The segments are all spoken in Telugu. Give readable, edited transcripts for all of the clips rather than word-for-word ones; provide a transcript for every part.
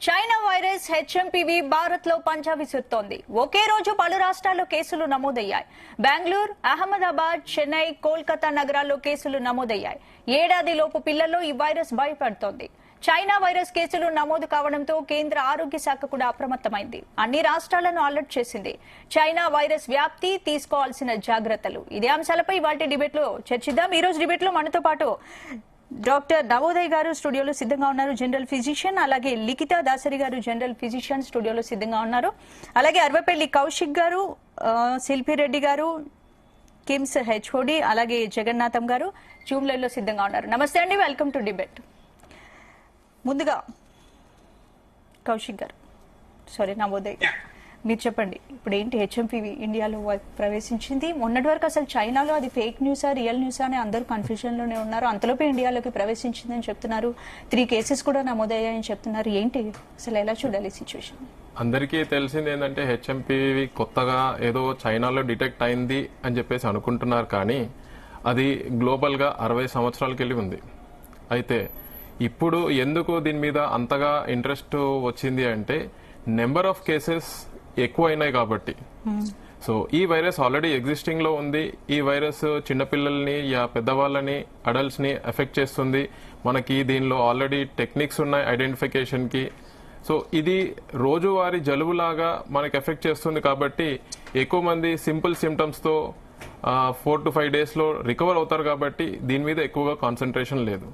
చైనా వైరస్ హెచ్ఎంపీవీ భారత్ లో పంజా విసురుతోంది. ఒకే రోజు పలు రాష్ట్రాల్లో కేసులు నమోదయ్యాయి. బెంగళూరు, అహ్మదాబాద్, చెన్నై, కోల్కతా నగరాల్లో కేసులు నమోదయ్యాయి. ఏడాదిలోపు పిల్లల్లో ఈ వైరస్ భయపడుతోంది. చైనా వైరస్ కేసులు నమోదు కావడంతో కేంద్ర ఆరోగ్య శాఖ కూడా అప్రమత్తమైంది. అన్ని రాష్ట్రాలను అలర్ట్ చేసింది. చైనా వైరస్ వ్యాప్తి, తీసుకోవాల్సిన జాగ్రత్తలు, ఇదే అంశాలపై ఇవాల్టి డిబేట్ లో చర్చిద్దాం. ఈ రోజు డిబేట్ లో మనతో పాటు డాక్టర్ నవోదయ్ గారు స్టూడియోలో సిద్ధంగా ఉన్నారు, జనరల్ ఫిజిషియన్. అలాగే లిఖిత దాసరి గారు జనరల్ ఫిజిషియన్ స్టూడియోలో సిద్ధంగా ఉన్నారు. అలాగే అర్వపల్లి కౌశిక్ గారు, శిల్పిరెడ్డి గారు, కిమ్స్ హెచ్ఓడి, అలాగే జగన్నాథం గారు జూమ్ లైవ్ లో సిద్ధంగా ఉన్నారు. నమస్తే అండి, వెల్కమ్ టు డిబేట్. ముందుగా కౌశిక్ గారు, నవోదయ్, మీరు చెప్పండి. ఇప్పుడు ఏంటి, హెచ్ఎంపీవీ ఇండియాలో ప్రవేశించింది. మొన్నటి వరకు అసలు చైనాలో అది ఫేక్ న్యూసా, రియల్ న్యూసా అని అందరూ కన్ఫ్యూజన్ లోనే ఉన్నారు. అంతలోపే ఇండియాలోకి ప్రవేశించిందని చెప్తున్నారు. 3 కేసెస్ కూడా నమోదయ్యాయని చెప్తున్నారు. ఏంటి అసలు, ఎలా చూడాలి సిచ్యువేషన్? అందరికీ తెలిసింది ఏంటంటే హెచ్ఎంపీవీ కొత్తగా ఏదో చైనాలో డిటెక్ట్ అయింది అని చెప్పేసి అనుకుంటున్నారు. కానీ అది గ్లోబల్ గా 60 సంవత్సరాలకి వెళ్ళి ఉంది. అయితే ఇప్పుడు ఎందుకు దీని మీద అంతగా ఇంట్రెస్ట్ వచ్చింది అంటే నెంబర్ ఆఫ్ కేసెస్ ఎక్కువ అయినాయి కాబట్టి. సో ఈ వైరస్ ఆల్రెడీ ఎగ్జిస్టింగ్ లో ఉంది. ఈ వైరస్ చిన్నపిల్లల్ని, పెద్దవాళ్ళని, అడల్ట్స్ ని ఎఫెక్ట్ చేస్తుంది. మనకి దీనిలో ఆల్రెడీ టెక్నిక్స్ ఉన్నాయి ఐడెంటిఫికేషన్ కి. సో ఇది రోజువారీ జలుబులాగా మనకి ఎఫెక్ట్ చేస్తుంది కాబట్టి ఎక్కువ మంది సింపుల్ సిమ్టమ్స్ తో 4 to 5 days లో రికవర్ అవుతారు. కాబట్టి దీని మీద ఎక్కువగా కాన్సన్ట్రేషన్ లేదు.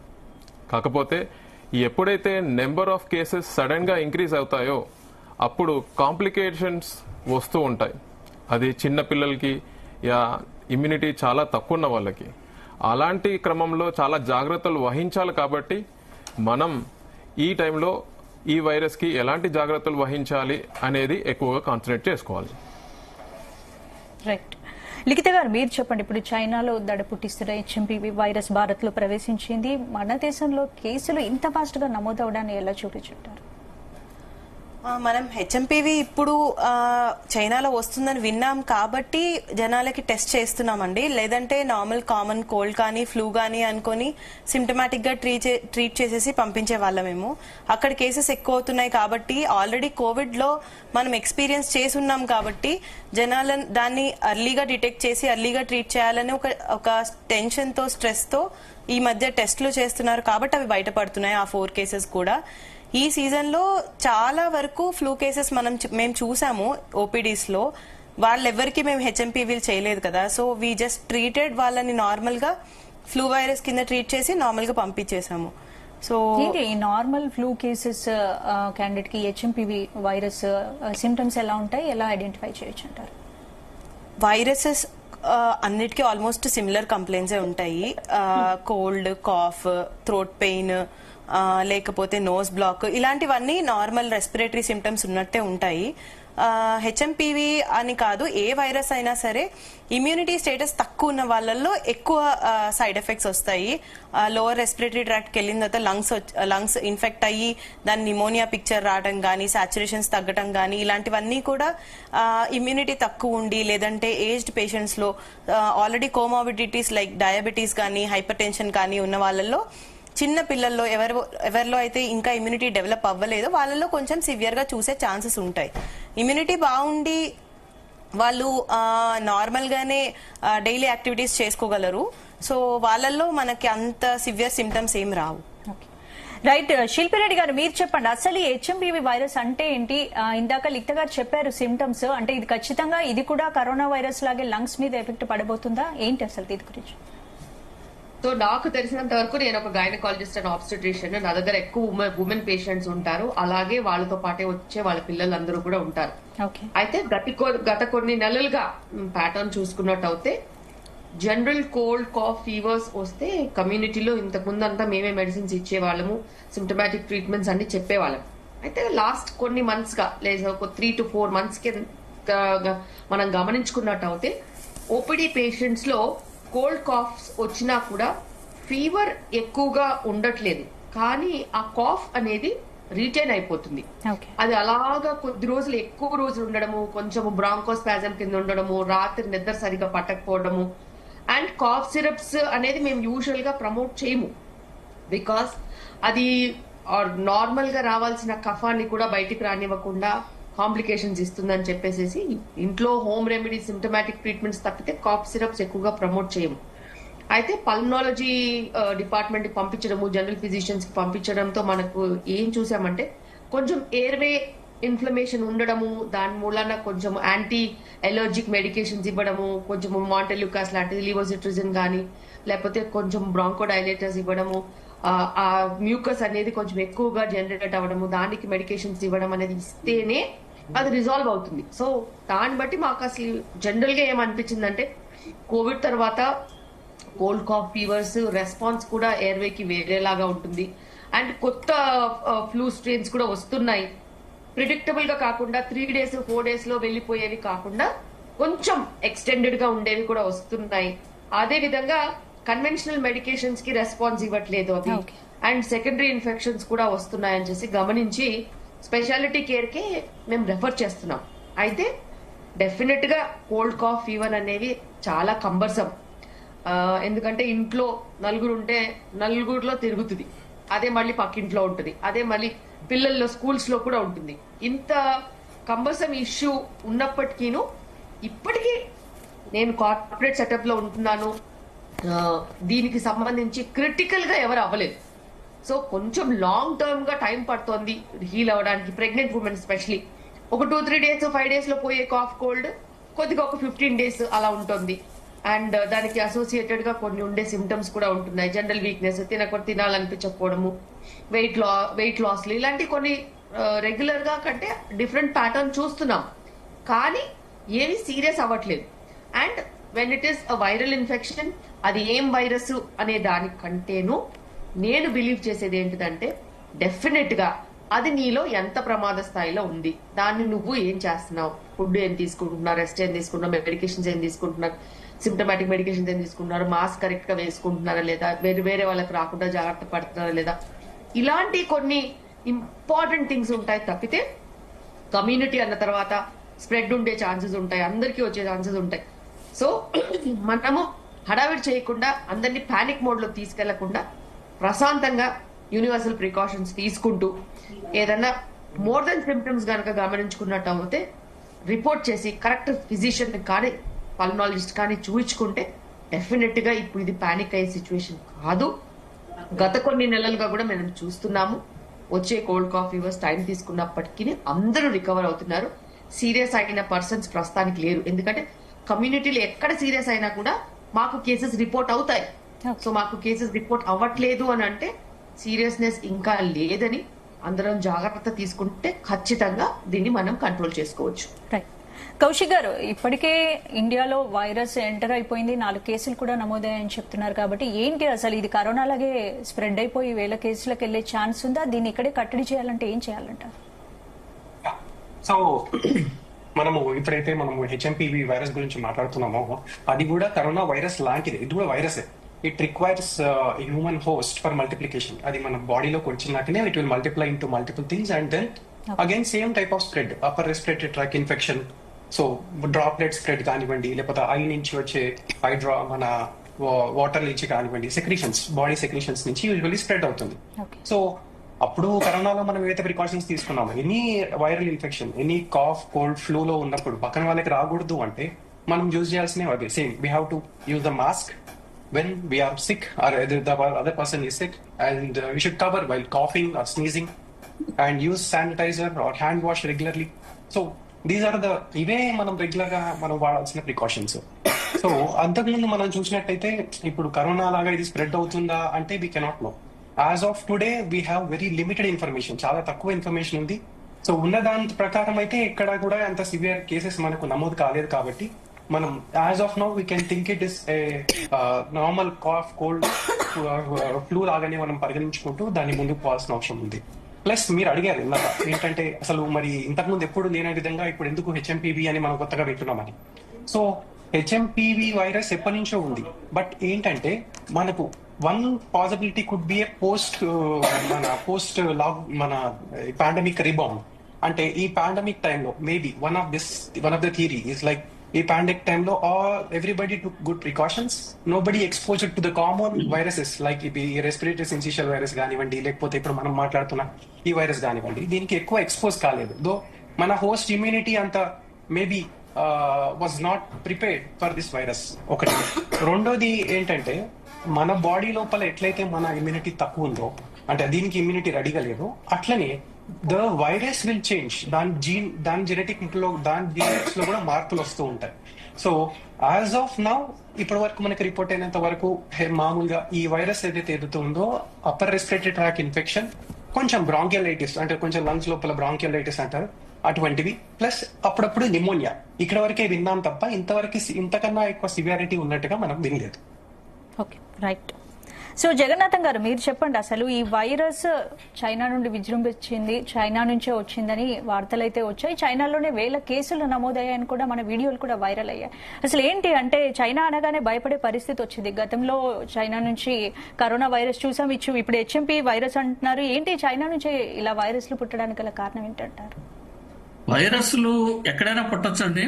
కాకపోతే ఎప్పుడైతే నెంబర్ ఆఫ్ కేసెస్ సడన్ గా ఇంక్రీజ్ అవుతాయో అప్పుడు కాంప్లికేషన్స్ వస్తూ ఉంటాయి. అది చిన్న పిల్లలకి, ఇమ్యూనిటీ చాలా తక్కువ ఉన్న వాళ్ళకి. అలాంటి క్రమంలో చాలా జాగ్రత్తలు వహించాలి. కాబట్టి మనం ఈ టైంలో ఈ వైరస్ కి ఎలాంటి జాగ్రత్తలు వహించాలి అనేది ఎక్కువగా కాన్సన్ట్రేట్ చేసుకోవాలి. రైట్. లిఖిత గారు, మీరు చెప్పండి. ఇప్పుడు చైనాలో దడ పుట్టిస్తున్న హెచ్ఎంపీవీ వైరస్ భారత్ లో ప్రవేశించింది. మన దేశంలో కేసులు ఇంత ఫాస్ట్ గా నమోదవడాన్ని ఎలా చూపించుంటారు? మనం హెచ్ఎంపీవీ ఇప్పుడు చైనాలో వస్తుందని విన్నాం కాబట్టి జనాలకి టెస్ట్ చేస్తున్నామండి. లేదంటే నార్మల్ కామన్ కోల్డ్ కానీ ఫ్లూ కానీ అనుకొని సిమ్టమాటిక్ గా ట్రీట్ చేసేసి పంపించే వాళ్ళమేమో. అక్కడ కేసెస్ ఎక్కువ అవుతున్నాయి కాబట్టి ఆల్రెడీ కోవిడ్ లో మనం ఎక్స్పీరియన్స్ చేసి ఉన్నాం కాబట్టి జనాలను దాన్ని అర్లీగా డిటెక్ట్ చేసి అర్లీగా ట్రీట్ చేయాలని ఒక టెన్షన్ తో, స్ట్రెస్ తో ఈ మధ్య టెస్ట్లు చేస్తున్నారు కాబట్టి అవి బయటపడుతున్నాయి. ఆ 4 కేసెస్ కూడా ఈ సీజన్ లో చాలా వరకు ఫ్లూ కేసెస్ మేము చూసాము ఓపీడీస్ లో. వాళ్ళెవరికి మేము హెచ్ఎంపీవీలు చేయలేదు కదా. సో వీ జస్ట్ ట్రీటెడ్ వాళ్ళని నార్మల్ గా ఫ్లూ వైరస్ కింద ట్రీట్ చేసి నార్మల్ గా పంపించేసాము. సో ఈ నార్మల్ ఫ్లూ కేసెస్ క్యాండిడేట్ కి హెచ్ఎంపీవీ వైరస్ సిమ్టమ్స్ ఎలా ఉంటాయి, ఎలా ఐడెంటిఫై చేయొచ్చు అంటారు? వైరసెస్ అన్నిటికీ ఆల్మోస్ట్ సిమిలర్ కంప్లైంట్స్ ఉంటాయి. కోల్డ్, కాఫ్, థ్రోట్ పెయిన్, లేకపోతే నోస్ బ్లాక్, ఇలాంటివన్నీ నార్మల్ రెస్పిరేటరీ సిమ్టమ్స్ ఉన్నట్టే ఉంటాయి. హెచ్ఎంపీవీ అని కాదు, ఏ వైరస్ అయినా సరే ఇమ్యూనిటీ స్టేటస్ తక్కువ ఉన్న వాళ్ళల్లో ఎక్కువ సైడ్ ఎఫెక్ట్స్ వస్తాయి. లోవర్ రెస్పిరేటరీ ట్రాక్ట్కి వెళ్ళిన తర్వాత లంగ్స్ ఇన్ఫెక్ట్ అయ్యి దాని నిమోనియా పిక్చర్ రావడం కానీ, సాచురేషన్స్ తగ్గడం కానీ, ఇలాంటివన్నీ కూడా ఇమ్యూనిటీ తక్కువ ఉండి, లేదంటే ఏజ్డ్ పేషెంట్స్ లో ఆల్రెడీ కోమార్బిడిటీస్ లైక్ డయాబెటీస్ కానీ, హైపర్ టెన్షన్ కానీ ఉన్న వాళ్ళల్లో, చిన్న పిల్లల్లో ఎవరిలో అయితే ఇంకా ఇమ్యూనిటీ డెవలప్ అవ్వలేదో వాళ్ళలో కొంచెం సివియర్ గా చూసే ఛాన్సెస్ ఉంటాయి. ఇమ్యూనిటీ బాగుండి వాళ్ళు నార్మల్ గానే డైలీ యాక్టివిటీస్ చేసుకోగలరు. సో వాళ్ళల్లో మనకి అంత సివియర్ సిమ్టమ్స్ ఏం రావు. రైట్. శిల్పిరెడ్డి గారు, మీరు చెప్పండి. అసలు ఈ హెచ్ఎంపీవీ వైరస్ అంటే ఏంటి? ఇందాక లిఖిత గారు చెప్పారు సిమ్టమ్స్. అంటే ఇది ఖచ్చితంగా ఇది కూడా కరోనా వైరస్ లాగే లంగ్స్ మీద ఎఫెక్ట్ పడబోతుందా? ఏంటి అసలు దీని గురించి? సో నాకు తెలిసినంత వరకు, నేను ఒక గైనకాలజిస్ట్ అండ్ ఆబ్స్టెట్రిషియన్. నా దగ్గర ఎక్కువ ఉమెన్ పేషెంట్స్ ఉంటారు. అలాగే వాళ్ళతో పాటే వచ్చే వాళ్ళ పిల్లలందరూ కూడా ఉంటారు. అయితే గత కొన్ని నెలలుగా ప్యాటర్న్ చూసుకున్నట్టు అయితే జనరల్ కోల్డ్, కాఫ్, ఫీవర్స్ వస్తే కమ్యూనిటీలో ఇంతకు ముందు అంతా మేమే మెడిసిన్స్ ఇచ్చేవాళ్ళము, సిమ్టమాటిక్ ట్రీట్మెంట్స్ అన్ని చెప్పేవాళ్ళం. అయితే లాస్ట్ కొన్ని మంత్స్ గా, లేదా ఒక 3 to 4 months కి మనం గమనించుకున్నట్టు అయితే ఓపీడీ పేషెంట్స్ లో కోల్డ్ కాఫ్స్ వచ్చినా కూడా ఫీవర్ ఎక్కువగా ఉండట్లేదు. కానీ ఆ కాఫ్ అనేది రిటైన్ అయిపోతుంది. అది అలాగా కొద్ది రోజులు, ఎక్కువ రోజులు ఉండడము, కొంచెం బ్రాంకోస్పాజం కింద ఉండడము, రాత్రి నిద్ర సరిగా పట్టకపోవడము. అండ్ కాఫ్ సిరప్స్ అనేది మేము యూజువల్ గా ప్రమోట్ చేయము. బికాస్ అది ఆర్ నార్మల్ గా రావాల్సిన కఫాన్ని కూడా బయటికి రానివ్వకుండా కాంప్లికేషన్స్ ఇస్తుందని చెప్పేసి ఇంట్లో హోమ్ రెమెడీ సిమ్టమాటిక్ ట్రీట్మెంట్స్ తప్పితే కాఫ్ సిరప్స్ ఎక్కువగా ప్రమోట్ చేయము. అయితే పల్మనాలజీ డిపార్ట్మెంట్ కి పంపించడము, జనరల్ ఫిజిషియన్స్ కి పంపించడంతో మనకు ఏం చూసామంటే కొంచెం ఎయిర్వే ఇన్ఫ్లమేషన్ ఉండడము, దాని మూలన కొంచెం యాంటీ ఎలర్జిక్ మెడికేషన్స్ ఇవ్వడము, కొంచెం మాంటెల్యూకాస్ లాంటిది లివోసిట్రిజిన్ కానీ లేకపోతే కొంచెం బ్రాంకోడైలేటర్స్ ఇవ్వడము, ఆ మ్యూకస్ అనేది కొంచెం ఎక్కువగా జనరేట్ అవ్వడము, దానికి మెడికేషన్స్ ఇవ్వడం అనేది ఇస్తేనే అది రిజాల్వ్ అవుతుంది. సో దాన్ని బట్టి మాకు అసలు జనరల్ గా ఏమనిపించిందంటే కోవిడ్ తర్వాత కోల్డ్ కాఫ్ ఫీవర్స్ రెస్పాన్స్ కూడా ఎయిర్వేకి వేరేలాగా ఉంటుంది. అండ్ కొత్త ఫ్లూ స్ట్రెయిన్స్ కూడా వస్తున్నాయి. ప్రిడిక్టబుల్ గా కాకుండా 3 days 4 days లో వెళ్ళిపోయేవి కాకుండా కొంచెం ఎక్స్టెండెడ్ గా ఉండేవి కూడా వస్తున్నాయి. అదే విధంగా కన్వెన్షనల్ మెడికేషన్స్ కి రెస్పాన్స్ ఇవ్వట్లేదు అవి. అండ్ సెకండరీ ఇన్ఫెక్షన్స్ కూడా వస్తున్నాయని చేసి గమనించి స్పెషాలిటీ కేర్ కి మేము రెఫర్ చేస్తున్నాం. అయితే డెఫినెట్ గా కోల్డ్ కాఫ్ ఫీవర్ అనేవి చాలా కంబర్సమ్. ఎందుకంటే ఇంట్లో నలుగురు ఉంటే నలుగురిలో తిరుగుతుంది, అదే మళ్ళీ పక్కింట్లో ఉంటుంది, అదే మళ్ళీ పిల్లల్లో స్కూల్స్ లో కూడా ఉంటుంది. ఇంత కంబర్సమ్ ఇష్యూ ఉన్నప్పటికీను ఇప్పటికీ నేను కార్పొరేట్ సెటప్ లో ఉంటున్నాను, దీనికి సంబంధించి క్రిటికల్ గా ఎవరు అవ్వలేదు. సో కొంచెం లాంగ్ టర్మ్ గా టైం పడుతోంది హీల్ అవ్వడానికి. ప్రెగ్నెంట్ ఉమెన్ స్పెషలీ ఒక 2-3 days 5 days లో పోయే కాఫ్ కోల్డ్ కొద్దిగా ఒక 15 days అలా ఉంటుంది. అండ్ దానికి అసోసియేటెడ్ గా కొన్ని ఉండే సిమ్టమ్స్ కూడా ఉంటున్నాయి. జనరల్ వీక్నెస్, తినాలనిపించకపోవడము, వెయిట్ లాస్ ఇలాంటి కొన్ని రెగ్యులర్ గా కంటే డిఫరెంట్ ప్యాటర్న్ చూస్తున్నాం, కానీ ఏవి సీరియస్ అవ్వట్లేదు. And when it is a viral infection, అది ఏం వైరస్ అనే దానికంటేను నేను బిలీవ్ చేసేది ఏంటిదంటే డెఫినెట్ గా అది నీలో ఎంత ప్రమాద స్థాయిలో ఉంది, దాన్ని నువ్వు ఏం చేస్తున్నావు, ఫుడ్ ఏం తీసుకుంటున్నావు, రెస్ట్ ఏం తీసుకుంటున్నావు, మెడికేషన్స్ ఏం తీసుకుంటున్నారు, సిమ్టమాటిక్ మెడికేషన్స్ ఏం తీసుకుంటున్నారు, మాస్క్ కరెక్ట్ గా వేసుకుంటున్నారా లేదా, వేరే వాళ్ళకి రాకుండా జాగ్రత్త పడుతున్నారా లేదా, ఇలాంటి కొన్ని ఇంపార్టెంట్ థింగ్స్ ఉంటాయి. తప్పితే కమ్యూనిటీ అన్న తర్వాత స్ప్రెడ్ ఉండే ఛాన్సెస్ ఉంటాయి, అందరికీ వచ్చే ఛాన్సెస్ ఉంటాయి. సో మనము హడావిడి చేయకుండా, అందరినీ పానిక్ మోడ్ లో తీసుకెళ్లకుండా ప్రశాంతంగా యూనివర్సల్ ప్రికాషన్స్ తీసుకుంటూ ఏదన్నా మోర్ దెన్ సిమ్టమ్స్ కనుక గమనించుకున్నట్టు అయితే రిపోర్ట్ చేసి కరెక్ట్ ఫిజిషియన్ కానీ పల్మనాలజిస్ట్ కానీ చూయించుకుంటే డెఫినెట్ గా ఇప్పుడు ఇది పానిక్ అయ్యే సిచ్యువేషన్ కాదు. గత కొన్ని నెలలుగా కూడా మనం చూస్తున్నాము వచ్చే కోల్డ్ కాఫ్ ఫీవర్స్ టైం తీసుకున్నప్పటికీ అందరూ రికవర్ అవుతున్నారు. సీరియస్ అయిన పర్సన్స్ ప్రస్తుతానికి లేరు, ఎందుకంటే కమ్యూనిటీలో ఎక్కడ సీరియస్ అయినా కూడా మాకు కేసెస్ రిపోర్ట్ అవుతాయి. సో మాకు కేసెస్ రిపోర్ట్ అవ్వట్లేదు అని అంటే సీరియస్నెస్ ఇంకా లేదని అందరం జాగ్రత్త తీసుకుంటే ఖచ్చితంగా దీన్ని మనం కంట్రోల్ చేసుకోవచ్చు. కౌశిక్ గారు, ఇప్పటికే ఇండియాలో వైరస్ ఎంటర్ అయిపోయింది, 4 కేసులు కూడా నమోదయ్యాయని చెప్తున్నారు. కాబట్టి ఏంటి అసలు ఇది కరోనా లాగే స్ప్రెడ్ అయిపోయి 1000 కేసులకు వెళ్లే ఛాన్స్ ఉందా? దీన్ని ఇక్కడే కట్టడి చేయాలంటే ఏం చేయాలంట? సో మనము ఇప్పుడైతే హెచ్ఎంపీవీ వైరస్ గురించి మాట్లాడుతున్నామో అది కూడా కరోనా వైరస్ లాంటిది, ఇది కూడా వైరసే. It requires human host for multiplication. అది మన బాడీలోకి వచ్చినాకనే it will multiply into multiple things and then again same type of spread, upper respiratory tract infection. So droplet spread కానివ్వండి, లేకపోతే ఐ నుంచి వచ్చే మన వాటర్ నుంచి కానివ్వండి, సెక్రీషన్స్, బాడీ సెక్రీషన్స్ నుంచి యూజువల్లీ స్ప్రెడ్ అవుతుంది. సో అప్పుడు కరోనాలో మనం ఏదైతే ప్రికాషన్స్ తీసుకున్నామో, any viral infection, any cough, cold, ఫ్లూలో ఉన్నప్పుడు పక్కన వాళ్ళకి రాకూడదు అంటే మనం యూజ్ చేయాల్సినవి అదే. Same we have to use the mask when we are sick or the other person is sick, and we should cover while coughing or sneezing, and use sanitizer or hand wash regularly. So these are the ఇవే మనం రెగ్యులర్ గా మనం వాడాల్సిన ప్రికాషన్స్. సో అంతకుముందు మనం చూసినట్టయితే ఇప్పుడు కరోనా లాగా ఇది స్ప్రెడ్ అవుతుందా అంటే we cannot know. As of today we have very limited information, చాలా తక్కువ ఇన్ఫర్మేషన్ ఉంది. సో ఉన్న దాని ప్రకారం అయితే ఎక్కడ కూడా అంత సివియర్ కేసెస్ మనకు నమోదు కాలేదు. కాబట్టి మనం as of now we can think it is a normal cough, cold, flu లాగానే మనం పరిగణించుకుంటూ దాన్ని ముందుకు పోవాల్సిన అవసరం ఉంది. ప్లస్ మీరు అడిగారు ఇందాక ఏంటంటే అసలు మరి ఇంతకుముందు ఎప్పుడు లేని విధంగా ఇప్పుడు ఎందుకు హెచ్ఎంపీవీ అని మనం కొత్తగా వింటున్నామని. సో హెచ్ఎంపీవీ వైరస్ ఎప్పటి నుంచో ఉంది, బట్ ఏంటంటే మనకు one possibility could be a post lock మన పాండమిక్ రిబౌండ్. అంటే ఈ పాండమిక్ టైంలో maybe one of the theory is like ఈ పాండమిక్ టైంలో everybody took good precautions. Nobody exposure to the common viruses like ఈ రెస్పిరేటరీ సిన్సిషియల్ వైరస్ కానివ్వండి, లేకపోతే ఇప్పుడు మనం మాట్లాడుతున్న ఈ వైరస్ కానివ్వండి, దీనికి ఎక్కువ ఎక్స్పోజ్ కాలేదు. దో మన హోస్ట్ ఇమ్యూనిటీ అంత maybe was not prepared for this virus. ఒకటి. రెండోది ఏంటంటే మన బాడీ లోపల ఎట్లయితే మన ఇమ్యూనిటీ తక్కువ ఉందో, అంటే దీనికి ఇమ్యూనిటీ రెడీగా లేదు, అట్లనే ద వైరస్ విల్ చేంజ్. దాని జెనెటిక్ లో, దాని జీన్స్ లో కూడా మార్పులు వస్తూ ఉంటాయి. సో యాజ్ ఆఫ్ నౌ ఇప్పటి వరకు మనకి రిపోర్ట్ అయినంత వరకు మామూలుగా ఈ వైరస్ ఏదైతే ఎదుగుతుందో అప్పర్ రెస్పిరేటరీ ట్రాక్ ఇన్ఫెక్షన్, కొంచెం బ్రాంకియలైటిస్ అంటే కొంచెం లంగ్స్ లోపల బ్రాంకియలైటిస్ అంటారు, అటువంటివి, ప్లస్ అప్పుడప్పుడు నిమోనియా. ఇక్కడ వరకే విన్నాం తప్ప ఇంతకన్నా ఎక్కువ సివియారిటీ ఉన్నట్టుగా మనం వినలేదు. Okay, right. సో జగన్నాథం గారు, మీరు చెప్పండి, అసలు ఈ వైరస్ చైనా నుండి విజృంభించింది, చైనా నుంచే వచ్చిందని వార్తలు అయితే వచ్చాయి. చైనాలోనే 1000 కేసులు నమోదయ్యాయని కూడా మన వీడియోలు కూడా వైరల్ అయ్యాయి. అసలు ఏంటి అంటే చైనా అనగానే భయపడే పరిస్థితి వచ్చింది. గతంలో చైనా నుంచి కరోనా వైరస్ చూసాం, ఇప్పుడు హెచ్ఎంపీ వైరస్ అంటున్నారు. ఏంటి చైనా నుంచి ఇలా వైరస్లు పుట్టడానికి గల కారణం ఏంటంటారు? వైరస్లు ఎక్కడైనా పుట్టొచ్చండి,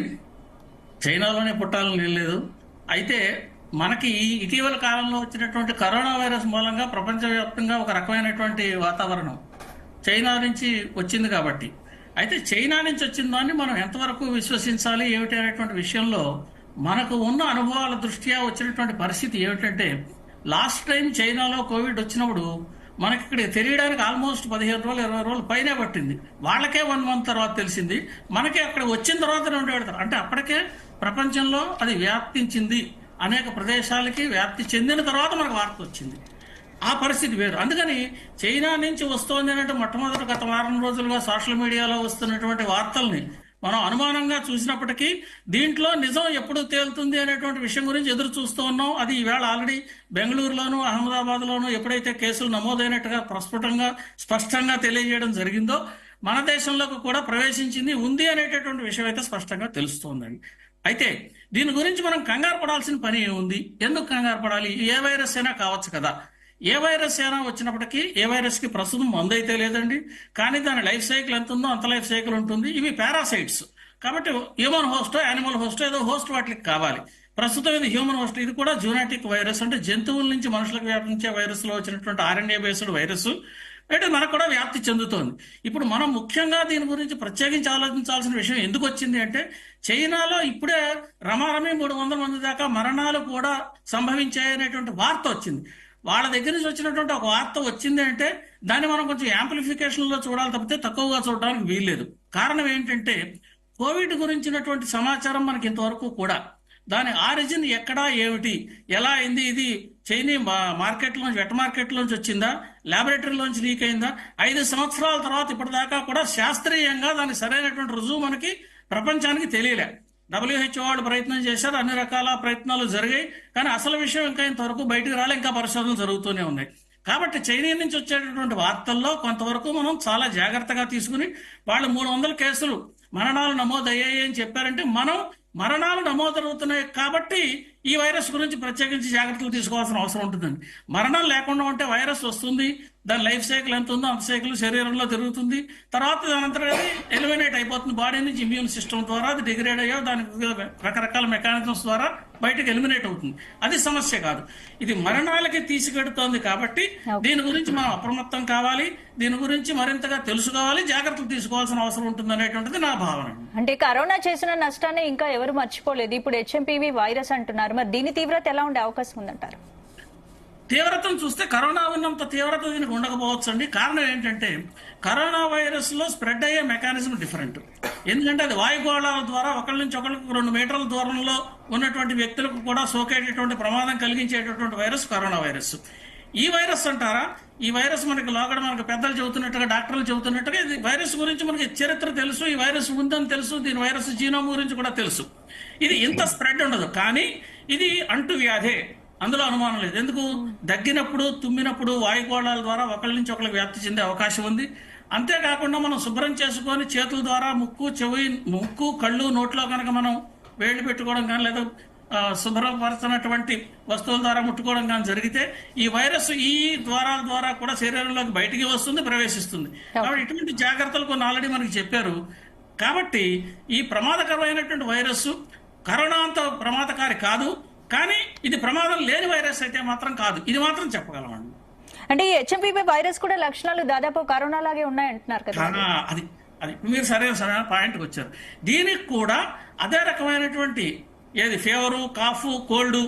చైనాలోనే పుట్టాలని లేదు. అయితే మనకి ఇటీవల కాలంలో వచ్చినటువంటి కరోనా వైరస్ మూలంగా ప్రపంచవ్యాప్తంగా ఒక రకమైనటువంటి వాతావరణం చైనా నుంచి వచ్చింది కాబట్టి, అయితే చైనా నుంచి వచ్చిన దాన్ని మనం ఎంతవరకు విశ్వసించాలి ఏమిటి అనేటువంటి విషయంలో మనకు ఉన్న అనుభవాల దృష్ట్యా వచ్చినటువంటి పరిస్థితి ఏమిటంటే, లాస్ట్ టైం చైనాలో కోవిడ్ వచ్చినప్పుడు మనకి ఇక్కడ తెలియడానికి ఆల్మోస్ట్ 15 రోజులు 20 రోజులు పైనే పట్టింది. వాళ్ళకే 1 మంత్ తర్వాత తెలిసింది, మనకే అక్కడ వచ్చిన తర్వాత 2 పెడతారు. అంటే అప్పటికే ప్రపంచంలో అది వ్యాప్తించింది, అనేక ప్రదేశాలకి వ్యాప్తి చెందిన తర్వాత మనకు వార్త వచ్చింది. ఆ పరిస్థితి వేరు. అందుకని చైనా నుంచి వస్తోంది అంటే మొట్టమొదటి గత వారం రోజులుగా సోషల్ మీడియాలో వస్తున్నటువంటి వార్తల్ని మనం అనుమానంగా చూసినప్పటికీ దీంట్లో నిజం ఎప్పుడు తేలుతుంది అనేటువంటి విషయం గురించి ఎదురు చూస్తూ ఉన్నాం. అది ఈవేళ ఆల్రెడీ బెంగళూరులోను అహ్మదాబాద్లోను ఎప్పుడైతే కేసులు నమోదైనట్టుగా స్పష్టంగా తెలియజేయడం జరిగిందో, మన దేశంలోకి కూడా ప్రవేశించింది ఉంది అనేటటువంటి విషయం అయితే స్పష్టంగా తెలుస్తోందండి. అయితే దీని గురించి మనం కంగారు పడాల్సిన పని ఏముంది? ఎందుకు కంగారు పడాలి? ఏ వైరస్ అయినా కావచ్చు కదా. ఏ వైరస్ అయినా వచ్చినప్పటికీ ఏ వైరస్ కి ప్రస్తుతం మందు అయితే లేదండి, కానీ దాని లైఫ్ సైకిల్ ఎంత ఉందో అంత లైఫ్ సైకిల్ ఉంటుంది. ఇవి పారాసైట్స్ కాబట్టి హ్యూమన్ హోస్ట్, యానిమల్ హోస్ట్, ఏదో హోస్ట్ వాటికి కావాలి. ప్రస్తుతం ఇది హ్యూమన్ హోస్ట్. ఇది కూడా జూనాటిక్ వైరస్, అంటే జంతువుల నుంచి మనుషులకు వ్యాపించే వైరస్ లో వచ్చినటువంటి RNA బేస్డ్ వైరస్ అంటే మనకు కూడా వ్యాప్తి చెందుతోంది. ఇప్పుడు మనం ముఖ్యంగా దీని గురించి ప్రత్యేకించి ఆలోచించాల్సిన విషయం ఎందుకు వచ్చింది అంటే, చైనాలో ఇప్పుడే రమారమి 300 మంది దాకా మరణాలు కూడా సంభవించాయనేటువంటి వార్త వచ్చింది. వాళ్ళ దగ్గర నుంచి వచ్చినటువంటి ఒక వార్త వచ్చింది అంటే దాన్ని మనం కొంచెం యాంప్లిఫికేషన్ లో చూడాలి తప్పితే తక్కువగా చూడడానికి వీల్లేదు. కారణం ఏంటంటే, కోవిడ్ గురించినటువంటి సమాచారం మనకి ఇంతవరకు కూడా దాని ఆరిజిన్ ఎక్కడా, ఏమిటి, ఎలా అయింది, ఇది చైనీ మార్కెట్లోంచి వెట్ మార్కెట్లోంచి వచ్చిందా, ల్యాబొరేటరీలోంచి లీక్ అయిందా, 5 సంవత్సరాల తర్వాత ఇప్పటిదాకా కూడా శాస్త్రీయంగా దానికి సరైనటువంటి రుజువు మనకి ప్రపంచానికి తెలియలే. WHO వాళ్ళు ప్రయత్నం చేశారు, అన్ని రకాల ప్రయత్నాలు జరిగాయి, కానీ అసలు విషయం ఇంకా ఇంతవరకు బయటకు రాలే, ఇంకా పరిశోధనలు జరుగుతూనే ఉన్నాయి. కాబట్టి చైనా నుంచి వచ్చేటటువంటి వార్తల్లో కొంతవరకు మనం చాలా జాగ్రత్తగా తీసుకుని, వాళ్ళు 300 కేసులు మరణాలు నమోదయ్యాయి అని చెప్పారంటే మనం మరణాలు నమోదవుతున్నాయి కాబట్టి ఈ వైరస్ గురించి ప్రత్యేకించి జాగ్రత్తలు తీసుకోవాల్సిన అవసరం ఉంటుందండి. మరణం లేకుండా ఉంటే వైరస్ వస్తుంది, దాని లైఫ్ సైకిల్ ఎంత ఉందో అంత సైకిల్ శరీరంలో తిరుగుతుంది, తర్వాత దాని అంతా ఎలిమినేట్ అయిపోతుంది బాడీ నుంచి ఇమ్యూన్ సిస్టమ్ ద్వారా. అది డిగ్రేడ్ అయ్యో దానికి రకరకాల మెకానిజమ్స్ ద్వారా బయటకు ఎలిమినేట్ అవుతుంది. అది సమస్య కాదు, ఇది మరణాలకి తీసుకెడుతోంది. కాబట్టి దీని గురించి మనం అప్రమత్తం కావాలి, దీని గురించి మరింతగా తెలుసుకోవాలి, జాగ్రత్తలు తీసుకోవాల్సిన అవసరం ఉంటుంది అనేటువంటిది నా భావన. అంటే కరోనా చేసిన నష్టాన్ని ఇంకా ఎవరు మర్చిపోలేదు. ఇప్పుడు HMPV వైరస్ అంటున్నారు, మరి దీని తీవ్రత ఎలా ఉండే అవకాశం ఉందంటారు? తీవ్రతను చూస్తే కరోనా ఉన్నంత తీవ్రత దీనికి ఉండకపోవచ్చు అండి. కారణం ఏంటంటే, కరోనా వైరస్ లో స్ప్రెడ్ అయ్యే మెకానిజం డిఫరెంట్. ఎందుకంటే అది వాయుగోళాల ద్వారా ఒకరి నుంచి ఒకరికి 2 మీటర్ల దూరంలో ఉన్నటువంటి వ్యక్తులకు కూడా సోకేటటువంటి ప్రమాదం కలిగించేటటువంటి వైరస్ కరోనా వైరస్. ఈ వైరస్ అంటారా, ఈ వైరస్ మనకి లోగడ మనకు పెద్దలు చెబుతున్నట్టుగా, డాక్టర్లు చెబుతున్నట్టుగా ఇది వైరస్ గురించి మనకి చరిత్ర తెలుసు, ఈ వైరస్ ఉందని తెలుసు, దీని వైరస్ జీనోమ్ గురించి కూడా తెలుసు. ఇది ఇంత స్ప్రెడ్ ఉండదు, కానీ ఇది అంటు వ్యాధే, అందులో అనుమానం లేదు. ఎందుకు? దగ్గినప్పుడు, తుమ్మినప్పుడు వాయుగోళాల ద్వారా ఒకరి నుంచి ఒకరికి వ్యాప్తి చెందే అవకాశం ఉంది. అంతేకాకుండా మనం శుభ్రం చేసుకొని చేతుల ద్వారా ముక్కు, కళ్ళు, నోట్లో కనుక మనం వేళ్ళు పెట్టుకోవడం కానీ లేదా శుభ్రపరచినటువంటి వస్తువుల ద్వారా ముట్టుకోవడం కానీ జరిగితే ఈ వైరస్ ఈ ద్వారాల ద్వారా కూడా శరీరంలోకి బయటికి వస్తుంది, ప్రవేశిస్తుంది. కాబట్టి ఇటువంటి జాగ్రత్తలు కొన్ని ఆల్రెడీ మనకి చెప్పారు. కాబట్టి ఈ ప్రమాదకరమైనటువంటి వైరస్ కరోనా అంత ప్రమాదకారి కాదు, కానీ ఇది ప్రమాదం లేని వైరస్ అయితే మాత్రం కాదు, ఇది మాత్రం చెప్పగలమండి. అంటే ఈ హెచ్ఎంపీవీ వైరస్ కూడా లక్షణాలు దాదాపు కరోనా లాగే ఉన్నాయంటున్నారు కదా. అది అది మీరు సరైన పాయింట్కి వచ్చారు. దీనికి కూడా అదే రకమైనటువంటి ఏది fever, cough, cold,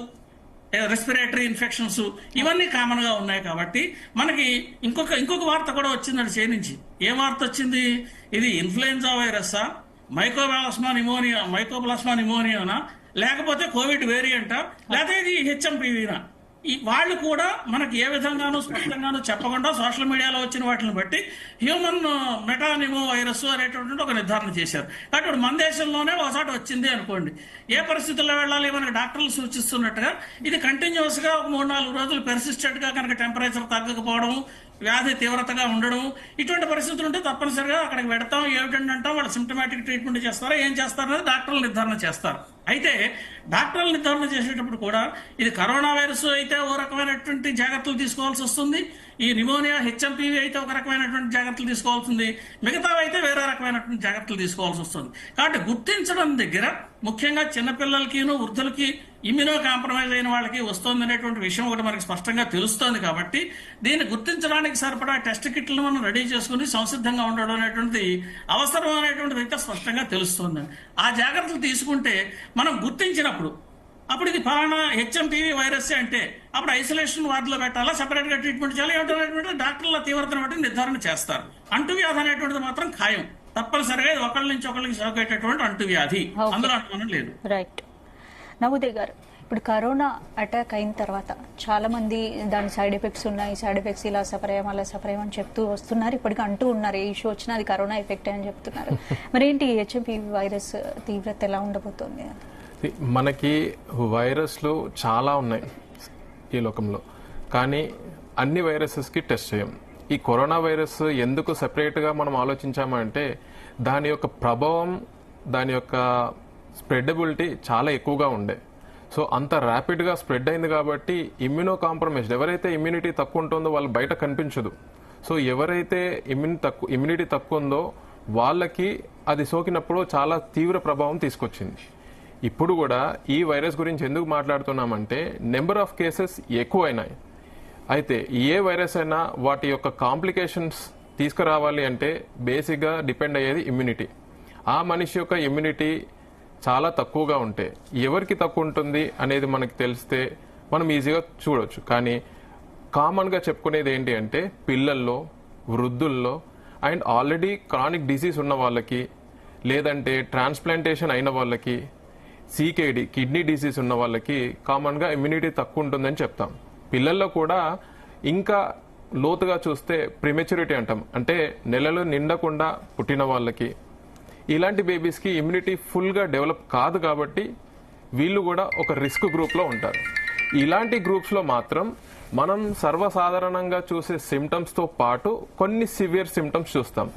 respiratory infections ఇవన్నీ కామన్ గా ఉన్నాయి. కాబట్టి మనకి ఇంకొక వార్త కూడా వచ్చిందండి చేయించి. ఏ వార్త వచ్చింది? ఇది ఇన్ఫ్లుయెన్జా వైరస్సా, మైకోప్లాస్మా నిమోనియానా, లేకపోతే కోవిడ్ వేరియంటా, లేకపోతే ఇది హెచ్ఎంపీవీనా? వాళ్ళు కూడా మనకి ఏ విధంగానూ స్పష్టంగానూ చెప్పకుండా సోషల్ మీడియాలో వచ్చిన వాటిని బట్టి హ్యూమన్ మెటానిమో వైరస్ అనేటువంటి ఒక నిర్ధారణ చేశారు. కాబట్టి మన దేశంలోనే ఒకసారి వచ్చింది అనుకోండి, ఏ పరిస్థితుల్లో వెళ్ళాలి మనకి డాక్టర్లు సూచిస్తున్నట్టుగా ఇది కంటిన్యూస్ గా ఒక 3-4 రోజులు పెర్సిస్టెంట్ గా కనుక టెంపరేచర్ తగ్గకపోవడం, వ్యాధి తీవ్రతగా ఉండడం, ఇటువంటి పరిస్థితులు ఉంటే తప్పనిసరిగా అక్కడికి పెడతాం. ఏమిటంటే వాళ్ళు సిమ్టమాటిక్ ట్రీట్మెంట్ చేస్తారా, ఏం చేస్తారనేది డాక్టర్లు నిర్ధారణ చేస్తారు. అయితే డాక్టర్లు నిర్ధారణ చేసేటప్పుడు కూడా ఇది కరోనా వైరస్ అయితే ఓ రకమైనటువంటి జాగ్రత్తలు తీసుకోవాల్సి వస్తుంది, ఈ నిమోనియా హెచ్ఎంపీవీ అయితే ఒక రకమైనటువంటి జాగ్రత్తలు తీసుకోవాల్సింది, మిగతావి అయితే వేరే రకమైనటువంటి జాగ్రత్తలు తీసుకోవాల్సి వస్తుంది. కాబట్టి గుర్తించడం దగ్గర ముఖ్యంగా చిన్నపిల్లలకి, వృద్ధులకి, ఇమ్యూనో కాంప్రమైజ్ అయిన వాళ్ళకి వస్తుంది అనేటువంటి విషయం ఒకటి మనకి స్పష్టంగా తెలుస్తోంది. కాబట్టి దీన్ని గుర్తించడానికి సరిపడా టెస్ట్ కిట్లు మనం రెడీ చేసుకుని సంసిద్ధంగా ఉండడం అనేటువంటి అవసరం అనేటువంటిది అయితే స్పష్టంగా తెలుస్తుంది. ఆ జాగ్రత్తలు తీసుకుంటే మనం గుర్తించినప్పుడు అప్పుడు ఇది ఫలానా హెచ్ఎంపీవీ వైరస్ అంటే అప్పుడు ఐసోలేషన్ వార్డులో పెట్టాలా, సెపరేట్ గా ట్రీట్మెంట్ చేయాలి, ఏమిటనేటువంటి డాక్టర్ల తీవ్రతను బట్టి నిర్ధారణ చేస్తారు. అంటువ్యాధి అనేటువంటిది మాత్రం ఖాయం, తప్పనిసరిగా ఇది ఒకళ్ళ నుంచి ఒకరికి సోకేటటువంటి అంటువ్యాధి, అందులో అనుమానం లేదు. రైట్. నవోదయ్ గారు, ఇప్పుడు కరోనా అటాక్ అయిన తర్వాత చాలా మంది దాని సైడ్ ఎఫెక్ట్స్ ఉన్నాయి, సైడ్ ఎఫెక్ట్స్ ఇలా సఫర్ అయ్యాం అలా సఫర్ అయ్యామని చెప్తూ వస్తున్నారు, ఇప్పటికీ అంటూ ఉన్నారు ఏ ఇష్యూ వచ్చినా అది కరోనా ఎఫెక్ట్ అని చెప్తున్నారు. మరి ఏంటి హెచ్ఎంపీవీ వైరస్ తీవ్రత ఎలా ఉండబోతోంది? మనకి వైరస్లు చాలా ఉన్నాయి ఈ లోకంలో, కానీ అన్ని వైరసెస్కి టెస్ట్ చేయం. ఈ కరోనా వైరస్ ఎందుకు సెపరేట్గా మనం ఆలోచించామంటే దాని యొక్క ప్రభావం, దాని యొక్క స్ప్రెడబిలిటీ చాలా ఎక్కువగా ఉండే. సో అంత ర్యాపిడ్గా స్ప్రెడ్ అయింది కాబట్టి ఇమ్యూనో కాంప్రమైజ్డ్ ఎవరైతే ఇమ్యూనిటీ తక్కువ ఉంటుందో వాళ్ళు బయట కనిపించదు. సో ఎవరైతే ఇమ్యూనిటీ తక్కువ ఉందో వాళ్ళకి అది సోకినప్పుడు చాలా తీవ్ర ప్రభావం తీసుకొచ్చింది. ఇప్పుడు కూడా ఈ వైరస్ గురించి ఎందుకు మాట్లాడుతున్నామంటే నెంబర్ ఆఫ్ కేసెస్ ఎక్కువైనాయి. అయితే ఏ వైరస్ అయినా వాటి యొక్క కాంప్లికేషన్స్ తీసుకురావాలి అంటే బేసిక్గా డిపెండ్ అయ్యేది ఇమ్యూనిటీ. ఆ మనిషి యొక్క ఇమ్యూనిటీ చాలా తక్కువగా ఉంటే ఎవరికి తక్కువ ఉంటుంది అనేది మనకి తెలిస్తే మనం ఈజీగా చూడొచ్చు. కానీ కామన్గా చెప్పుకునేది ఏంటి అంటే పిల్లల్లో, వృద్ధుల్లో అండ్ ఆల్రెడీ క్రానిక్ డిసీజ్ ఉన్న వాళ్ళకి, లేదంటే ట్రాన్స్ప్లాంటేషన్ అయిన వాళ్ళకి, సీకేడి కిడ్నీ డిసీజ్ ఉన్న వాళ్ళకి కామన్గా ఇమ్యూనిటీ తక్కువ ఉంటుందని చెప్తాం. పిల్లల్లో కూడా ఇంకా లోతుగా చూస్తే ప్రిమెచ్యూరిటీ అంటాం, అంటే నెలలు నిండకుండా పుట్టిన వాళ్ళకి, ఇలాంటి బేబీస్కి ఇమ్యూనిటీ ఫుల్గా డెవలప్ కాదు కాబట్టి వీళ్ళు కూడా ఒక రిస్క్ గ్రూప్లో ఉంటారు. ఇలాంటి గ్రూప్స్లో మాత్రం మనం సర్వసాధారణంగా చూసే సిమ్టమ్స్తో పాటు కొన్ని సివియర్ సిమ్టమ్స్ చూస్తాం.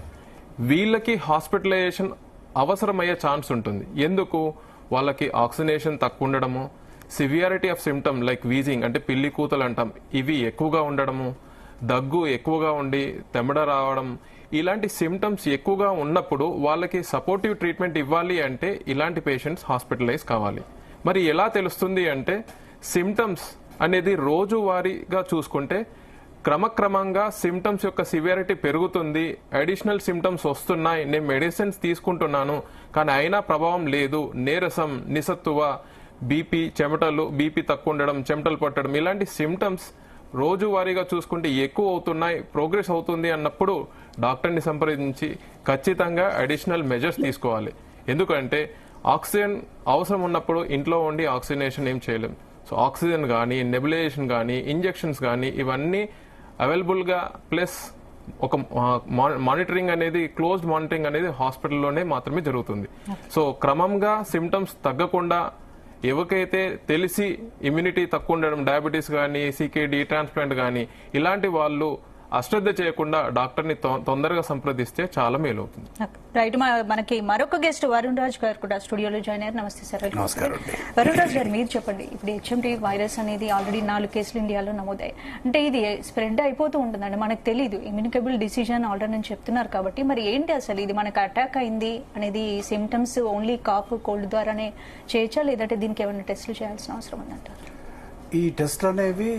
వీళ్ళకి హాస్పిటలైజేషన్ అవసరమయ్యే ఛాన్స్ ఉంటుంది. ఎందుకు? వాళ్ళకి ఆక్సిజనేషన్ తక్కువ ఉండడము, severity of symptom like wheezing అంటే పిల్లి కూతలు అంటాం, ఇవి ఎక్కువగా ఉండడము, దగ్గు ఎక్కువగా ఉండి తెమ్మడ రావడం, ఇలాంటి సిమ్టమ్స్ ఎక్కువగా ఉన్నప్పుడు వాళ్ళకి సపోర్టివ్ ట్రీట్మెంట్ ఇవ్వాలి అంటే ఇలాంటి పేషెంట్స్ హాస్పిటలైజ్ కావాలి. మరి ఎలా తెలుస్తుంది అంటే సిమ్టమ్స్ అనేది రోజువారీగా చూసుకుంటే క్రమక్రమంగా సిమ్టమ్స్ యొక్క సివియారిటీ పెరుగుతుంది, అడిషనల్ సిమ్టమ్స్ వస్తున్నాయి, నేను మెడిసిన్స్ తీసుకుంటున్నాను కానీ అయినా ప్రభావం లేదు, నీరసం, నిస్సత్తువ, బీపీ, చెమటలు, బీపీ తక్కువ ఉండడం, చెమటలు పట్టడం, ఇలాంటి సిమ్టమ్స్ రోజువారీగా చూసుకుంటే ఎక్కువ అవుతున్నాయి, ప్రోగ్రెస్ అవుతుంది అన్నప్పుడు డాక్టర్ని సంప్రదించి ఖచ్చితంగా అడిషనల్ మెజర్స్ తీసుకోవాలి. ఎందుకంటే ఆక్సిజన్ అవసరం ఉన్నప్పుడు ఇంట్లో ఉండి ఆక్సిజనేషన్ ఏం చేయలేం. సో ఆక్సిజన్ కానీ, నెబులైజేషన్ కానీ, ఇంజెక్షన్స్ కానీ ఇవన్నీ అవైలబుల్గా ప్లస్ ఒక మానిటరింగ్ అనేది, క్లోజ్డ్ మానిటరింగ్ అనేది హాస్పిటల్లోనే మాత్రమే జరుగుతుంది. సో క్రమంగా సిమ్టమ్స్ తగ్గకుండా ఎవరికైతే తెలిసి ఇమ్యూనిటీ తక్కువ ఉండడం, డయాబెటీస్ కానీ, సీకేడీ, ట్రాన్స్ప్లాంట్ కానీ ఇలాంటి వాళ్ళు అశ్రద్ధ చేయకుండా డాక్టర్ని తొందరగా సంప్రదిస్తే చాలా మేలు అవుతుంది. రైట్, మనకి మరొక గెస్ట్ వరుణ్ రాజ్ గారు కూడా స్టూడియోలో జాయిన్ అయ్యారు. నమస్తే సార్. నమస్కారం. వరుణ్ రాజ్ గారు, మీరు చెప్పండి, ఇప్పుడు HMPV వైరస్ అనేది ఆల్రెడీ 4 కేసులు ఇండియాలో నమోదాయి. అంటే ఇది స్ప్రెడ్ అయిపోతూ ఉంటుందండి, మనకు తెలియదు. ఇమ్యూనికబుల్ డిసీజ్ అని ఆల్రెడీ నేను చెప్తున్నారు కాబట్టి మరి ఏంటి అసలు ఇది మనకు అటాక్ అయింది అనేది సిమ్టమ్స్ ఓన్లీ కాఫ్ కోల్డ్ ద్వారానే చేయొచ్చా, లేదంటే దీనికి ఏమైనా టెస్టులు చేయాల్సిన అవసరం ఉందంటారు? ఈ టెస్ట్లు అనేవి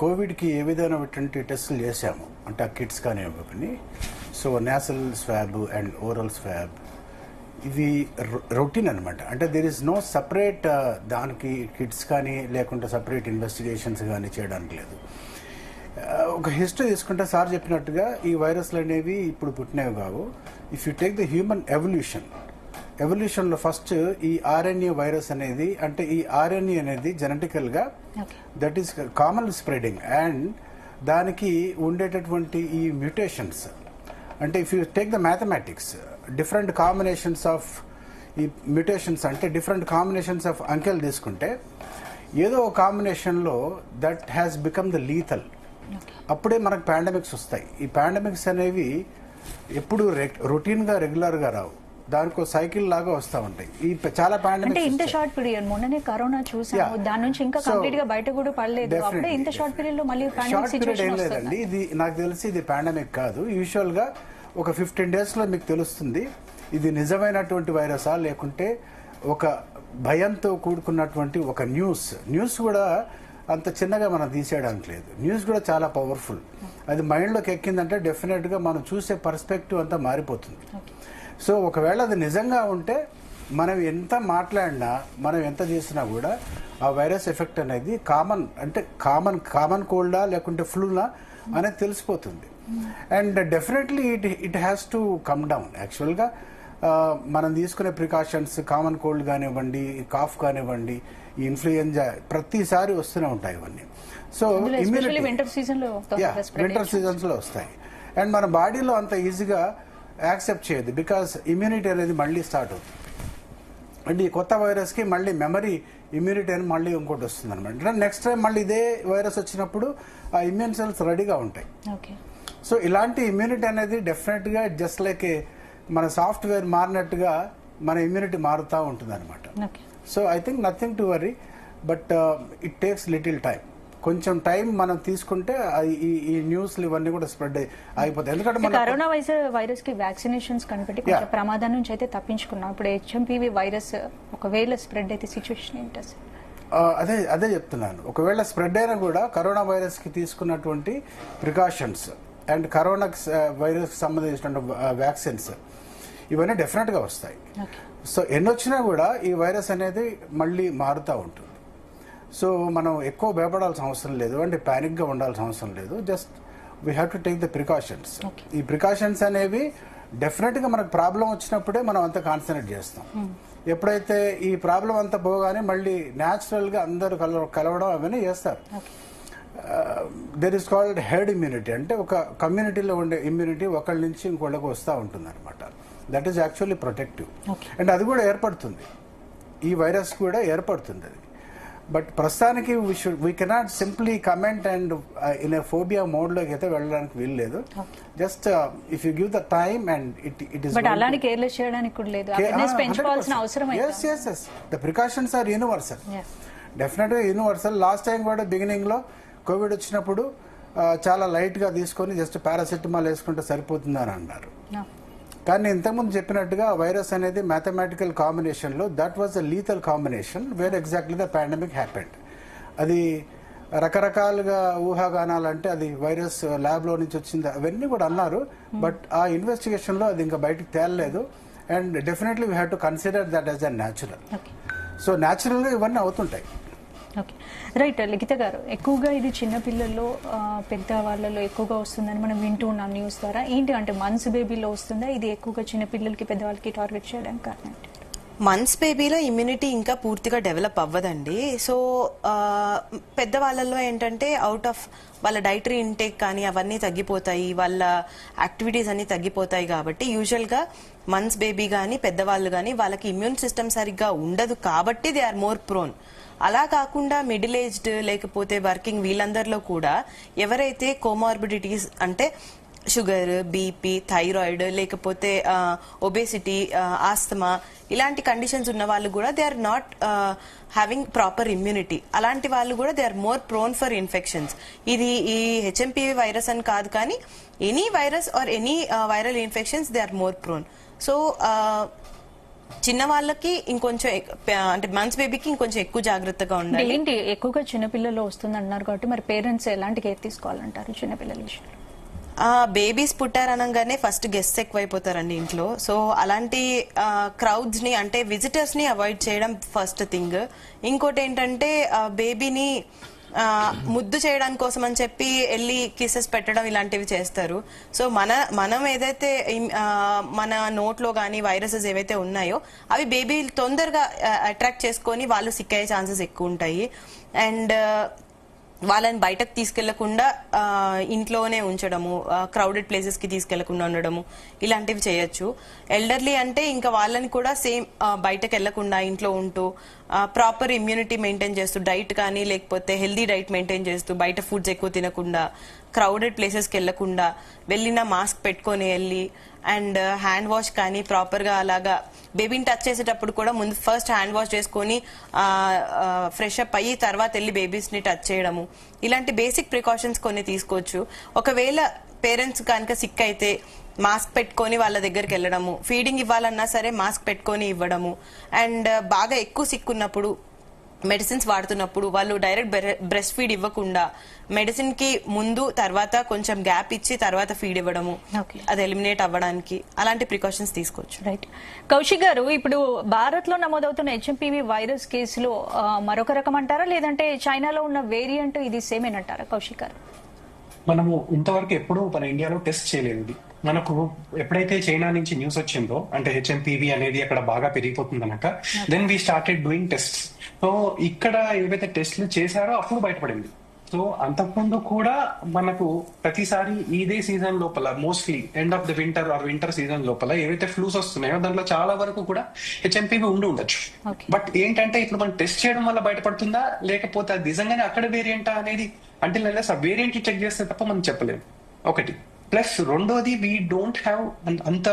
కోవిడ్కి ఏ విధమైనటువంటి టెస్టులు చేశాము అంటే ఆ కిట్స్ కానీ ఇవ్వని. So nasal swab and oral swab ఇవి రొటీన్ అనమాట. అంటే దేర్ ఇస్ నో సపరేట్ దానికి కిట్స్ కానీ లేకుంటే సపరేట్ ఇన్వెస్టిగేషన్స్ కానీ చేయడానికి లేదు. ఒక హిస్టరీ తీసుకుంటే సార్ చెప్పినట్టుగా ఈ వైరస్లు అనేవి ఇప్పుడు పుట్టినవి కావు. If you take the human ఎవల్యూషన్లో ఫస్ట్ ఈ ఆర్ఎన్ఏ వైరస్ అనేది, అంటే ఈ ఆర్ఎన్ఏ అనేది జెనెటికల్గా that is common spreading and దానికి ఉండేటటువంటి ఈ మ్యూటేషన్స్, అంటే if you take the mathematics different combinations of ఈ మ్యూటేషన్స్, అంటే డిఫరెంట్ కాంబినేషన్స్ ఆఫ్ అంకెలు తీసుకుంటే ఏదో ఒక కాంబినేషన్లో that has become the lethal. అప్పుడే మనకు పాండమిక్స్ వస్తాయి. ఈ పాండమిక్స్ అనేవి ఎప్పుడు రొటీన్గా రెగ్యులర్గా రావు, దానికి సైకిల్ లాగా వస్తూ ఉంటాయి. ఈ చాలా అంటే ఇంత షార్ట్ పీరియడ్, మొన్ననే కరోనా చూసాము, దాని నుంచి ఇంకా కంప్లీట్ గా బయట కూడా పడలేదు. అప్పుడే ఇంత షార్ట్ పీరియడ్ లో మళ్ళీ షార్ట్ పీరియడ్ ఏం లేదండి. ఇది నాకు తెలిసి ఇది పాండమిక్ కాదు. యూజువల్ గా ఒక 15 days లో మీకు తెలుస్తుంది ఇది నిజమైనటువంటి వైరసా లేకుంటే ఒక భయంతో కూడుకున్నటువంటి ఒక న్యూస్ కూడా అంత చిన్నగా మనం తీసేయడానికి లేదు. న్యూస్ కూడా చాలా పవర్ఫుల్. అది మైండ్లోకి ఎక్కిందంటే డెఫినెట్గా మనం చూసే పర్స్పెక్టివ్ అంతా మారిపోతుంది. సో ఒకవేళ అది నిజంగా ఉంటే మనం ఎంత మాట్లాడినా మనం ఎంత చేసినా కూడా ఆ వైరస్ ఎఫెక్ట్ అనేది కామన్ కోల్డా లేకుంటే ఫ్లూనా అనేది తెలిసిపోతుంది. And definitely it has to come down. యాక్చువల్గా మనం తీసుకునే ప్రికాషన్స్ కామన్ కోల్డ్ కానివ్వండి, కాఫ్ కానివ్వండి, ఈ ఇన్ఫ్లుయెంజా ప్రతిసారి వస్తూనే ఉంటాయి ఇవన్నీ. సో ఇమ్యూనిటీ వింటర్ సీజన్స్లో వస్తాయి అండ్ మన బాడీలో అంత ఈజీగా యాక్సెప్ట్ చేయదు బికాస్ ఇమ్యూనిటీ అనేది మళ్ళీ స్టార్ట్ అవుతుంది. అంటే ఈ కొత్త వైరస్కి మళ్ళీ మెమరీ ఇమ్యూనిటీ అని మళ్ళీ ఇంకోటి వస్తుంది అనమాట. నెక్స్ట్ టైం మళ్ళీ ఇదే వైరస్ వచ్చినప్పుడు ఆ ఇమ్యూన్ సెల్స్ రెడీగా ఉంటాయి. సో ఇలాంటి ఇమ్యూనిటీ అనేది డెఫినెట్గా జస్ట్ లైక్ మన సాఫ్ట్వేర్ మారినట్టుగా మన ఇమ్యూనిటీ మారుతూ ఉంటుంది అనమాట. So I think nothing to worry, but it takes little time. కొంచెం టైం మనం తీసుకుంటే ఈ న్యూస్లు ఇవన్నీ కూడా స్ప్రెడ్ అయిపోతాయి. ఎందుకంటే కరోనా వైరస్ కి వ్యాక్సినేషన్స్ కనిపెట్టి కొంచెం ప్రమాదం నుంచి అయితే తప్పించుకున్నాం. ఇప్పుడు HMPV వైరస్ ఒకవేళ స్ప్రెడ్ అయితే సిచ్యువేషన్ ఏంటి? అదే చెప్తున్నాను. ఒకవేళ స్ప్రెడ్ అయినా కూడా కరోనా వైరస్ కి తీసుకున్నటువంటి ప్రికాషన్స్ అండ్ కరోనా వైరస్ కి సంబంధించిన వ్యాక్సిన్స్ ఇవన్నీ డెఫినెట్ గా వస్తాయి. సో ఎన్నొచ్చినా కూడా ఈ వైరస్ అనేది మళ్ళీ మారుతూ ఉంటుంది. సో మనం ఎక్కువ భయపడాల్సిన అవసరం లేదు, అంటే ప్యానిక్గా ఉండాల్సిన అవసరం లేదు. Just we have to take the precautions. ఈ ప్రికాషన్స్ అనేవి డెఫినెట్గా మనకు ప్రాబ్లం వచ్చినప్పుడే మనం అంతా కాన్సన్ట్రేట్ చేస్తాం. ఎప్పుడైతే ఈ ప్రాబ్లం అంతా పోగానే మళ్ళీ న్యాచురల్గా అందరూ కలవడం అవన్నీ చేస్తారు. There is called heard immunity, అంటే ఒక కమ్యూనిటీలో ఉండే ఇమ్యూనిటీ ఒకళ్ళ నుంచి ఇంకోళ్ళకి వస్తూ ఉంటుంది అనమాట. That is actually protective and అది కూడా ఏర్పడుతుంది, ఈ వైరస్ కూడా ఏర్పడుతుంది అది. బట్ ప్రస్తుతానికి we cannot simply comment and in a phobia మోడ్లోకి అయితే వెళ్ళడానికి వీల్లేదు. Just if you give the time and it is అలానే కేర్లెస్ చేయడానికి కూడా లేదు, అవేర్నెస్ పెంచుకోవాల్సిన అవసరం అయితే. yes the precautions are universal, డెఫినెట్గా యూనివర్సల్. లాస్ట్ టైం కూడా బిగినింగ్లో కోవిడ్ వచ్చినప్పుడు చాలా లైట్గా తీసుకొని జస్ట్ పారాసెటమాల్ వేసుకుంటే సరిపోతుందని అన్నారు. కానీ ఇంతకుముందు చెప్పినట్టుగా వైరస్ అనేది మ్యాథమెటికల్ కాంబినేషన్లో that was a lethal combination where exactly the pandemic happened. అది రకరకాలుగా ఊహాగానాలంటే అది వైరస్ ల్యాబ్లో నుంచి వచ్చింది అవన్నీ కూడా అన్నారు. బట్ ఆ ఇన్వెస్టిగేషన్లో అది ఇంకా బయటకు తేలలేదు. And definitely we have to consider that as a natural. So న్యాచురల్గా ఇవన్నీ అవుతుంటాయి. Okay, right. లిఖిత గారు, ఎక్కువగా ఇది చిన్నపిల్లల్లో పెద్ద వాళ్ళలో ఎక్కువగా వస్తుందని మనం వింటూ ఉన్నాం న్యూస్ ద్వారా. ఏంటి అంటే మంత్స్ బేబీలో వస్తుందా ఇది ఎక్కువగా చిన్నపిల్లలకి పెద్దవాళ్ళకి టార్గెట్ చేయడానికి కారణం? మంత్స్ బేబీలో ఇమ్యూనిటీ ఇంకా పూర్తిగా డెవలప్ అవ్వదండి. సో పెద్దవాళ్ళలో ఏంటంటే అవుట్ ఆఫ్ వాళ్ళ డైటరీ ఇంటేక్ కానీ అవన్నీ తగ్గిపోతాయి, వాళ్ళ యాక్టివిటీస్ అన్ని తగ్గిపోతాయి. కాబట్టి యూజువల్గా మంత్స్ బేబీ కానీ పెద్దవాళ్ళు కానీ వాళ్ళకి ఇమ్యూన్ సిస్టమ్ సరిగ్గా ఉండదు కాబట్టి దే ఆర్ మోర్ ప్రోన్. అలా కాకుండా మిడిల్ ఏజ్డ్ లేకపోతే వర్కింగ్ వీళ్ళందరిలో కూడా ఎవరైతే కోమార్బిడిటీస్ అంటే షుగర్, బీపీ, థైరాయిడ్ లేకపోతే ఒబేసిటీ, ఆస్తమా ఇలాంటి కండిషన్స్ ఉన్న వాళ్ళు కూడా they are not having proper immunity. అలాంటి వాళ్ళు కూడా they are more prone for infections. ఇది ఈ హెచ్ఎంపీవీ వైరస్ అని కాదు కానీ any virus or any viral infections they are more prone. So చిన్న వాళ్ళకి ఇంకొంచెం అంటే మంత్స్ బేబీకి ఇంకొంచెం ఎక్కువ జాగ్రత్తగా ఉండాలి. ఏంటి ఎక్కువగా చిన్నపిల్లలు వస్తుంది అంటున్నారు కాబట్టి మరి పేరెంట్స్ ఎలాంటి కేర్ తీసుకోవాలంటారు చిన్నపిల్లల విషయంలో? బేబీస్ పుట్టారనగానే ఫస్ట్ గెస్ట్స్ ఎక్కువైపోతారండి ఇంట్లో. సో అలాంటి క్రౌడ్స్ ని అంటే విజిటర్స్ ని అవాయిడ్ చేయడం ఫస్ట్ థింగ్. ఇంకోటి ఏంటంటే బేబీని ముద్దు చేయడానికి కోసం అని చెప్పి వెళ్ళి కిసెస్ పెట్టడం ఇలాంటివి చేస్తారు. సో మనం ఏదైతే మన నోట్లో కానీ వైరసెస్ ఏవైతే ఉన్నాయో అవి బేబీ తొందరగా అట్రాక్ట్ చేసుకొని వాళ్ళు సిక్ అయ్యే ఛాన్సెస్ ఎక్కువ ఉంటాయి. అండ్ వాళ్ళని బయటకు తీసుకెళ్లకుండా ఇంట్లోనే ఉంచడము, క్రౌడెడ్ ప్లేసెస్ కి తీసుకెళ్లకుండా ఉండడము ఇలాంటివి చేయొచ్చు. ఎల్డర్లీ అంటే ఇంకా వాళ్ళని కూడా సేమ్ బయటకు వెళ్లకుండా ఇంట్లో ఉంటూ ప్రాపర్ ఇమ్యూనిటీ మెయింటైన్ చేస్తూ డైట్ కానీ లేకపోతే హెల్దీ డైట్ మెయింటైన్ చేస్తూ బయట ఫుడ్స్ ఎక్కువ తినకుండా క్రౌడెడ్ ప్లేసెస్కి వెళ్లకుండా వెళ్ళిన మాస్క్ పెట్టుకొని వెళ్ళి అండ్ హ్యాండ్ వాష్ కానీ ప్రాపర్గా అలాగా బేబీని టచ్ చేసేటప్పుడు కూడా ముందు ఫస్ట్ హ్యాండ్ వాష్ చేసుకొని ఫ్రెష్ అప్ అయ్యి తర్వాత వెళ్ళి బేబీస్ని టచ్ చేయడము ఇలాంటి బేసిక్ ప్రికాషన్స్ కొన్ని తీసుకోవచ్చు. ఒకవేళ పేరెంట్స్ కనుక సిక్ అయితే మాస్క్ పెట్టుకొని వాళ్ళ దగ్గరికి వెళ్ళడము, ఫీడింగ్ ఇవ్వాలన్నా సరే మాస్క్ పెట్టుకొని ఇవ్వడము. అండ్ బాగా ఎక్కువ సిక్ ఉన్నప్పుడు మెడిసిన్స్ వాడుతున్నప్పుడు వాళ్ళు డైరెక్ట్ బ్రెస్ట్ ఫీడ్ ఇవ్వకుండా మెడిసిన్ కి ముందు తర్వాత కొంచెం గ్యాప్ ఇచ్చి తర్వాత ఫీడ్ ఇవ్వడము, అది ఎలిమినేట్ అవ్వడానికి అలాంటి ప్రికాషన్స్ తీసుకోవచ్చు. రైట్. కౌశిక్ గారు, ఇప్పుడు భారత్ లో నమోదవుతున్న హెచ్ఎంపీవీ వైరస్ కేసులో మరొక రకం అంటారా లేదంటే చైనాలో ఉన్న వేరియంట్ ఇది సేమ్ అంటారా కౌశిక్ గారు? మనము ఇంతవరకు ఎప్పుడూ మన ఇండియాలో టెస్ట్ చేయలేదు. మనకు ఎప్పుడైతే చైనా నుంచి న్యూస్ వచ్చిందో అంటే హెచ్ఎంపీవీ అనేది అక్కడ బాగా పెరిగిపోతుందనక then we started doing test. So ఇక్కడ ఏవైతే టెస్ట్లు చేశారో అప్పుడు బయటపడింది. సో అంతకుముందు కూడా మనకు ప్రతిసారి ఇదే సీజన్ లోపల mostly end of the winter are winter season లోపల ఏవైతే ఫ్లూస్ వస్తున్నాయో దాంట్లో చాలా వరకు కూడా హెచ్ఎంపీవీ ఉండి ఉండొచ్చు. బట్ ఏంటంటే ఇప్పుడు మనం టెస్ట్ చేయడం వల్ల బయటపడుతుందా లేకపోతే అది నిజంగానే అక్కడ వేరియంటా అనేది అంటే ఆ వేరియంట్ చెక్ చేస్తే తప్ప మనం చెప్పలేము. ఒకటి ప్లస్ రెండోది వీ డోంట్ హ్యావ్ అంత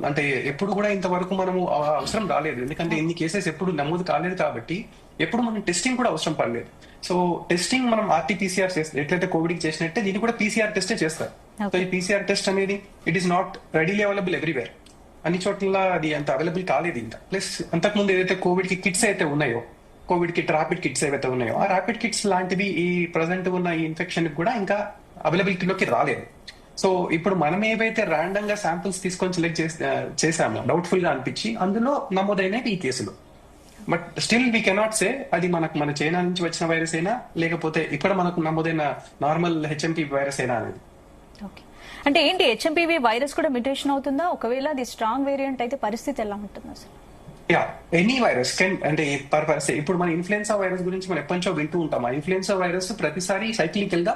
అంటే ఎప్పుడు కూడా ఇంతవరకు మనము అవసరం రాలేదు. ఎందుకంటే ఇన్ని కేసెస్ ఎప్పుడు నమోదు కాలేదు కాబట్టి ఎప్పుడు మనం టెస్టింగ్ కూడా అవసరం పడలేదు. సో టెస్టింగ్ మనం ఆర్టీపీసీఆర్ చేస్తే ఎట్లయితే కోవిడ్ కి చేసినట్టే దీన్ని కూడా పీసీఆర్ టెస్టే చేస్తారు. సో ఈ పీసీఆర్ టెస్ట్ అనేది it is not readily available everywhere. అన్ని చోట్ల అది అంత అవైలబుల్ కాలేదు ఇంకా. ప్లస్ అంతకుముందు ఏదైతే కోవిడ్ కి కిట్స్ అయితే ఉన్నాయో, కోవిడ్ కిట్ ర్యాపిడ్ కిట్స్ ఏవైతే ఉన్నాయో ఆ ర్యాపిడ్ కిట్స్ లాంటివి ఈ ప్రజెంట్ ఉన్న ఈ ఇన్ఫెక్షన్ కూడా ఇంకా అవైలబిలిటీలోకి రాలేదు. సో ఇప్పుడు మనం ఏవైతే ర్యాండమ్ గా శాంపిల్స్ తీసుకొని సెలెక్ట్ చేసామో డౌట్ఫుల్ గా అనిపించి అందులో నమోదైన ఈ కేసులు. But still we cannot say అది మన చైనా నుంచి వచ్చిన వైరస్ అయినా లేకపోతే ఇక్కడ మనకు నమోదైన నార్మల్ హెచ్ఎంపీ వైరస్ అయినా అనేది. అంటే ఏంటి హెచ్ఎంపీవీ వైరస్ కూడా మ్యుటేషన్ అవుతుందా? ఒకవేళ అది స్ట్రాంగ్ వేరియంట్ అయితే పరిస్థితి ఎలా ఉంటుంది అసలు? ఎనీ వైరస్ కెన్ అంటే ఇప్పుడు మన ఇన్ఫ్లుయెన్సా వైరస్ గురించి మనం ఎప్పటి నుంచో వింటూ ఉంటాం. ఆ ఇన్ఫ్లుయెన్సా వైరస్ ప్రతిసారి సైక్లికల్ గా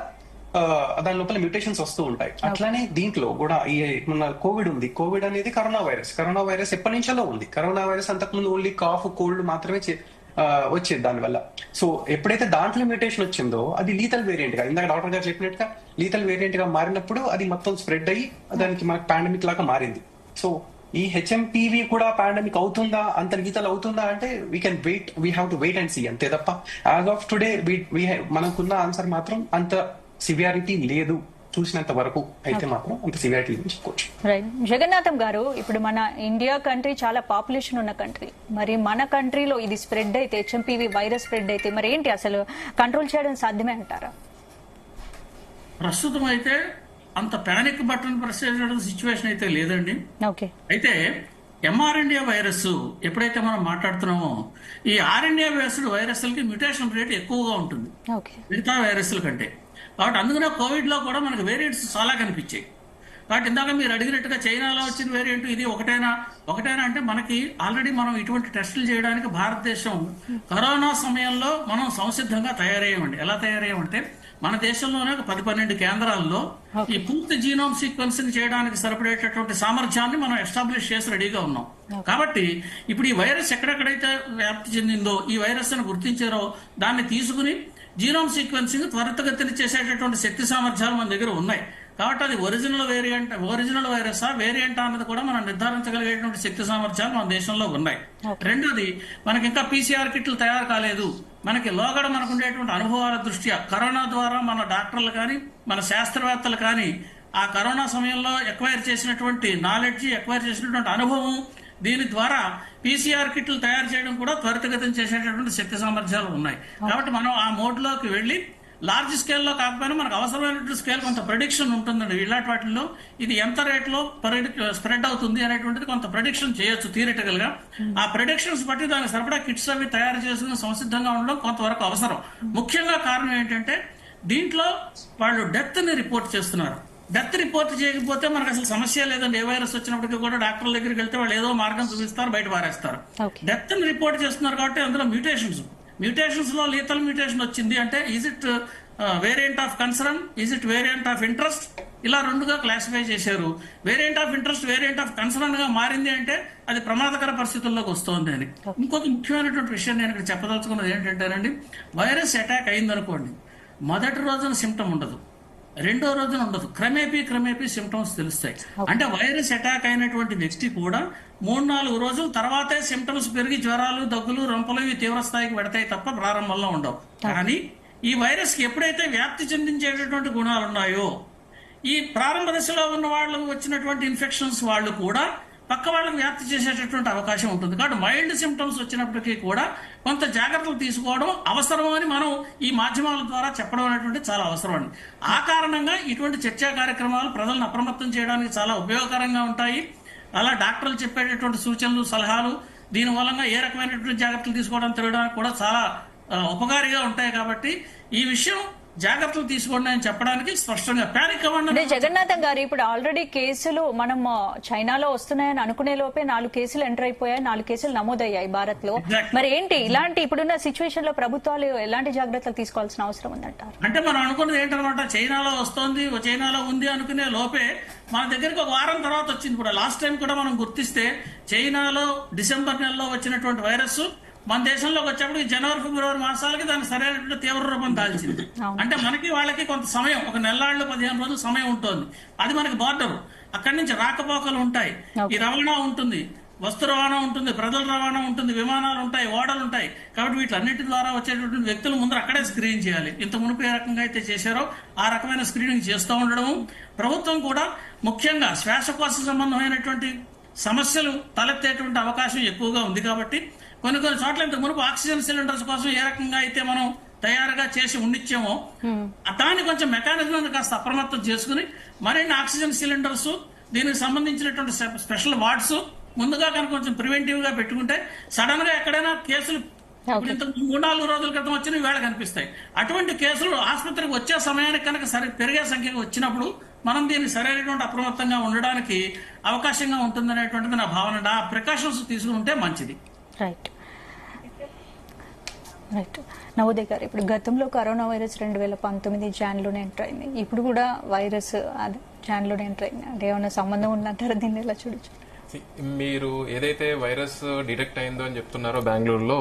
దాని లోపల మ్యూటేషన్స్ వస్తూ ఉంటాయి. అట్లానే దీంట్లో కూడా ఈ మన కోవిడ్ ఉంది. కోవిడ్ అనేది కరోనా వైరస్ ఎప్పటి నుంచో ఉంది. కరోనా వైరస్ అంతకుముందు ఓన్లీ కాఫ్ కోల్డ్ మాత్రమే వచ్చేది దానివల్ల. సో ఎప్పుడైతే దాంట్లో మ్యూటేషన్ వచ్చిందో అది లీతల్ వేరియంట్ గా ఇందాక డాక్టర్ గారు చెప్పినట్టుగా లీతల్ వేరియంట్ గా మారినప్పుడు అది మొత్తం స్ప్రెడ్ అయ్యి దానికి మనకు పాండమిక్ లాగా మారింది. సో ఈ హెచ్ఎంపీవీ కూడా పాండమిక్ అవుతుందా, అంత లీతల్ అవుతుందా అంటే we can wait, we have to wait and see అంతే తప్ప యాజ్ ఆఫ్ టుడే మనకున్న ఆన్సర్ మాత్రం అంత సివియారిటీ లేదు. చూసినంత వరకు అయితే మాత్రం అంత సివియారిటీ లేదని చెప్పుకోవచ్చు. రైట్. జగన్నాథం గారు, ఇప్పుడు మన ఇండియా కంట్రీ చాలా పాపులేషన్ ఉన్న కంట్రీ, మరి మన కంట్రీలో ఇది స్ప్రెడ్ అయితే హెచ్ఎంపీవీ వైరస్ స్ప్రెడ్ అయితే మరి ఏంటి అసలు కంట్రోల్ చేయడం సాధ్యమే అంటారా? ప్రస్తుతం అయితే అంత పానిక్ బటన్ ప్రెస్ చేయడం సిచ్యువేషన్ అయితే లేదండి. ఓకే. అయితే ఎంఆర్ఎన్ఏ వైరస్ ఎప్పుడైతే మనం మాట్లాడుతున్నామో ఈ ఆర్ఎన్ఏ బేస్డ్ వైరస్లకి మ్యూటేషన్ రేట్ ఎక్కువగా ఉంటుంది మిగతా వైరస్ల కంటే. కాబట్టి అందుకనే కోవిడ్ లో కూడా మనకు వేరియంట్స్ చాలా కనిపించాయి. కాబట్టి ఇందాక మీరు అడిగినట్టుగా చైనాలో వచ్చిన వేరియంట్ ఇది ఒకటేనా అంటే మనకి ఆల్రెడీ మనం ఇటువంటి టెస్టులు చేయడానికి భారతదేశం కరోనా సమయంలో మనం సంసిద్ధంగా తయారయ్యామండి. ఎలా తయారయ్యామంటే మన దేశంలోనే ఒక 10-12 కేంద్రాల్లో ఈ పూర్తి జీనోమ్ సీక్వెన్సింగ్ చేయడానికి సరిపడేటటువంటి సామర్థ్యాన్ని మనం ఎస్టాబ్లిష్ చేసి రెడీగా ఉన్నాం. కాబట్టి ఇప్పుడు ఈ వైరస్ ఎక్కడెక్కడైతే వ్యాప్తి చెందిందో, ఈ వైరస్ అని గుర్తించారో దాన్ని తీసుకుని జీనోమ్ సీక్వెన్సింగ్ త్వరితగతిని చేసేటటువంటి శక్తి సామర్థ్యాలు మన దగ్గర ఉన్నాయి. కాబట్టి అది ఒరిజినల్ వైరసా వేరియంట్ అన్నది కూడా మనం నిర్ధారించగలిగేటువంటి శక్తి సామర్థ్యాలు మన దేశంలో ఉన్నాయి. రెండోది, మనకి ఇంకా PCR కిట్లు తయారు కాలేదు. మనకి లోగడ మనకు ఉండేటువంటి అనుభవాల దృష్ట్యా కరోనా ద్వారా మన డాక్టర్లు కానీ మన శాస్త్రవేత్తలు కానీ ఆ కరోనా సమయంలో ఎక్వైర్ చేసినటువంటి నాలెడ్జ్, ఎక్వైర్ చేసినటువంటి అనుభవం, దీని ద్వారా PCR కిట్లు తయారు చేయడం కూడా త్వరితగతిని చేసేటటువంటి శక్తి సామర్థ్యాలు ఉన్నాయి. కాబట్టి మనం ఆ మోడ్లోకి వెళ్ళి లార్జ్ స్కేల్లో కాకపోయినా మనకు అవసరమైనటువంటి స్కేల్ కొంత ప్రెడిక్షన్ ఉంటుందండి. ఇలాంటి వాటిల్లో ఇది ఎంత రేట్లో స్ప్రెడ్ అవుతుంది అనేటువంటిది కొంత ప్రెడిక్షన్ చేయొచ్చు థియరిటికల్ గా. ఆ ప్రెడిక్షన్స్ బట్టి దానికి సరిపడా కిట్స్ అవి తయారు చేసుకుని సంసిద్ధంగా ఉండడం కొంతవరకు అవసరం. ముఖ్యంగా కారణం ఏంటంటే దీంట్లో వాళ్ళు డెత్ ని రిపోర్ట్ చేస్తున్నారు. డెత్ రిపోర్ట్ చేయకపోతే మనకు అసలు సమస్య లేదండి. ఏ వైరస్ వచ్చినప్పటికీ కూడా డాక్టర్ల దగ్గరికి వెళ్తే వాళ్ళు ఏదో మార్గం చూపిస్తారు, బయట పారేస్తారు. డెత్ ని రిపోర్ట్ చేస్తున్నారు కాబట్టి అందులో మ్యూటేషన్స్ లో లీతల్ మ్యూటేషన్ వచ్చింది అంటే is it variant of concern, is it variant of interest, ఇలా రెండుగా క్లాసిఫై చేశారు. Variant of interest, variant of concern గా మారింది అంటే అది ప్రమాదకర పరిస్థితుల్లోకి వస్తోంది అని. ఇంకొక ముఖ్యమైనటువంటి విషయం నేను ఇక్కడ చెప్పదలుచుకున్నది ఏంటంటేనండి, వైరస్ అటాక్ అయిందనుకోండి, మొదటి రోజున సిమ్టమ్ ఉండదు, రెండో రోజున ఉండదు, క్రమేపీ సిమ్టమ్స్ తెలుస్తాయి. అంటే వైరస్ అటాక్ అయినటువంటి వ్యక్తి కూడా 3-4 రోజుల తర్వాతే సిమ్టమ్స్ పెరిగి జ్వరాలు, దగ్గులు, రొంపలు ఇవి తీవ్ర స్థాయికి పెడతాయి తప్ప ప్రారంభంలో ఉండవు. కానీ ఈ వైరస్ కి ఎప్పుడైతే వ్యాప్తి చెందించేటటువంటి గుణాలు ఉన్నాయో, ఈ ప్రారంభ దశలో ఉన్న వాళ్ళకు వచ్చినటువంటి ఇన్ఫెక్షన్స్ వాళ్ళు కూడా పక్క వాళ్ళకి వ్యాప్తి చేసేటటువంటి అవకాశం ఉంటుంది. కాబట్టి మైల్డ్ సిమ్టమ్స్ వచ్చినప్పటికీ కూడా కొంత జాగ్రత్తలు తీసుకోవడం అవసరం అని మనం ఈ మాధ్యమాల ద్వారా చెప్పడం అనేటువంటి చాలా అవసరం అండి. ఆ కారణంగా ఇటువంటి చర్చా కార్యక్రమాలు ప్రజలను అప్రమత్తం చేయడానికి చాలా ఉపయోగకరంగా ఉంటాయి. అలా డాక్టర్లు చెప్పేటటువంటి సూచనలు, సలహాలు దీని మూలంగా ఏ రకమైనటువంటి జాగ్రత్తలు తీసుకోవడం తెలియడానికి కూడా చాలా ఉపకారిగా ఉంటాయి. కాబట్టి ఈ విషయం జాగ్రత్తలు తీసుకోండి అని చెప్పడానికి స్పష్టంగా ప్యానిక్ అవ్వండి. జగన్నాథం గారు, ఇప్పుడు ఆల్రెడీ కేసులు మనం చైనాలో వస్తున్నాయని అనుకునే లోపే 4 కేసులు ఎంటర్ అయిపోయాయి, 4 కేసులు నమోదయ్యాయి భారత్ లో. మరి ఏంటి ఇలాంటి ఇప్పుడున్న సిచ్యువేషన్ లో ప్రభుత్వాలు ఎలాంటి జాగ్రత్తలు తీసుకోవాల్సిన అవసరం ఉందంటారు? అంటే మనం అనుకున్నది ఏంటనమాట, చైనాలో వస్తోంది, చైనాలో ఉంది అనుకునే లోపే మన దగ్గరికి ఒక వారం తర్వాత వచ్చింది కూడా. లాస్ట్ టైం కూడా మనం గుర్తిస్తే చైనాలో డిసెంబర్ నెలలో వచ్చినటువంటి వైరస్ మన దేశంలోకి వచ్చేప్పటికి జనవరి, ఫిబ్రవరి మాసాలకి దానికి సరైనటువంటి తీవ్ర రూపం దాల్చింది. అంటే మనకి వాళ్ళకి కొంత సమయం, ఒక నెలాళ్ళు 15 రోజులు సమయం ఉంటుంది. అది మనకి బార్డర్. అక్కడి నుంచి రాకపోకలు ఉంటాయి, ఈ రవాణా ఉంటుంది, వస్తు రవాణా ఉంటుంది, ప్రజల రవాణా ఉంటుంది, విమానాలు ఉంటాయి, ఓడలు ఉంటాయి. కాబట్టి వీటన్నిటి ద్వారా వచ్చేటటువంటి వ్యక్తులు ముందర అక్కడే స్క్రీన్ చేయాలి. ఇంత మునుపు ఏ రకంగా అయితే చేశారో ఆ రకమైన స్క్రీనింగ్ చేస్తూ ఉండడము. ప్రభుత్వం కూడా ముఖ్యంగా శ్వాసకోశ సంబంధమైనటువంటి సమస్యలు తలెత్తేటువంటి అవకాశం ఎక్కువగా ఉంది. కాబట్టి కొన్ని చోట్ల ఇంత మునుపు ఆక్సిజన్ సిలిండర్స్ కోసం ఏ రకంగా అయితే మనం తయారుగా చేసి ఉండిచ్చామో దాన్ని కొంచెం మెకానిజం కాస్త అప్రమత్తం చేసుకుని మరిన్ని ఆక్సిజన్ సిలిండర్స్, దీనికి సంబంధించినటువంటి స్పెషల్ వార్డ్స్ ముందుగా కనుక కొంచెం ప్రివెంటివ్ గా పెట్టుకుంటే సడన్ గా ఎక్కడైనా కేసులు ఇంత 3-4 రోజుల క్రితం వచ్చిన వేళ కనిపిస్తాయి. అటువంటి కేసులు ఆసుపత్రికి వచ్చే సమయానికి కనుక పెరిగే సంఖ్యకు వచ్చినప్పుడు మనం దీన్ని సరైనటువంటి అప్రమత్తంగా ఉండడానికి అవకాశంగా ఉంటుందనేటువంటిది నా భావన. ఆ ప్రికాషన్స్ తీసుకుంటే మంచిది. రైట్. నవోదయ్ గారు, ఇప్పుడు గతంలో కరోనా వైరస్ 2019 జాన్లోనే ఎంటర్ అయింది, ఇప్పుడు కూడా వైరస్ జాన్లోనే ఎంటర్ అయింది. అంటే ఏమైనా సంబంధం ఉన్నంటారా? దీన్ని ఎలా చూడొచ్చు? మీరు ఏదైతే వైరస్ డిటెక్ట్ అయిందో అని చెప్తున్నారో బెంగళూరులో,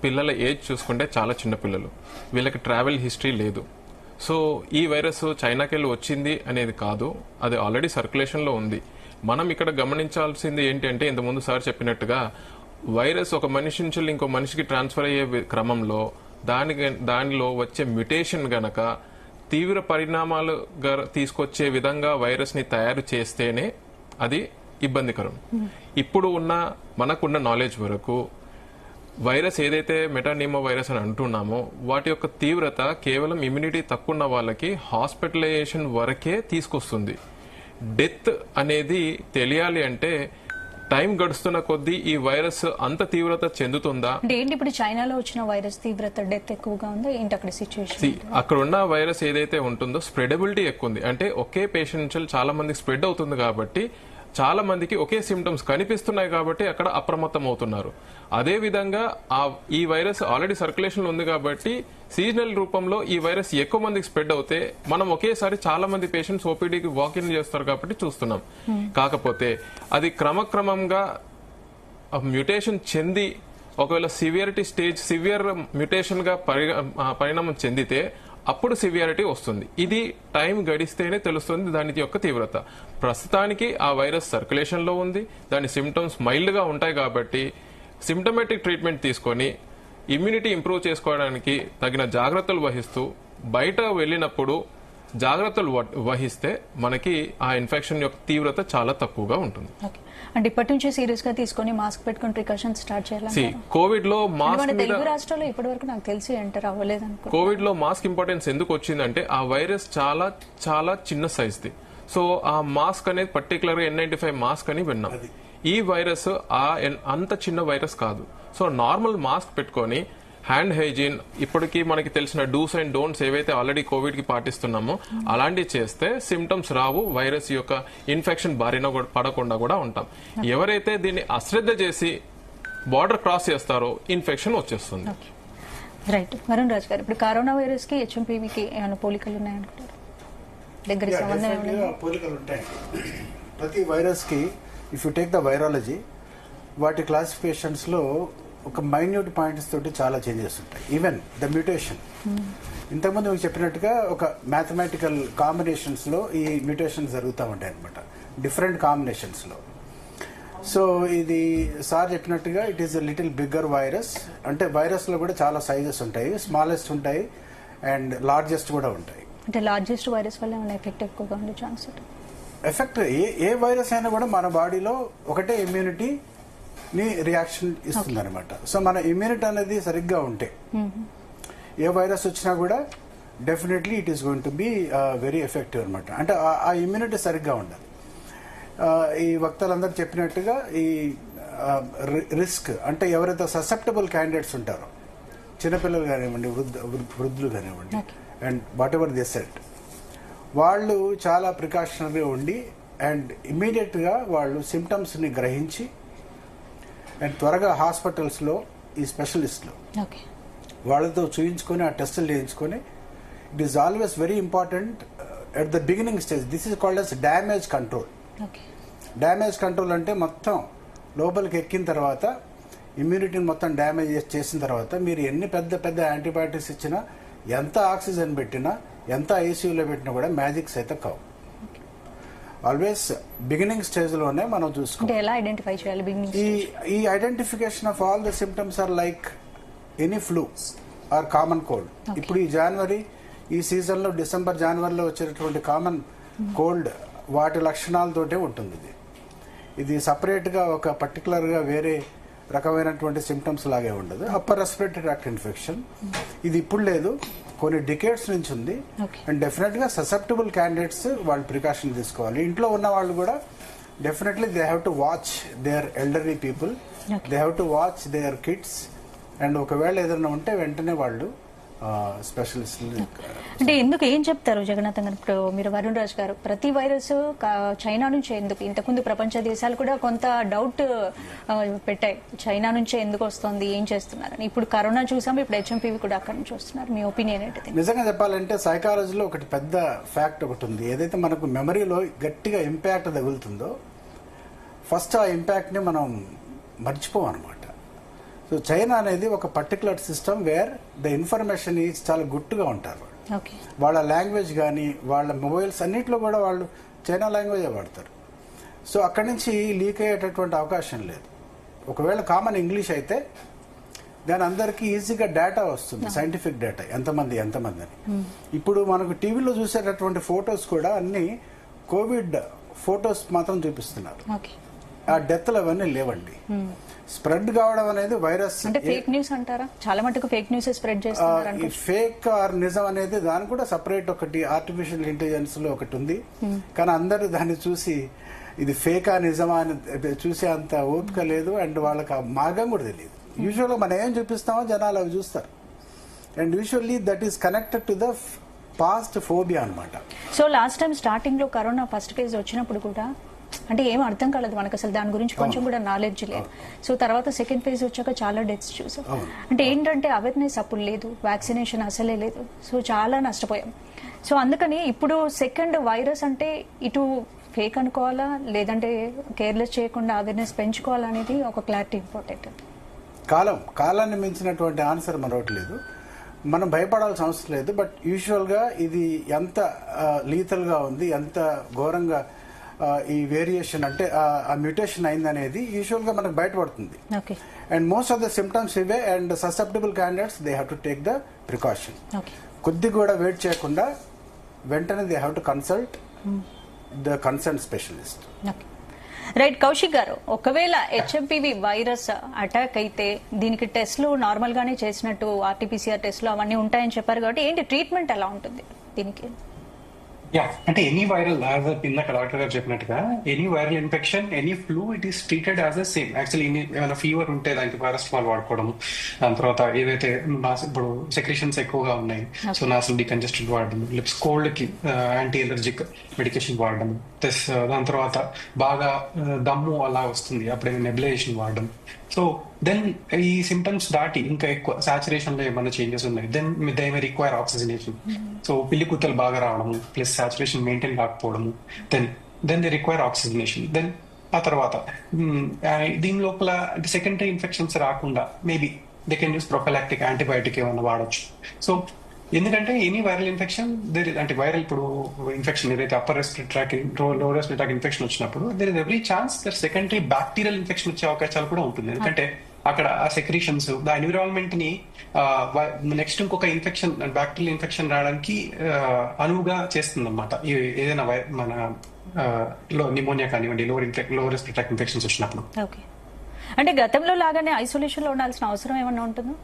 పిల్లల ఏజ్ చూసుకుంటే చాలా చిన్న పిల్లలు, వీళ్ళకి ట్రావెల్ హిస్టరీ లేదు. సో ఈ వైరస్ చైనాకి వెళ్ళి వచ్చింది అనేది కాదు, అది ఆల్రెడీ సర్క్యులేషన్లో ఉంది. మనం ఇక్కడ గమనించాల్సింది ఏంటి అంటే, ఇంతకుముందు సార్ చెప్పినట్టుగా వైరస్ ఒక మనిషి నుంచి ఇంకో మనిషికి ట్రాన్స్ఫర్ అయ్యే క్రమంలో దానిలో వచ్చే మ్యుటేషన్ గనక తీవ్ర పరిణామాలు తీసుకొచ్చే విధంగా వైరస్ ని తయారు చేస్తేనే అది ఇబ్బందికరం. ఇప్పుడు మనకున్న నాలెడ్జ్ వరకు వైరస్ ఏదైతే మెటానిమో వైరస్ అని అంటున్నామో వాటి యొక్క తీవ్రత కేవలం ఇమ్యూనిటీ తక్కువ ఉన్న వాళ్ళకి హాస్పిటలైజేషన్ వరకే తీసుకొస్తుంది. డెత్ అనేది తెలియాలి అంటే టైం గడుస్తున్న కొద్దీ ఈ వైరస్ అంత తీవ్రత చెందుతుందా? అంటే ఏంటి ఇప్పుడు చైనాలో వచ్చిన వైరస్ తీవ్రత డెత్ ఎక్కువగా ఉందా ఏంటి అక్కడ సిచ్యువేషన్? అక్కడ ఉన్న వైరస్ ఏదైతే ఉంటుందో స్ప్రెడబిలిటీ ఎక్కువ ఉంది. అంటే ఒకే పేషెంట్ నుంచి చాలా మందికి స్ప్రెడ్ అవుతుంది కాబట్టి చాలా మందికి ఒకే సిమ్టమ్స్ కనిపిస్తున్నాయి కాబట్టి అక్కడ అప్రమత్తం అవుతున్నారు. అదే విధంగా ఈ వైరస్ ఆల్రెడీ సర్క్యులేషన్ లో ఉంది కాబట్టి సీజనల్ రూపంలో ఈ వైరస్ ఎక్కువ మందికి స్ప్రెడ్ అవుతే మనం ఒకేసారి చాలా మంది పేషెంట్స్ ఓపీడీకి వాకిన్ చేస్తారు కాబట్టి చూస్తున్నాం. కాకపోతే అది క్రమక్రమంగా మ్యూటేషన్ చెంది ఒకవేళ సివియరిటీ స్టేజ్ సివియర్ మ్యూటేషన్ గా పరిణామం చెందితే అప్పుడు సివియారిటీ వస్తుంది. ఇది టైం గడిస్తేనే తెలుస్తుంది దాని యొక్క తీవ్రత. ప్రస్తుతానికి ఆ వైరస్ సర్క్యులేషన్ లో ఉంది, దాని సిమ్టమ్స్ మైల్డ్ గా ఉంటాయి కాబట్టి సిమ్టమేటిక్ ట్రీట్మెంట్ తీసుకొని ఇమ్యూనిటీ ఇంప్రూవ్ చేసుకోవడానికి తగిన జాగ్రత్తలు వహిస్తూ బయట వెళ్ళినప్పుడు జాగ్రత్తలు వహిస్తే మనకి ఆ ఇన్ఫెక్షన్ యొక్క తీవ్రత చాలా తక్కువగా ఉంటుంది. అంటే ఇప్పటి నుంచి సీరియస్ గా తీసుకొని మాస్క్ పెట్టుకుని ప్రికాషన్ స్టార్ట్ చేయాలి. కోవిడ్ లో మాస్క్ తెలుగు రాష్ట్రాల్లో ఇప్పటి వరకు నాకు తెలిసి ఎంటర్ అవ్వలేదు అనుకో. కోవిడ్ లో మాస్క్ ఇంపార్టెన్స్ ఎందుకు వచ్చిందంటే ఆ వైరస్ చాలా చాలా చిన్న సైజ్ ది. సో ఆ మాస్క్ అనేది పర్టికులర్ గా N95 మాస్క్ అని విన్నాం. ఈ వైరస్ అంత చిన్న వైరస్ కాదు. సో నార్మల్ మాస్క్ పెట్టుకొని హ్యాండ్ హైజీన్ ఇప్పటికీ మనకి తెలిసిన డూస్ అండ్ డోంట్స్ ఏవైతే ఆల్రెడీ కోవిడ్ కి పాటిస్తున్నామో అలాంటివి చేస్తే సిమ్టమ్స్ రావు, వైరస్ యొక్క ఇన్ఫెక్షన్ బారిన పడకుండా కూడా ఉంటాం. ఎవరైతే దీన్ని అశ్రద్ధ చేసి బార్డర్ క్రాస్ చేస్తారో ఇన్ఫెక్షన్ వచ్చేస్తుంది. రైట్. వరుణ్ రాజ్ గారు, ఇప్పుడు కరోనా వైరస్ కి HMPVకి ఏమైనా పోలికలు ఉన్నాయనుకుంటారు? దగ్గర పోలికలు ఉంటాయి. ప్రతి వైరస్ కి if you take the virology వాటి క్లాసిఫికేషన్స్ లో ఒక మైన్యూట్ పాయింట్స్ తోటి చాలా చేంజెస్ ఉంటాయి. ఈవెన్ ద మ్యూటేషన్ ఇంతకుముందు మీకు చెప్పినట్టుగా ఒక మ్యాథమెటికల్ కాంబినేషన్స్ లో ఈ మ్యూటేషన్ జరుగుతూ ఉంటాయి అనమాట, డిఫరెంట్ కాంబినేషన్స్ లో. సో ఇది సార్ చెప్పినట్టుగా it is little bigger virus. అంటే వైరస్ లో కూడా చాలా సైజెస్ ఉంటాయి, స్మాలెస్ట్ ఉంటాయి అండ్ లార్జెస్ట్ కూడా ఉంటాయి. అంటే లార్జెస్ట్ వైరస్ వల్ల ఏమైనా ఎఫెక్ట్ ఎక్కువగా ఉండే ఛాన్స్? ఎఫెక్ట్ ఏ వైరస్ అయినా కూడా మన బాడీలో ఒకటే ఇమ్యూనిటీ ని రియాక్షన్ ఇస్తుంది అనమాట. సో మన ఇమ్యూనిటీ అనేది సరిగ్గా ఉంటే ఏ వైరస్ వచ్చినా కూడా definitely it is going to be very effective అనమాట. అంటే ఆ ఇమ్యూనిటీ సరిగ్గా ఉండాలి. ఈ వక్తలందరూ చెప్పినట్టుగా ఈ రిస్క్ అంటే ఎవరైతే ససెప్టబుల్ క్యాండిడేట్స్ ఉంటారో, చిన్నపిల్లలు కానివ్వండి, వృద్ధులు కానివ్వండి, and what ever they set, వాళ్ళు చాలా ప్రికాషనరీ ఉండి అండ్ ఇమ్మీడియట్ గా వాళ్ళు సిమ్టమ్స్ ని గ్రహించి అండ్ త్వరగా హాస్పిటల్స్లో ఈ స్పెషలిస్ట్లో వాళ్ళతో చూయించుకొని ఆ టెస్టులు చేయించుకొని it is always very important at the beginning stage. This is called as damage control. Damage control అంటే మొత్తం లోపలికి ఎక్కిన తర్వాత ఇమ్యూనిటీని మొత్తం డ్యామేజ్ చేసిన తర్వాత మీరు ఎన్ని పెద్ద పెద్ద యాంటీబయాటిక్స్ ఇచ్చినా, ఎంత ఆక్సిజన్ పెట్టినా, ఎంత ఐసీయూలో పెట్టినా కూడా మ్యాజిక్స్ అయితే కావు. ఆల్వేస్ బిగినింగ్ స్టేజ్ లోనే మనం చూసుకోవాలి. ఈ identification of all the symptoms are like any flu or common cold. ఇప్పుడు ఈ జనవరి ఈ సీజన్ లో డిసెంబర్ జనవరిలో వచ్చేటటువంటి కామన్ కోల్డ్ వాటి లక్షణాలతోటే ఉంటుంది. ఇది సపరేట్ గా ఒక పర్టికులర్ గా వేరే రకమైనటువంటి సిమ్టమ్స్ లాగే ఉండదు. అప్పర్ రెస్పిరేటరీ ట్రాక్ట్ ఇన్ఫెక్షన్ ఇది ఇప్పుడు లేదు, కొన్ని డికేట్స్ నుంచి ఉంది. అండ్ డెఫినెట్ గా ససెప్టబుల్ క్యాండిడేట్స్ వాళ్ళు ప్రికాషన్ తీసుకోవాలి. ఇంట్లో ఉన్న వాళ్ళు కూడా definitely they have to watch their elderly people, they have to watch their kids. And ఒకవేళ ఏదైనా ఉంటే వెంటనే వాళ్ళు స్పెషలిస్ట్. అంటే ఎందుకు ఏం చెప్తారు జగన్నాథ్ గారు? ఇప్పుడు మీరు వరుణ్ రాజ్ గారు, ప్రతి వైరస్ చైనా నుంచే ఎందుకు? ఇంతకుముందు ప్రపంచ దేశాలు కూడా కొంత డౌట్ పెట్టాయి, చైనా నుంచే ఎందుకు వస్తుంది, ఏం చేస్తున్నారని. ఇప్పుడు కరోనా చూసాము, ఇప్పుడు HMPV కూడా అక్కడ నుంచి వస్తున్నారు. మీ ఒపీనియన్ ఏంటి? నిజంగా చెప్పాలంటే సైకాలజీలో ఒకటి పెద్ద ఫ్యాక్ట్ ఒకటి ఉంది. ఏదైతే మనకు మెమరీలో గట్టిగా ఇంపాక్ట్ తగులుతుందో ఫస్ట్ ఆ ఇంపాక్ట్ ని మనం మర్చిపోం అనమాట. సో చైనా అనేది ఒక particular system wear the information is చాలా గుట్టుగా ఉంటారు. వాళ్ళ లాంగ్వేజ్ కానీ వాళ్ళ మొబైల్స్ అన్నింటిలో కూడా వాళ్ళు చైనా లాంగ్వేజే వాడతారు. సో అక్కడి నుంచి లీక్ అయ్యేటటువంటి అవకాశం లేదు. ఒకవేళ కామన్ ఇంగ్లీష్ అయితే దాని అందరికీ ఈజీగా డేటా వస్తుంది, సైంటిఫిక్ డేటా, ఎంతమంది అని. ఇప్పుడు మనకు టీవీలో చూసేటటువంటి ఫొటోస్ కూడా అన్ని కోవిడ్ ఫొటోస్ మాత్రం చూపిస్తున్నారు. ఆ డెత్లు అవన్నీ లేవండి. స్ప్రెడ్ కావడం అనేది వైరస్ అంటే ఫేక్ న్యూస్ అంటారా? చాలా మటుకు ఫేక్ న్యూస్ స్ప్రెడ్ చేస్తున్నారు. ఫేక్ ఆర్ నిజం అనేది దాని కూడా సపరేట్ ఒకటి ఆర్టిఫిషియల్ ఇంటెలిజెన్స్ లో ఒకటి ఉంది. కానీ అందరూ దాన్ని చూసి ఇది ఫేకా నిజమా అని చూసే అంత ఓపిక లేదు, అండ్ వాళ్ళకి ఆ మార్గం కూడా తెలియదు. యూజువల్గా మనం ఏం చూపిస్తామో జనాలు అవి చూస్తారు, and usually that is connected to the past phobia అనమాట. సో లాస్ట్ టైం స్టార్టింగ్ లో కరోనా ఫస్ట్ కేసు వచ్చినప్పుడు కూడా అంటే ఏం అర్థం కాలేదు మనకు, అసలు దాని గురించి కొంచెం కూడా నాలెడ్జ్ లేదు. సో తర్వాత సెకండ్ ఫేజ్ వచ్చాక చాలా డెత్స్ చూసాం. అంటే ఏంటంటే అవేర్నెస్ అప్పుడు లేదు, వ్యాక్సినేషన్ అసలే లేదు, సో చాలా నష్టపోయాం. సో అందుకని ఇప్పుడు సెకండ్ వైరస్ అంటే ఇటు ఫేక్ అనుకోవాలా లేదంటే కేర్లెస్ చేయకుండా అవేర్నెస్ పెంచుకోవాలా అనేది ఒక క్లారిటీ ఇంపార్టెంట్. కాలాన్ని మించినటువంటి ఆన్సర్ మరొకటి లేదు, మనం భయపడాల్సిన అవసరం లేదు. బట్ యూజువల్గా ఇది ఎంత లీతల్గా ఉంది, ఎంత ఘోరంగా ఈ వేరియేషన్ అంటే ఆ మ్యూటేషన్ అయిందనేది యూజువల్గా మనకు బయటపడుతుంది. And most of the symptoms ఇవే, and susceptible candidates they have to take the precaution. కొద్ది కూడా వెయిట్ చేయకుండా వెంటనే they have to consult the concern specialist. Right Kaushik గారు, ఒకవేళ హెచ్ఎంపీవీ వైరస్ అటాక్ అయితే దీనికి టెస్ట్లు నార్మల్ గానే చేసినట్టు ఆర్టీపీసీఆర్ టెస్ట్లు అవన్నీ ఉంటాయని చెప్పారు కాబట్టి ఏంటి ట్రీట్మెంట్ ఎలా ఉంటుంది దీనికి? అంటే ఎనీ వైరల్, ఇందాక డాక్టర్ గారు చెప్పినట్టుగా any viral infection, any flu, it is treated as a same. Actually ఏమైనా ఫీవర్ ఉంటే దానికి పారాసిటమాల్ వాడుకోవడం, దాని తర్వాత ఏదైతే ఇప్పుడు సెక్రేషన్స్ ఎక్కువగా ఉన్నాయి సో నాసల్ డికంజెస్టెడ్ వాడడం, లిప్స్ కోల్డ్ కి యాంటీ ఎలర్జిక్ మెడికేషన్ వాడడం, దాని తర్వాత బాగా దమ్ము అలా వస్తుంది అప్పుడేమో నెబులైజేషన్ వాడడం. సో దెన్ ఈ సింటమ్స్ దాటి ఇంకా ఎక్కువ సాచురేషన్ లో ఏమైనా చేంజెస్ ఉన్నాయి, then they may require oxygenation. So పిల్లి కుత్తలు బాగా రావడము ప్లస్ సాచురేషన్ మెయింటైన్ కాకపోవడము, then they require oxygenation. Then ఆ తర్వాత దీని లోపల సెకండరీ ఇన్ఫెక్షన్స్ రాకుండా maybe they can use prophylactic antibiotic ఏమైనా వాడచ్చు. సో ఎందుకంటే ఎనీ వైరల్ ఇన్ఫెక్షన్ అంటే వైరల్ ఇప్పుడు ఇన్ఫెక్షన్ ఏదైతే upper respiratory tract, lower respiratory tract infection వచ్చినప్పుడు there is every chance that secondary bacterial infection వచ్చే అవకాశాలు కూడా ఉంటుంది. ఎందుకంటే అక్కడ ఆ సెక్రీషన్స్ ఆ ఎన్విరాన్మెంట్ ని నెక్స్ట్ ఇంకొక ఇన్ఫెక్షన్ బ్యాక్టీరియల్ ఇన్ఫెక్షన్ రావడానికి అనువుగా చేస్తుంది అనమాట. ఏదైనా మన నిమోనియా కానివ్వండి, లోవర్ రెస్పిరేటరీ ట్రాక్ ఇన్ఫెక్షన్స్ వచ్చినప్పుడు. అంటే గతంలో లాగానే ఐసోలేషన్ లో ఉండాల్సిన అవసరం ఏమన్నా ఉంటుందా?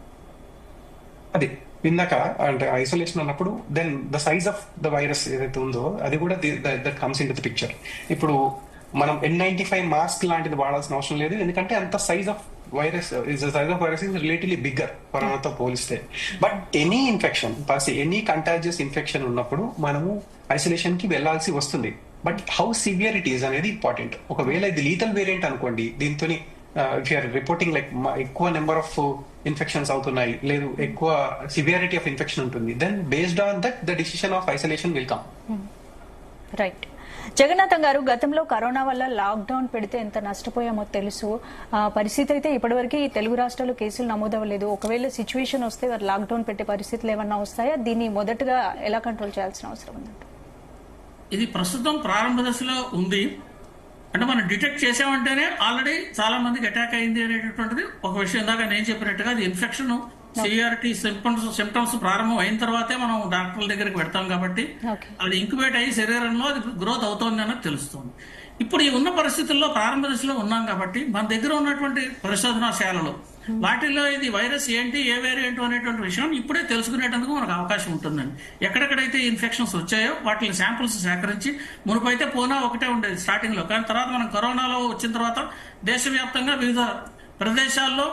అది ఇందాక అంటే ఐసోలేషన్ అన్నప్పుడు then the size of the virus ఏదైతే ఉందో అది కూడా that comes in to the picture. ఇప్పుడు మనం N95 మాస్క్ లాంటిది వాడాల్సిన అవసరం లేదు, ఎందుకంటే అంత size of virus is relatively bigger కరోనాతో పోలిస్తే. But any infection any contagious infection ఉన్నప్పుడు మనము ఐసోలేషన్ కి వెళ్లాల్సి వస్తుంది. But how severe it is అనేది ఇంపార్టెంట్. ఒకవేళ ఇది లీతల్ వేరియంట్ అనుకోండి, దీంతో ఇఫ్ యూఆర్ రిపోర్టింగ్ లైక్ ఎక్కువ నెంబర్ ఆఫ్ ఇన్ఫెక్షన్స్ అవుతున్నాయి, లేదు ఎక్కువ సివియారిటీ ఆఫ్ ఇన్ఫెక్షన్ ఉంటుంది, then based on that the decision of isolation will come. Right. Jagannatham గారు, గతంలో కరోనా వల్ల లాక్డౌన్ పెడితే ఎంత నష్టపోయామో తెలుసు. పరిస్థితి అయితే ఇప్పటివరకు తెలుగు రాష్ట్రాల్లో కేసులు నమోదవ్వలేదు. ఒకవేళ సిచ్యువేషన్ వస్తే వారు లాక్డౌన్ పెట్టే పరిస్థితులు ఏమన్నా వస్తాయా? దీన్ని మొదటగా ఎలా కంట్రోల్ చేయాల్సిన అవసరం ఉందంట? ఇది ప్రస్తుతం ప్రారంభ దశలో ఉంది. అంటే మనం డిటెక్ట్ చేసామంటేనే ఆల్రెడీ చాలా మందికి అటాక్ అయింది అనేటటువంటిది ఒక విషయం. దాకా నేను చెప్పినట్టుగా అది ఇన్ఫెక్షన్ సివియారిటీ సిమ్టమ్స్ ప్రారంభం అయిన తర్వాతే మనం డాక్టర్ల దగ్గరికి పెడతాం కాబట్టి అది ఇంక్యుబేట్ అయ్యి శరీరంలో అది గ్రోత్ అవుతోంది అన్నది తెలుస్తుంది. ఇప్పుడు ఈ ఉన్న పరిస్థితుల్లో ప్రారంభ దశలో ఉన్నాం కాబట్టి మన దగ్గర ఉన్నటువంటి పరిశోధనాశాలలో వాటిల్లో ఇది వైరస్ ఏంటి, ఏ వేరియంట్ అనేటువంటి విషయం ఇప్పుడే తెలుసుకునేందుకు మనకు అవకాశం ఉంటుందండి. ఎక్కడెక్కడైతే ఇన్ఫెక్షన్స్ వచ్చాయో వాటిని శాంపుల్స్ సేకరించి, మునుపైతే పూనా ఒకటే ఉండేది స్టార్టింగ్ లో, కానీ తర్వాత మనం కరోనాలో వచ్చిన తర్వాత దేశవ్యాప్తంగా వివిధ ప్రదేశాల్లో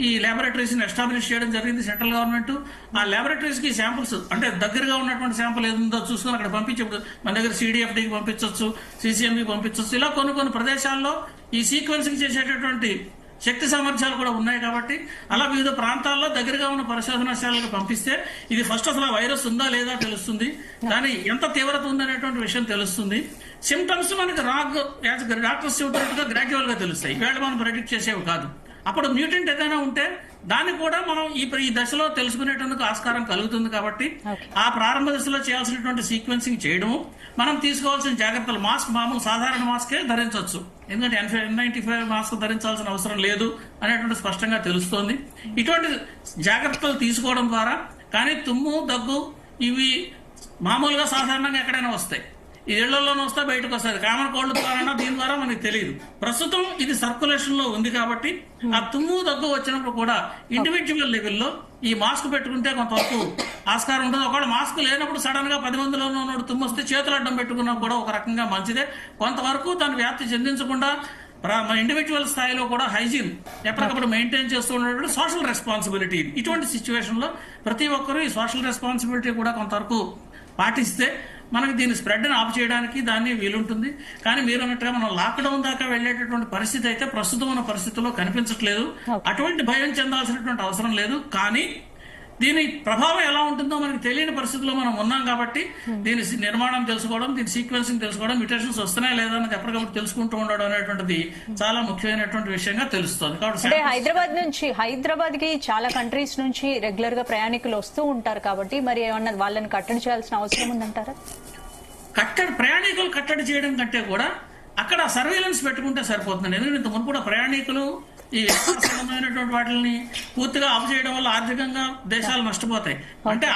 ఈ ల్యాబొరేటరీస్ ని ఎస్టాబ్లిష్ చేయడం జరిగింది సెంట్రల్ గవర్నమెంట్. ఆ ల్యాబొరేటరీస్ కి శాంపుల్స్ అంటే దగ్గరగా ఉన్నటువంటి శాంపుల్ ఏదో చూసుకుని అక్కడ పంపించప్పుడు మన దగ్గర CDFDకి పంపించవచ్చు, CCMకి పంపించవచ్చు. ఇలా కొన్ని ప్రదేశాల్లో ఈ సీక్వెన్సింగ్ చేసేటటువంటి శక్తి సామర్థ్యాలు కూడా ఉన్నాయి కాబట్టి అలా వివిధ ప్రాంతాల్లో దగ్గరగా ఉన్న పరిశోధనాశాలకు పంపిస్తే ఇది ఫస్ట్ అసలు వైరస్ ఉందా లేదా తెలుస్తుంది, కానీ ఎంత తీవ్రత ఉందనేటువంటి విషయం తెలుస్తుంది. సిమ్టమ్స్ మనకి డాక్టర్స్ చెబుతున్నట్టుగా గ్రాడ్యువల్ గా తెలుస్తాయి, ఈవేళ మనం ప్రెడిక్ట్ చేసేవి కాదు. అప్పుడు మ్యూటెంట్ ఏదైనా ఉంటే దాన్ని కూడా మనం ఈ దశలో తెలుసుకునేటందుకు ఆస్కారం కలుగుతుంది. కాబట్టి ఆ ప్రారంభ దశలో చేయాల్సినటువంటి సీక్వెన్సింగ్ చేయడము, మనం తీసుకోవాల్సిన జాగ్రత్తలు, మాస్క్ మామూలు సాధారణ మాస్కే ధరించవచ్చు, ఎందుకంటే N95 మాస్క్ ధరించాల్సిన అవసరం లేదు అనేటువంటి స్పష్టంగా తెలుస్తోంది. ఇటువంటి జాగ్రత్తలు తీసుకోవడం ద్వారా, కానీ తుమ్ము దగ్గు ఇవి మామూలుగా సాధారణంగా ఎక్కడైనా వస్తాయి. ఈ ఇళ్లలోనే వస్తే బయటకు వస్తుంది. కామన్ కోల్డ్ ద్వారా దీని ద్వారా మనకి తెలియదు. ప్రస్తుతం ఇది సర్క్యులేషన్ లో ఉంది కాబట్టి ఆ తుమ్ము దగ్గు వచ్చినప్పుడు కూడా ఇండివిజువల్ లెవెల్లో ఈ మాస్క్ పెట్టుకుంటే కొంతవరకు ఆస్కారం ఉంటుంది. ఒకవేళ మాస్క్ లేనప్పుడు సడన్ గా 10 మందిలోనూ ఉన్నప్పుడు తుమ్ము వస్తే చేతులు అడ్డం పెట్టుకున్నా కూడా ఒక రకంగా మంచిదే. కొంతవరకు తను వ్యాప్తి చెందించకుండా ఇండివిజువల్ స్థాయిలో కూడా హైజీన్ ఎప్పటికప్పుడు మెయింటైన్ చేస్తూ ఉన్నటువంటి సోషల్ రెస్పాన్సిబిలిటీ. ఇటువంటి సిచ్యువేషన్ లో ప్రతి ఒక్కరూ ఈ సోషల్ రెస్పాన్సిబిలిటీ కూడా కొంతవరకు పాటిస్తే మనకి దీని స్ప్రెడ్ ని ఆఫ్ చేయడానికి దాన్ని వీలుంటుంది. కానీ మీరు అన్నట్టుగా మనం లాక్డౌన్ దాకా వెళ్లేటటువంటి పరిస్థితి అయితే ప్రస్తుతం ఉన్న పరిస్థితుల్లో కనిపించట్లేదు. అటువంటి భయం చెందాల్సినటువంటి అవసరం లేదు. కానీ దీని ప్రభావం ఎలా ఉంటుందో మనకి తెలియని పరిస్థితుల్లో మనం ఉన్నాం కాబట్టి దీని నిర్మాణం తెలుసుకోవడం, దీని సీక్వెన్సింగ్ తెలుసుకోవడం, మ్యూటేషన్స్ వస్తున్నాయా లేదా అనేది ఎప్పటికప్పుడు తెలుసుకుంటూ ఉండడం అనేటువంటిది చాలా ముఖ్యమైనటువంటి విషయంగా తెలుస్తుంది. కాబట్టి హైదరాబాద్ కి చాలా కంట్రీస్ నుంచి రెగ్యులర్ గా ప్రయాణికులు వస్తూ ఉంటారు కాబట్టి మరి ఏమన్నా వాళ్ళని కట్టడి చేయాల్సిన అవసరం ఉందంటారా? ప్రయాణికులు కట్టడి చేయడం కంటే కూడా అక్కడ సర్వేలెన్స్ పెట్టుకుంటే సరిపోతుంది. ఎందుకంటే ఇంత మునుపు కూడా ప్రయాణికులు ఈ సంబంధమైనటువంటి వాటిని పూర్తిగా ఆఫ్ చేయడం వల్ల ఆర్థికంగా దేశాలు నష్టపోతాయి. అంటే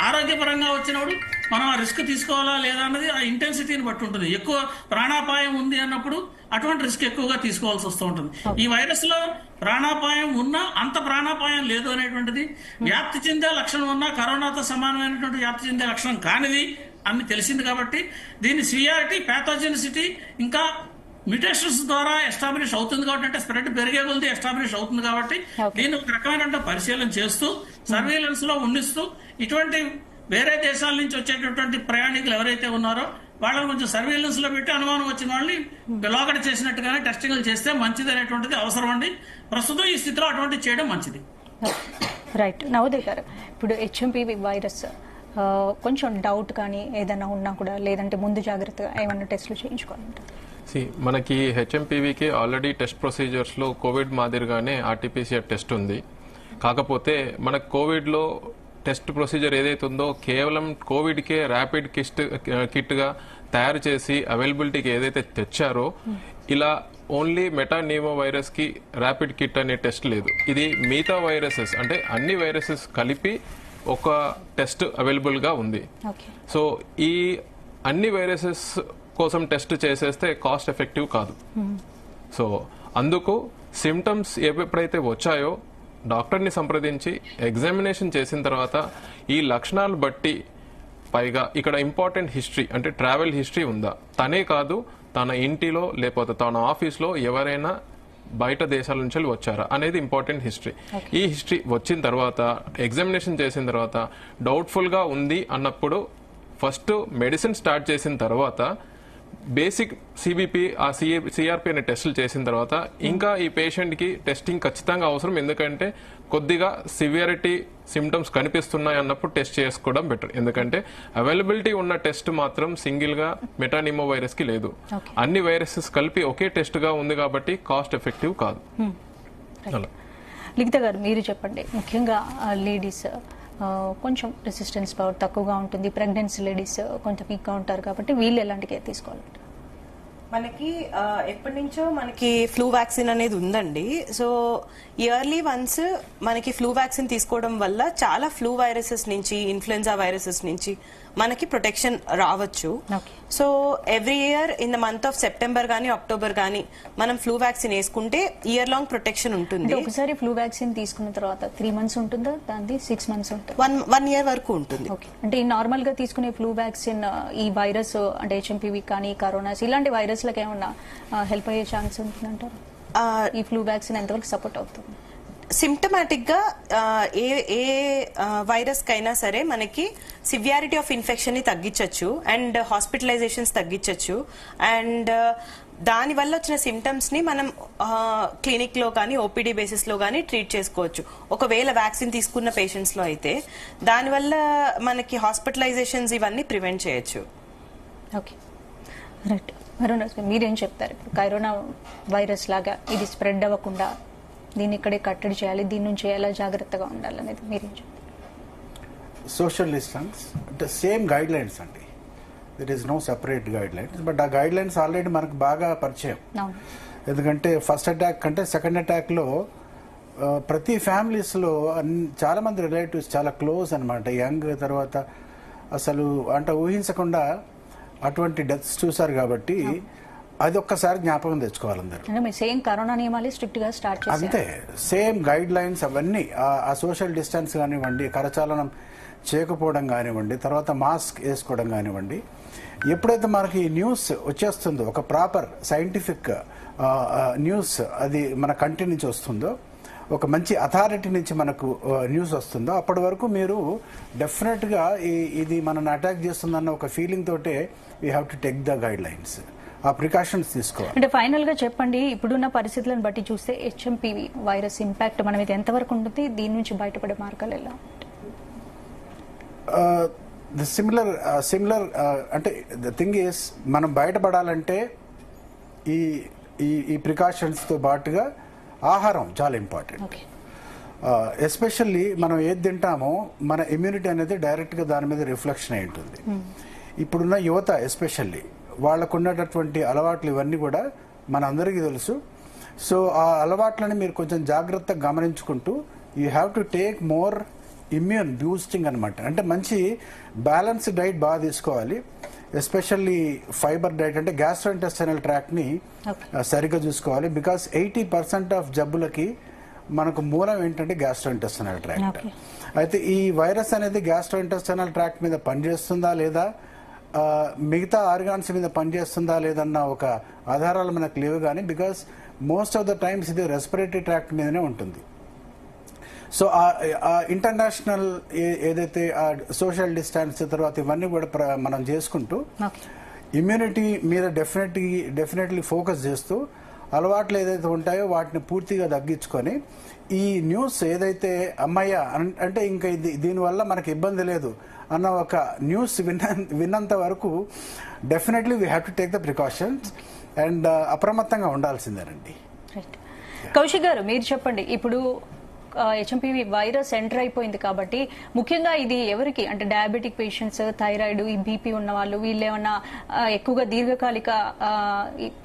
ఆరోగ్యపరంగా వచ్చినప్పుడు మనం ఆ రిస్క్ తీసుకోవాలా లేదా అన్నది ఆ ఇంటెన్సిటీని బట్టి ఉంటుంది. ఎక్కువ ప్రాణాపాయం ఉంది అన్నప్పుడు అటువంటి రిస్క్ ఎక్కువగా తీసుకోవాల్సి వస్తూ ఉంటుంది. ఈ వైరస్ లో ప్రాణాపాయం ఉన్నా అంత ప్రాణాపాయం లేదు అనేటువంటిది, వ్యాప్తి చెందే లక్షణం ఉన్నా కరోనాతో సమానమైనటువంటి వ్యాప్తి చెందే లక్షణం కానిది అని తెలిసింది. కాబట్టి దీని సివియారిటీ, ప్యాథోజెనిసిటీ ఇంకా మ్యూటేషన్స్ ద్వారా ఎస్టాబ్లిష్ అవుతుంది కాబట్టి, అంటే స్ప్రెడ్ పెరిగే కొద్ది ఎస్టాబ్లిష్ అవుతుంది కాబట్టి దీన్ని ఒక రకమైన పరిశీలన చేస్తూ సర్వేలెన్స్ లో ఉండిస్తూ ఇటువంటి వేరే దేశాల నుంచి వచ్చేటటువంటి ప్రయాణికులు ఎవరైతే ఉన్నారో వాళ్ళని కొంచెం సర్వేలెన్స్ లో పెట్టి అనుమానం వచ్చిన వాళ్ళని లోగడ చేసినట్టుగానే టెస్టింగ్లు చేస్తే మంచిది అనేటువంటిది అవసరం అండి. ప్రస్తుతం ఈ స్థితిలో అటువంటి చేయడం మంచిది. రైట్. నవోదయ్ గారు, ఇప్పుడు హెచ్ఎంపీవీ వైరస్ కొంచెం డౌట్ కానీ ఏదైనా ఉన్నా కూడా లేదంటే ముందు జాగ్రత్తగా ఏమన్నా టెస్టులు చేయించుకోవాలంటే మనకి హెచ్ఎంపీవీకి ఆల్రెడీ టెస్ట్ ప్రొసీజర్స్లో కోవిడ్ మాదిరిగానే ఆర్టీపీసీఆర్ టెస్ట్ ఉంది. కాకపోతే మనకు కోవిడ్లో టెస్ట్ ప్రొసీజర్ ఏదైతే ఉందో కేవలం కోవిడ్కే ర్యాపిడ్ కిట్గా తయారు చేసి అవైలబిలిటీకి ఏదైతే తెచ్చారో ఇలా ఓన్లీ మెటానీమో వైరస్కి ర్యాపిడ్ కిట్ అనే టెస్ట్ లేదు. ఇది మిగతా వైరసెస్ అంటే అన్ని వైరసెస్ కలిపి ఒక టెస్ట్ అవైలబుల్గా ఉంది. సో ఈ అన్ని వైరసెస్ కోసం టెస్ట్ చేసేస్తే కాస్ట్ ఎఫెక్టివ్ కాదు. సో అందుకు సిమ్టమ్స్ ఎప్పుడైతే వచ్చాయో డాక్టర్ని సంప్రదించి ఎగ్జామినేషన్ చేసిన తర్వాత ఈ లక్షణాలు బట్టి పైగా ఇక్కడ ఇంపార్టెంట్ హిస్టరీ అంటే ట్రావెల్ హిస్టరీ ఉందా, తనే కాదు తన ఇంటిలో లేకపోతే తన ఆఫీస్లో ఎవరైనా బయట దేశాల నుంచి వచ్చారా అనేది ఇంపార్టెంట్ హిస్టరీ. ఈ హిస్టరీ వచ్చిన తర్వాత ఎగ్జామినేషన్ చేసిన తర్వాత డౌట్ఫుల్ గా ఉంది అన్నప్పుడు ఫస్ట్ మెడిసిన్ స్టార్ట్ చేసిన తర్వాత బేసిక్ సిబిపి ఆ సిఆర్పి అనే టెస్టులు చేసిన తర్వాత ఇంకా ఈ పేషెంట్ కి టెస్టింగ్ ఖచ్చితంగా అవసరం. ఎందుకంటే కొద్దిగా సివియారిటీ సిమ్టమ్స్ కనిపిస్తున్నాయి అన్నప్పుడు టెస్ట్ చేసుకోవడం బెటర్. ఎందుకంటే అవైలబిలిటీ ఉన్న టెస్ట్ మాత్రం సింగిల్ గా మెటానిమో వైరస్ కి లేదు. అన్ని వైరసెస్ కలిపి ఒకే టెస్ట్ గా ఉంది కాబట్టి కాస్ట్ ఎఫెక్టివ్ కాదు. లిఖిత గారు, మీరు చెప్పండి. ముఖ్యంగా లేడీస్ కొంచెం రెసిస్టెన్స్ పవర్ తక్కువగా ఉంటుంది, ప్రెగ్నెన్సీ లేడీస్ కొంచెం వీక్గా ఉంటారు కాబట్టి వీళ్ళు ఎలాంటి కేర్ తీసుకోవాలంటే? మనకి ఎప్పటి నుంచో మనకి ఫ్లూ వ్యాక్సిన్ అనేది ఉందండి. సో ఇయర్లీ వన్స్ మనకి ఫ్లూ వ్యాక్సిన్ తీసుకోవడం వల్ల చాలా ఫ్లూ వైరసెస్ నుంచి, ఇన్ఫ్లుయెన్జా వైరసెస్ నుంచి మనకి ప్రొటెక్షన్ రావచ్చు. So every year in the month of September గానీ అక్టోబర్ గానీ మనం ఫ్లూ వ్యాక్సిన్ వేసుకుంటే ఇయర్ లాంగ్ ప్రొటెక్షన్ ఉంటుంది. ఒకసారి ఫ్లూ వ్యాక్సిన్ తీసుకున్న తర్వాత 3 months ఉంటుందా, దాన్ని 6 months ఉంటుంది? 1 year వరకు ఉంటుంది. అంటే నార్మల్ గా తీసుకునే ఫ్లూ వ్యాక్సిన్ ఈ వైరస్ అంటే హెచ్ఎంపీవీ కానీ కరోనాస్ ఇలాంటి వైరస్ లకు ఏమన్నా హెల్ప్ అయ్యే ఛాన్స్ ఉంటుందంటారు? ఈ ఫ్లూ వ్యాక్సిన్ ఎంతవరకు సపోర్ట్ అవుతుంది? సిమ్టమాటిక్ గా ఏ వైరస్ కైనా సరే మనకి సివియారిటీ ఆఫ్ ఇన్ఫెక్షన్ ని తగ్గించవచ్చు అండ్ హాస్పిటలైజేషన్స్ తగ్గించవచ్చు. అండ్ దాని వల్ల వచ్చిన సిమ్టమ్స్ ని మనం క్లినిక్ లో కానీ ఓపీడీ బేసిస్ లో కానీ ట్రీట్ చేసుకోవచ్చు. ఒకవేళ వ్యాక్సిన్ తీసుకున్న పేషెంట్స్ లో అయితే దానివల్ల మనకి హాస్పిటలైజేషన్స్ ఇవన్నీ ప్రివెంట్ చేయొచ్చు. Okay, right. మీరేం చెప్తారు? కరోనా వైరస్ లాగా ఇది స్ప్రెడ్ అవ్వకుండా దీన్ని ఇక్కడే కట్టడి చేయాలి, దీని నుంచి ఎలా జాగ్రత్తగా ఉండాలనేది మీరేం చెప్తారు? సోషల్ డిస్టెన్స్ అంటే సేమ్ గైడ్ లైన్స్ అండి. There is no separate guidelines. But ఆ గైడ్ లైన్స్ ఆల్రెడీ మనకు బాగా పరిచయం. ఎందుకంటే ఫస్ట్ అటాక్ కంటే సెకండ్ అటాక్లో ప్రతి ఫ్యామిలీస్లో చాలా మంది రిలేటివ్స్ చాలా క్లోజ్ అనమాట. యంగ్ తర్వాత అసలు అంటే ఊహించకుండా అటువంటి డెత్స్ చూసారు కాబట్టి అది ఒక్కసారి జ్ఞాపకం తెచ్చుకోవాలి అందరూ. అంటే మీరు సేమ్ కరోనా నియమాలు స్ట్రిక్ట్ గా స్టార్ట్ చేశారు. అంతే, సేమ్ గైడ్ లైన్స్ అవన్నీ, ఆ సోషల్ డిస్టెన్స్ కానివ్వండి, కరచాలనం చేయకపోవడం కానివ్వండి, తర్వాత మాస్క్ వేసుకోవడం కానివ్వండి. ఎప్పుడైతే మనకి న్యూస్ వచ్చేస్తుందో, ఒక ప్రాపర్ సైంటిఫిక్ న్యూస్ అది మన కంటి నుంచి వస్తుందో, ఒక మంచి అథారిటీ నుంచి మనకు న్యూస్ వస్తుందో, అప్పటి వరకు మీరు డెఫినెట్గా ఇది మనల్ని అటాక్ చేస్తుందన్న ఒక ఫీలింగ్ తోటే we have to take the guide lines, ఆ ప్రికాషన్స్ తీసుకోవాలి. అంటే ఫైనల్ గా చెప్పండి, ఇప్పుడున్న పరిస్థితులను బట్టి చూస్తే హెచ్ఎంపీవీ వైరస్ ఇంపాక్ట్ మన మీద ఎంతవరకు ఉంటుంది, దీని నుంచి బయటపడే మార్గాలు ఎలా? సిమిలర్ అంటే ద థింగ్ ఈస్, మనం బయటపడాలంటే ఈ ప్రికాషన్స్తో పాటుగా ఆహారం చాలా ఇంపార్టెంట్. ఎస్పెషల్లీ మనం ఏది తింటామో మన ఇమ్యూనిటీ అనేది డైరెక్ట్గా దాని మీద రిఫ్లెక్షన్ అయి ఉంటుంది. ఇప్పుడున్న యువత ఎస్పెషల్లీ వాళ్ళకు ఉన్నటువంటి అలవాట్లు ఇవన్నీ కూడా మన అందరికీ తెలుసు. సో ఆ అలవాట్లని మీరు కొంచెం జాగ్రత్తగా గమనించుకుంటూ you have to take more immune boosting అనమాట. అంటే మంచి బ్యాలెన్స్డ్ డైట్ బాగా తీసుకోవాలి. ఎస్పెషల్లీ ఫైబర్ డైట్, అంటే గ్యాస్ట్రోఇంటెస్టైనల్ ట్రాక్ని సరిగ్గా చూసుకోవాలి. బికాస్ 80% ఆఫ్ జబ్బులకి మనకు మూలం ఏంటంటే గ్యాస్ట్రోఇంటెస్టైనల్ ట్రాక్ట్. అయితే ఈ వైరస్ అనేది గ్యాస్ట్రోఇంటెస్టైనల్ ట్రాక్ట్ మీద పనిచేస్తుందా లేదా, మిగతా ఆర్గాన్స్ మీద పనిచేస్తుందా లేదన్న ఒక ఆధారాలు మనకు లేవు. కానీ because most of the times ఇది రెస్పిరేటరీ ట్రాక్ట్ మీదనే ఉంటుంది. సో ఆ ఇంటర్నేషనల్ ఏదైతే సోషల్ డిస్టెన్స్ తర్వాత ఇవన్నీ కూడా మనం చేసుకుంటూ ఇమ్యూనిటీ మీద డెఫినెట్లీ ఫోకస్ చేస్తూ అలవాట్లు ఏదైతే ఉంటాయో వాటిని పూర్తిగా తగ్గించుకొని ఈ న్యూస్ ఏదైతే అమ్మయ్య అంటే ఇంకా దీనివల్ల మనకి ఇబ్బంది లేదు అన్న ఒక న్యూస్ విన్నంత వరకు definitely we have to take the precautions and అప్రమత్తంగా ఉండాల్సిందేనండి. కౌశిక్ గారు, మీరు చెప్పండి, ఇప్పుడు హెచ్ఎంపీవీ వైరస్ ఎంటర్ అయిపోయింది కాబట్టి ముఖ్యంగా ఇది ఎవరికి, అంటే డయాబెటిక్ పేషెంట్స్, థైరాయిడ్, ఈ బీపీ ఉన్న వాళ్ళు, వీళ్ళు ఏమన్నా ఎక్కువగా దీర్ఘకాలిక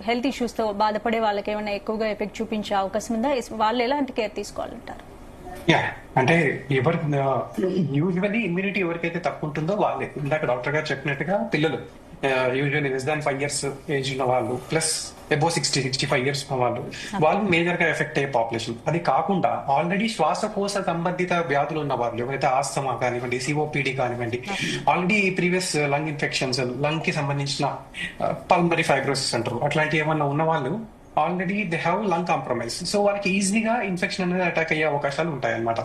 హెల్త్ ఇష్యూస్ తో బాధపడే వాళ్ళకి ఏమైనా ఎక్కువగా ఎఫెక్ట్ చూపించే అవకాశం ఉందా? వాళ్ళు ఎలాంటి కేర్ తీసుకోవాలంటారు? అంటే ఎవరు యూజువల్లీ ఇమ్యూనిటీ ఎవరికైతే తక్కువ ఉంటుందో వాళ్ళే. ఇందాక డాక్టర్ గారు చెప్పినట్టుగా పిల్లలు, usually less than 5 years age ఉన్న వాళ్ళు, ప్లస్ అబోవ్ 60-65 years ఉన్న వాళ్ళు మేజర్ గా ఎఫెక్ట్ అయ్యే పాపులేషన్. అది కాకుండా ఆల్రెడీ శ్వాసకోశ సంబంధిత వ్యాధులు ఉన్న వాళ్ళు, ఎవరైతే ఆస్తమా కానివ్వండి, సిఓపిడి కానివ్వండి, already previous lung infections, lung కి సంబంధించిన పల్మరీ ఫైబ్రోసిస్ అంటారు, అట్లాంటి ఏమన్నా ఉన్న వాళ్ళు already they have lung compromise. So వాళ్ళకి ఈజీగా ఇన్ఫెక్షన్ అనేది అటాక్ అయ్యే అవకాశాలు ఉంటాయి అనమాట.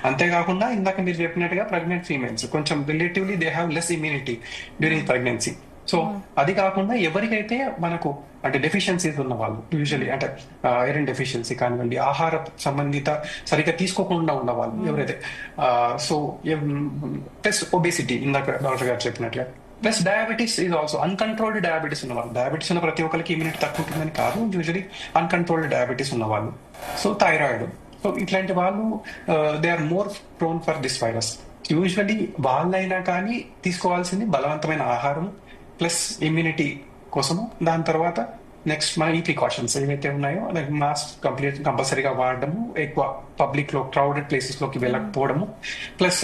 అంతేకాకుండా ఇందాక మీరు చెప్పినట్టుగా ప్రెగ్నెంట్ ఫీమేల్స్ కొంచెం relatively they have less immunity during pregnancy. So అది కాకుండా ఎవరికైతే మనకు అంటే డెఫిషియన్సీస్ ఉన్న వాళ్ళు, యూజువల్లీ అంటే ఐరన్ డెఫిషియన్సీ కానివ్వండి, ఆహార సంబంధిత సరిగ్గా తీసుకోకుండా ఉన్న వాళ్ళు ఎవరైతే, సో ప్లస్ ఒబేసిటీ ఇందాక డాక్టర్ గారు చెప్పినట్లుగా, plus diabetes is also uncontrolled diabetes ఉన్న వాళ్ళు. డయాబెటీస్ ఉన్న ప్రతి ఒక్కరికి ఇమ్యూనిటీ తక్కువ ఉంటుందని కాదు, యూజువలీ అన్కంట్రోల్డ్ డయాబెటీస్ ఉన్న వాళ్ళు, సో థైరాయిడ్, సో ఇట్లాంటి వాళ్ళు they are more prone for this virus. Usually వాళ్ళైనా కానీ తీసుకోవాల్సింది బలవంతమైన ఆహారం ప్లస్ ఇమ్యూనిటీ కోసము. దాని తర్వాత నెక్స్ట్ మన ఈ ప్రికాషన్స్ ఏవైతే ఉన్నాయో, లైక్ మాస్క్ కంపల్సరీగా వాడడము, ఎక్కువ పబ్లిక్ లో క్రౌడెడ్ ప్లేసెస్ లోకి వెళ్ళకపోవడము, ప్లస్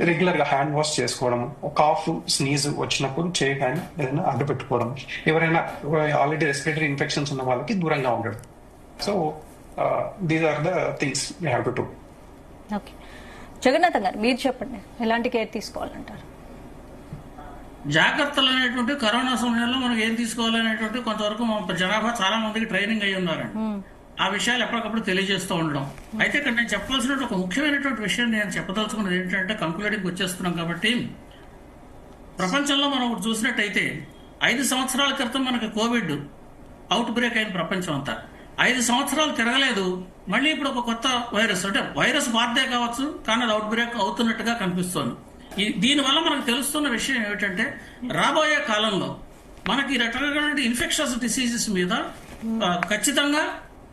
రెగ్యులర్ గా హ్యాండ్ వాష్ చేసుకోవడము, కాఫ్ స్నీజ్ వచ్చినప్పుడు చేయగానే ఏదైనా అడ్డు పెట్టుకోవడం, ఎవరైనా ఆల్రెడీ రెస్పిరేటరీ ఇన్ఫెక్షన్స్ ఉన్న వాళ్ళకి దూరంగా ఉండడం. So these are the things we have to do. Okay, Jagannath గారు మీరు చెప్పండి, ఎలాంటి కేర్ తీసుకోవాలంటారు? జాగ్రత్తలు అనేటువంటి కరోనా సమయంలో మనం ఏం తీసుకోవాలనేటువంటి కొంతవరకు జనాభా చాలా మందికి ట్రైనింగ్ అయ్యి ఉన్నారండి. ఆ విషయాలు ఎప్పటికప్పుడు తెలియజేస్తూ ఉండడం. అయితే ఇక్కడ నేను చెప్పాల్సిన ఒక ముఖ్యమైనటువంటి విషయం నేను చెప్పదలుచుకున్నది ఏంటంటే, కంక్లూడింగ్ వచ్చేస్తున్నాం కాబట్టి, ప్రపంచంలో మనం చూసినట్టయితే 5 సంవత్సరాల క్రితం మనకి కోవిడ్ అవుట్ బ్రేక్ అయిన ప్రపంచం అంతా 5 సంవత్సరాలు తిరగలేదు. మళ్ళీ ఇప్పుడు ఒక కొత్త వైరస్, అంటే వైరస్ బాధే కావచ్చు కానీ అది అవుట్ బ్రేక్ అవుతున్నట్టుగా కనిపిస్తోంది. దీనివల్ల మనకు తెలుస్తున్న విషయం ఏమిటంటే, రాబోయే కాలంలో మనకి రకరకాల ఇన్ఫెక్షన్స్ డిసీజెస్ మీద ఖచ్చితంగా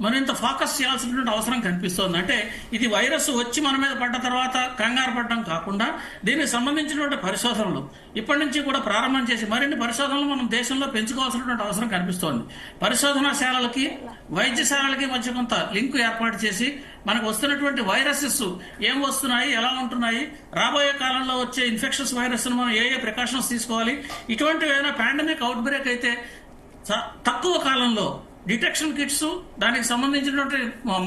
మరింత ఫోకస్ చేయాల్సినటువంటి అవసరం కనిపిస్తోంది. అంటే ఇది వైరస్ వచ్చి మన మీద పడ్డ తర్వాత కంగారు పడడం కాకుండా దీనికి సంబంధించినటువంటి పరిశోధనలు ఇప్పటి నుంచి కూడా ప్రారంభం చేసి మరిన్ని పరిశోధనలు మనం దేశంలో పెంచుకోవాల్సినటువంటి అవసరం కనిపిస్తోంది. పరిశోధనాశాలలకి వైద్యశాలలకి మధ్య కొంత లింక్ ఏర్పాటు చేసి మనకు వస్తున్నటువంటి వైరసెస్ ఏం వస్తున్నాయి, ఎలా ఉంటున్నాయి, రాబోయే కాలంలో వచ్చే ఇన్ఫెక్షన్స్ వైరస్ మనం ఏ ప్రికాషన్స్ తీసుకోవాలి, ఇటువంటివి ఏదైనా పాండమిక్ అవుట్ బ్రేక్ అయితే తక్కువ కాలంలో డిటెక్షన్ కిట్స్, దానికి సంబంధించినటువంటి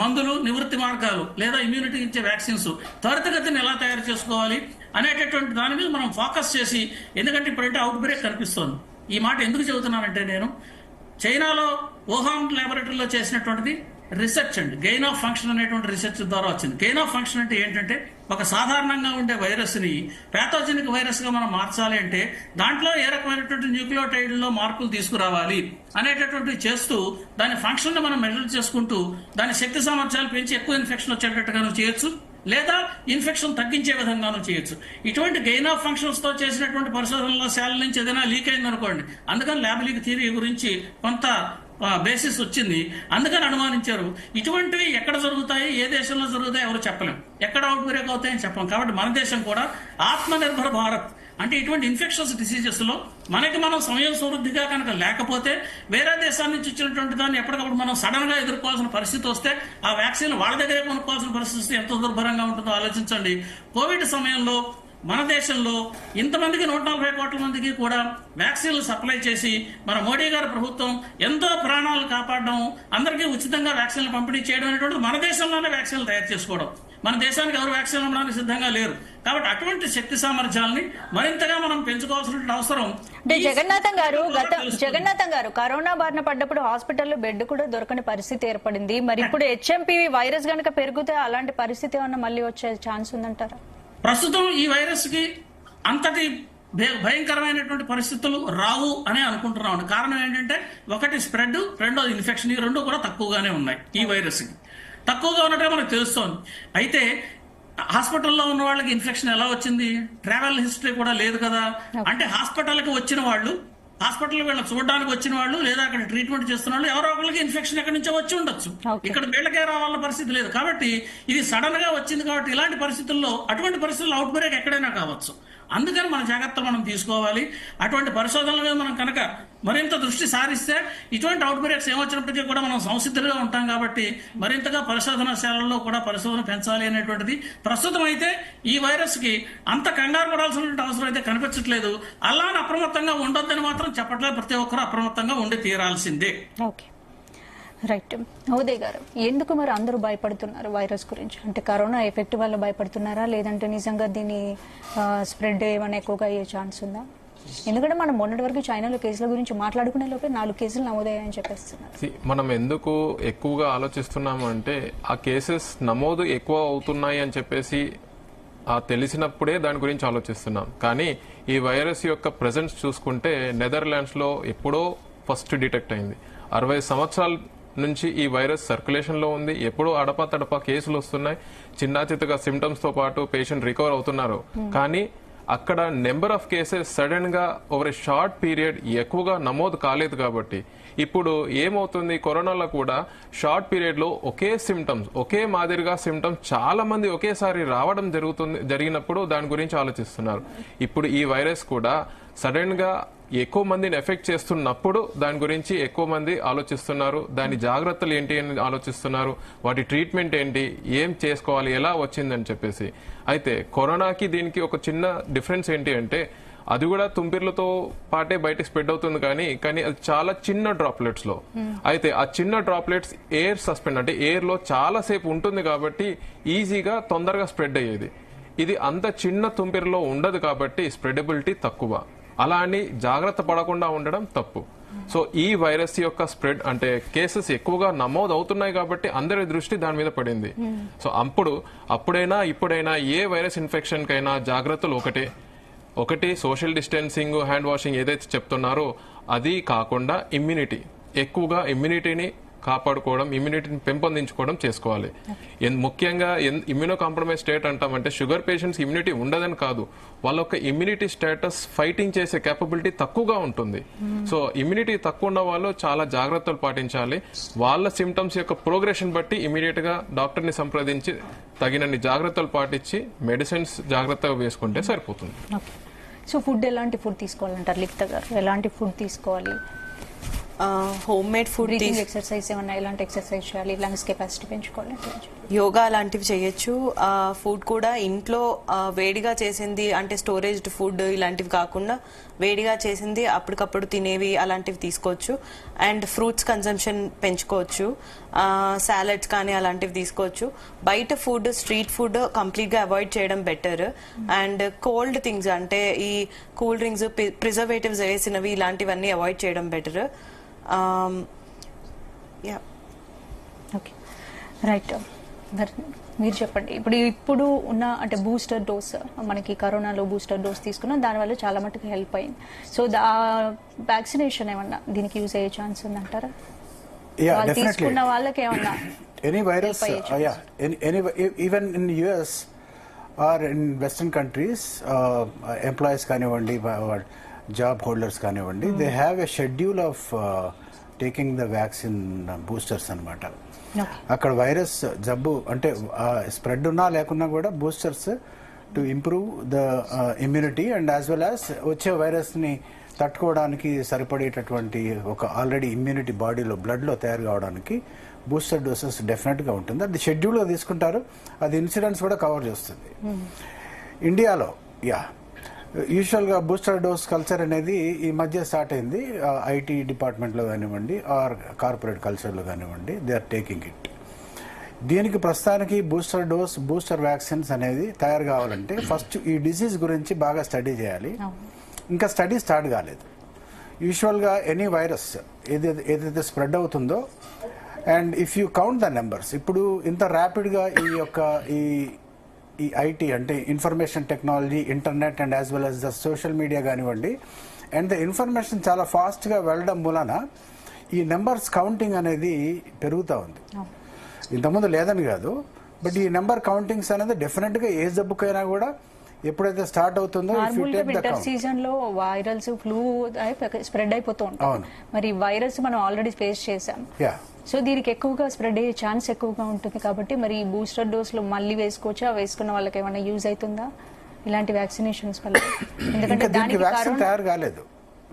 మందులు, నివృత్తి మార్గాలు లేదా ఇమ్యూనిటీ ఇచ్చే వ్యాక్సిన్స్ త్వరితగతిని ఎలా తయారు చేసుకోవాలి అనేటటువంటి దాని మీద మనం ఫోకస్ చేసి, ఎందుకంటే ఇప్పుడంటే అవుట్ బ్రేక్ కనిపిస్తోంది. ఈ మాట ఎందుకు చెబుతున్నానంటే, నేను చైనాలో వుహాన్ ల్యాబొరేటరీలో చేసినటువంటిది రీసెర్చ్ అండి, గెయిన్ ఆఫ్ ఫంక్షన్ అనేటువంటి రీసెర్చ్ ద్వారా వచ్చింది. గెయిన్ ఆఫ్ ఫంక్షన్ అంటే ఏంటంటే, ఒక సాధారణంగా ఉండే వైరస్ ని ప్యాథోజెనిక్ వైరస్ గా మనం మార్చాలి అంటే దాంట్లో ఏ రకమైనటువంటి న్యూక్లియోటైడ్లో మార్పులు తీసుకురావాలి అనేటటువంటి చేస్తూ దాని ఫంక్షన్ ని మనం మెజర్ చేసుకుంటూ దాని శక్తి సామర్థ్యాలు పెంచి ఎక్కువ ఇన్ఫెక్షన్ వచ్చేటట్టుగాను చేయొచ్చు, లేదా ఇన్ఫెక్షన్ తగ్గించే విధంగానూ చేయొచ్చు. ఇటువంటి గెయిన్ ఆఫ్ ఫంక్షన్స్ తో చేసినటువంటి పరిశోధనల శాల నుంచి ఏదైనా లీక్ అయింది అనుకోండి, అందుకని ల్యాబ్ లీక్ థియరీ గురించి కొంత బేసిస్ వచ్చింది, అందుకని అనుమానించారు. ఇటువంటివి ఎక్కడ జరుగుతాయి, ఏ దేశంలో జరుగుతాయి ఎవరు చెప్పలేం, ఎక్కడ అవుట్ బ్రేక్ అవుతాయని చెప్పలేం. కాబట్టి మన దేశం కూడా ఆత్మనిర్భర్ భారత్ అంటే ఇటువంటి ఇన్ఫెక్షన్స్ డిసీజెస్ లో మనకి మనం సమయం సమృద్ధిగా కనుక లేకపోతే వేరే దేశాల నుంచి వచ్చినటువంటి దాన్ని ఎప్పటికప్పుడు మనం సడన్ గా ఎదుర్కోవాల్సిన పరిస్థితి వస్తే, ఆ వ్యాక్సిన్ వాళ్ళ దగ్గరే కొనుక్కోవాల్సిన పరిస్థితి వస్తే ఎంత దుర్భరంగా ఉంటుందో ఆలోచించండి. కోవిడ్ సమయంలో మన దేశంలో ఇంతమందికి 140 కోట్ల మందికి కూడా వ్యాక్సిన్లు సప్లై చేసి మన మోడీ గారి ప్రభుత్వం ఎంతో ప్రాణాలు కాపాడడం, అందరికీ ఉచితంగా వ్యాక్సిన్లు పంపిణీ చేయడం అనేటువంటిది మన దేశంలోనే వ్యాక్సిన్లు తయారు చేసుకోవడం. మన దేశానికి ఎవరు వ్యాక్సిన్ ఇవ్వడానికి సిద్ధంగా లేరు. కాబట్టి అటువంటి శక్తి సామర్థ్యాలని మరింతగా మనం పెంచుకోవాల్సిన అవసరం. అంటే జగన్నాథం గారు కరోనా బారిన పడ్డప్పుడు హాస్పిటల్లో బెడ్ కూడా దొరకని పరిస్థితి ఏర్పడింది. మరి ఇప్పుడు HMPV వైరస్ గనక పెరిగితే అలాంటి పరిస్థితి ఏమన్నా మళ్ళీ వచ్చే ఛాన్స్ ఉందంటారా? ప్రస్తుతం ఈ వైరస్ కి అంతటి భయంకరమైనటువంటి పరిస్థితులు రావు అని అనుకుంటున్నాం. కారణం ఏంటంటే, ఒకటి స్ప్రెడ్, రెండోది ఇన్ఫెక్షన్. ఈ రెండు కూడా తక్కువగానే ఉన్నాయి. ఈ వైరస్ కి తక్కువగా ఉన్నట్టుగా మనకు తెలుస్తోంది. అయితే హాస్పిటల్లో ఉన్న వాళ్ళకి ఇన్ఫెక్షన్ ఎలా వచ్చింది? ట్రావెల్ హిస్టరీ కూడా లేదు కదా. అంటే హాస్పిటల్కి వచ్చిన వాళ్ళు, హాస్పిటల్ వీళ్ళని చూడడానికి వచ్చిన వాళ్ళు, లేదా అక్కడ ట్రీట్మెంట్ చేస్తున్న వాళ్ళు ఎవరో ఒకరికి ఇన్ఫెక్షన్ ఎక్కడి నుంచో వచ్చి ఉండొచ్చు. ఇక్కడ వీళ్ళకే రావాలన్న పరిస్థితి లేదు. కాబట్టి ఇది సడన్ గా వచ్చింది. కాబట్టి ఇలాంటి పరిస్థితుల్లో, అటువంటి పరిస్థితుల్లో అవుట్ బ్రేక్ ఎక్కడైనా కావచ్చు. అందుకని మన జాగ్రత్తలు మనం తీసుకోవాలి. అటువంటి పరిశోధనల మీద మనం కనుక మరింత దృష్టి సారిస్తే ఇటువంటి అవుట్ బ్రేక్స్ ఏమొచ్చినప్పటికీ కూడా మనం సంసిద్ధులుగా ఉంటాం. కాబట్టి మరింతగా పరిశోధనాశాలల్లో కూడా పరిశోధన పెంచాలి అనేటువంటిది. ప్రస్తుతం అయితే ఈ వైరస్ కి అంత కంగారు పడాల్సినటువంటి అవసరం అయితే కనిపించట్లేదు. అలానే అప్రమత్తంగా ఉండొద్దని మాత్రం చెప్పట్లేదు. ప్రతి ఒక్కరూ అప్రమత్తంగా ఉండి తీరాల్సిందే. Okay, right. ఉదయ్ గారు, ఎందుకు మరి అందరూ భయపడుతున్నారు వైరస్ గురించి? అంటే కరోనా ఎఫెక్ట్ వల్ల భయపడుతున్నారా, లేదంటే నిజంగా దీని స్ప్రెడ్ ఏమైనా ఎక్కువగా అయ్యే ఛాన్స్ ఉందా? ఎందుకంటే మనం మొన్నటి వరకు చైనాలో కేసుల గురించి మాట్లాడుకునే లోపే 4 కేసులు నమోదయ్యాయని చెప్పేస్తున్నారు. మనం ఎందుకు ఎక్కువగా ఆలోచిస్తున్నాము అంటే, ఆ కేసెస్ నమోదు ఎక్కువ అవుతున్నాయి అని చెప్పేసి తెలిసినప్పుడే దాని గురించి ఆలోచిస్తున్నాం. కానీ ఈ వైరస్ యొక్క ప్రెజెన్స్ చూసుకుంటే నెదర్లాండ్స్ లో ఎప్పుడో ఫస్ట్ డిటెక్ట్ అయింది. 60 సంవత్సరాల నుంచి ఈ వైరస్ సర్క్యులేషన్ లో ఉంది. ఎప్పుడూ అడపా కేసులు వస్తున్నాయి. చిన్న చిత్తగా సిమ్టమ్స్ తో పాటు పేషెంట్ రికవర్ అవుతున్నారు. కానీ అక్కడ నెంబర్ ఆఫ్ కేసెస్ సడన్ గా ఓవర్ ఏ షార్ట్ పీరియడ్ ఎక్కువగా నమోదు కాలేదు. కాబట్టి ఇప్పుడు ఏమవుతుంది, కరోనాలో కూడా షార్ట్ పీరియడ్ లో ఒకే మాదిరిగా సిమ్టమ్స్ చాలా మంది ఒకేసారి రావడం జరిగినప్పుడు దాని గురించి ఆలోచిస్తున్నారు. ఇప్పుడు ఈ వైరస్ కూడా సడన్ గా ఎక్కువ మందిని ఎఫెక్ట్ చేస్తున్నప్పుడు దాని గురించి ఎక్కువ మంది ఆలోచిస్తున్నారు. దాని జాగ్రత్తలు ఏంటి అని ఆలోచిస్తున్నారు. వాటి ట్రీట్మెంట్ ఏంటి, ఏం చేసుకోవాలి, ఎలా వచ్చిందని చెప్పేసి. అయితే కరోనాకి దీనికి ఒక చిన్న డిఫరెన్స్ ఏంటి అంటే, అది కూడా తుంపిర్లతో పాటే బయటకు స్ప్రెడ్ అవుతుంది. కానీ అది చాలా చిన్న డ్రాప్లెట్స్ లో. అయితే ఆ చిన్న డ్రాప్లెట్స్ ఎయిర్ సస్పెండ్ అంటే ఎయిర్ లో చాలా సేపు ఉంటుంది కాబట్టి ఈజీగా తొందరగా స్ప్రెడ్ అయ్యేది. ఇది అంత చిన్న తుంపిరిలో ఉండదు కాబట్టి స్ప్రెడబిలిటీ తక్కువ. అలా అని జాగ్రత్త పడకుండా ఉండడం తప్పు. సో ఈ వైరస్ యొక్క స్ప్రెడ్ అంటే కేసెస్ ఎక్కువగా నమోదు అవుతున్నాయి కాబట్టి అందరి దృష్టి దాని మీద పడింది. సో ఇప్పుడైనా ఏ వైరస్ ఇన్ఫెక్షన్ కైనా జాగ్రత్తలు ఒకటి సోషల్ డిస్టెన్సింగ్, హ్యాండ్ వాషింగ్ ఏదైతే చెప్తున్నారో అది కాకుండా ఎక్కువగా ఇమ్యూనిటీని కాపాడుకోవడం, ఇమ్యూనిటీని పెంపొందించుకోవడం చేసుకోవాలి. ముఖ్యంగా ఇమ్యూనో కాంప్రమైజ్ స్టేట్ అంటామంటే షుగర్ పేషెంట్స్ ఇమ్యూనిటీ ఉండదని కాదు, వాళ్ళ యొక్క ఇమ్యూనిటీ స్టేటస్ ఫైటింగ్ చేసే కేపబిలిటీ తక్కువగా ఉంటుంది. సో ఇమ్యూనిటీ తక్కువ ఉన్న వాళ్ళు చాలా జాగ్రత్తలు పాటించాలి. వాళ్ళ సిమ్టమ్స్ యొక్క ప్రోగ్రెషన్ బట్టి ఇమీడియట్ గా డాక్టర్ని సంప్రదించి తగినన్ని జాగ్రత్తలు పాటించి మెడిసిన్స్ జాగ్రత్తగా వేసుకుంటే సరిపోతుంది. సో ఫుడ్ ఎలాంటి ఫుడ్ తీసుకోవాలంటారు లిఖిత గారు? ఎలాంటి ఫుడ్ తీసుకోవాలి? హోమ్ మేడ్ ఫుడ్, ఎక్సర్సైజ్ ఏమన్నా ఎలాంటి ఎక్సర్సైజ్ చేయాలి? లంగ్స్ కెపాసిటీ పెంచుకోవాలి, యోగా లాంటివి చేయొచ్చు. ఫుడ్ కూడా ఇంట్లో వేడిగా చేసింది అంటే స్టోరేజ్డ్ ఫుడ్ ఇలాంటివి కాకుండా వేడిగా చేసింది అప్పటికప్పుడు తినేవి అలాంటివి తీసుకోవచ్చు. అండ్ ఫ్రూట్స్ కన్సంప్షన్ పెంచుకోవచ్చు. సాలడ్స్ కానీ అలాంటివి తీసుకోవచ్చు. బయట ఫుడ్, స్ట్రీట్ ఫుడ్ కంప్లీట్ గా అవాయిడ్ చేయడం బెటర్. అండ్ కోల్డ్ థింగ్స్ అంటే ఈ కూల్ డ్రింక్స్, ప్రిజర్వేటివ్స్ వేసినవి ఇలాంటివన్నీ అవాయిడ్ చేయడం బెటర్. Okay, right. మీరు చెప్పండి, ఇప్పుడు ఉన్న అంటే బూస్టర్ డోస్, మనకి కరోనాలో బూస్టర్ డోస్ తీసుకున్నాం, దానివల్ల చాలా మటుకు హెల్ప్ అయింది. సో వ్యాక్సినేషన్ ఏమన్నా దీనికి యూజ్ అయ్యే ఛాన్స్ ఉందంటారా? తీసుకున్న వాళ్ళకి ఏమన్నా any virus, even in US are in western countries, employees కానివ్వండి, జాబ్ హోల్డర్స్ కానివ్వండి, they have a schedule of taking the vaccine boosters అనమాట. అక్కడ వైరస్ జబ్బు అంటే స్ప్రెడ్ ఉన్నా లేకున్నా కూడా boosters to improve the immunity and as well as వచ్చే వైరస్ ని తట్టుకోవడానికి సరిపడేటటువంటి ఒక ఆల్రెడీ ఇమ్యూనిటీ బాడీలో బ్లడ్లో తయారు కావడానికి బూస్టర్ డోసెస్ డెఫినెట్గా ఉంటుంది. అది షెడ్యూల్గా తీసుకుంటారు, అది ఇన్సిడెంట్స్ కూడా కవర్ చేస్తుంది. ఇండియాలో యూజువల్గా బూస్టర్ డోస్ కల్చర్ అనేది ఈ మధ్య స్టార్ట్ అయింది. ఐటీ డిపార్ట్మెంట్లో కానివ్వండి ఆర్ కార్పొరేట్ కల్చర్లో కానివ్వండి, దే ఆర్ టేకింగ్ ఇట్. దీనికి ప్రస్తుతానికి బూస్టర్ డోస్, బూస్టర్ వ్యాక్సిన్స్ అనేది తయారు కావాలంటే ఫస్ట్ ఈ డిసీజ్ గురించి బాగా స్టడీ చేయాలి. ఇంకా స్టడీ స్టార్ట్ కాలేదు. యూజువల్గా ఎనీ వైరస్ ఏదైతే స్ప్రెడ్ అవుతుందో, and if you count the numbers, ఇప్పుడు ఇంత ర్యాపిడ్గా ఈ ఐటీ అంటే information technology, internet and as well as the social media కానివ్వండి, అండ్ ద ఇన్ఫర్మేషన్ చాలా ఫాస్ట్గా వెళ్ళడం మూలన ఈ నెంబర్స్ కౌంటింగ్ అనేది పెరుగుతూ ఉంది. ఇంతకుముందు లేదని కాదు, బట్ ఈ నెంబర్ కౌంటింగ్స్ అనేది డెఫినెట్గా ఏ జబ్బుకైనా కూడా ఎప్పుడైతే స్టార్ట్ అవుతుందో వింటర్ సీజన్ లో వైరల్స్, ఫ్లూ స్ప్రెడ్ అయిపోతూ ఉంటాయి. మరి వైరస్ మనం ఆల్రెడీ ఫేస్ చేసాం. సో దీనికి ఎక్కువగా స్ప్రెడ్ అయ్యే ఛాన్స్ ఎక్కువగా ఉంటుంది కాబట్టి మరి బూస్టర్ డోస్ లో మళ్ళీ వేసుకోవచ్చా? వేసుకున్న వాళ్ళకి ఏమైనా యూజ్ అవుతుందా ఇలాంటి వ్యాక్సినేషన్స్ వల్ల? ఎందుకంటే దానికి వ్యాక్సిన్ తయారు కాలేదు,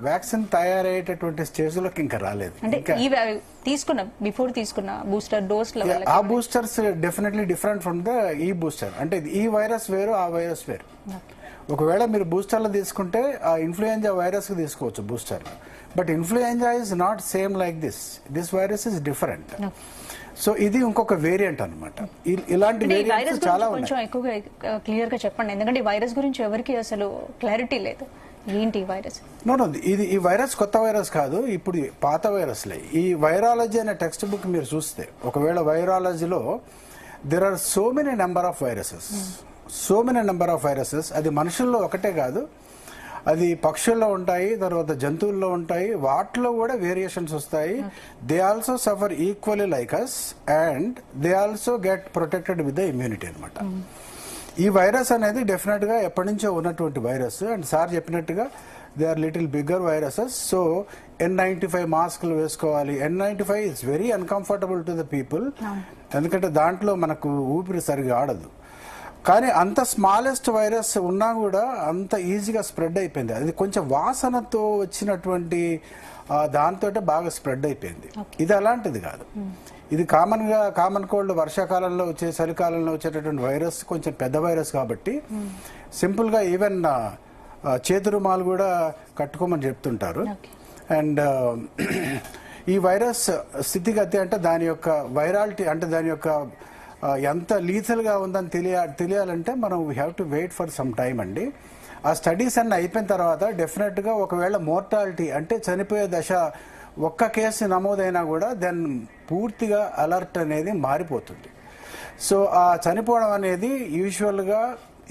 వ్యాక్సిన్ తయారయ్యేటటువంటి స్టేజ్ లోకి ఇంకా రాలేదు. అంటే బిఫోర్ తీసుకున్న బూస్టర్ డోస్ ఆ boosters definitely different from the ఈ బూస్టర్. అంటే ఈ వైరస్ వేరు, ఆ వైరస్ వేరు. ఒకవేళ మీరు బూస్టర్లు తీసుకుంటే ఆ ఇన్ఫ్లుయెంజా వైరస్ కి తీసుకోవచ్చు booster, but influenza is not same like this virus is different. So ఇది ఇంకొక వేరియంట్ అనమాట. ఇలాంటి వేరియంట్స్ చాలా కొంచెం ఎక్కువగా క్లియర్ గా చెప్పండి, ఎందుకంటే ఈ వైరస్ గురించి ఎవరికి అసలు క్లారిటీ లేదు. ఏంటి వైరస్? ఈ వైరస్ కొత్త వైరస్ కాదు, ఇప్పుడు పాత వైరస్లే. ఈ వైరాలజీ అనే టెక్స్ట్ బుక్ మీరు చూస్తే, ఒకవేళ వైరాలజీలో there are so many number of viruses, అది మనుషుల్లో ఒకటే కాదు, అది పక్షుల్లో ఉంటాయి, తర్వాత జంతువుల్లో ఉంటాయి, వాటిలో కూడా వేరియేషన్స్ వస్తాయి. They also suffer equally like us and they also get protected with the immunity అనమాట. ఈ వైరస్ అనేది డెఫినెట్ గా ఎప్పటి నుంచో ఉన్నటువంటి వైరస్. అండ్ సార్ చెప్పినట్టుగా they are little bigger viruses. So N95 మాస్కులు వేసుకోవాలి. N95 is very uncomfortable to the people, ఎందుకంటే దాంట్లో మనకు ఊపిరి సరిగా ఆడదు. కానీ అంత స్మాలెస్ట్ వైరస్ ఉన్నా కూడా అంత ఈజీగా స్ప్రెడ్ అయిపోయింది. అది కొంచెం వాసనతో వచ్చినటువంటి దాంతో బాగా స్ప్రెడ్ అయిపోయింది. ఇది అలాంటిది కాదు. ఇది కామన్ కోల్డ్ వర్షాకాలంలో వచ్చే, చలికాలంలో వచ్చేటటువంటి వైరస్ కొంచెం పెద్ద వైరస్ కాబట్టి సింపుల్ గా ఈవెన్ చేతి రుమాలు కూడా కట్టుకోమని చెప్తుంటారు. అండ్ ఈ వైరస్ స్థితిగతి అంటే దాని యొక్క వైరాలిటీ అంటే దాని యొక్క ఎంత లీథల్ గా ఉందని తెలియాలంటే మనం we have to wait for some time అండి. ఆ స్టడీస్ అన్ని అయిపోయిన తర్వాత డెఫినెట్ గా ఒకవేళ మోర్టాలిటీ అంటే చనిపోయే దశ ఒక్క కేసు నమోదైనా కూడా దెన్ పూర్తిగా అలర్ట్ అనేది మారిపోతుంది. సో ఆ చనిపోవడం అనేది యూజువల్గా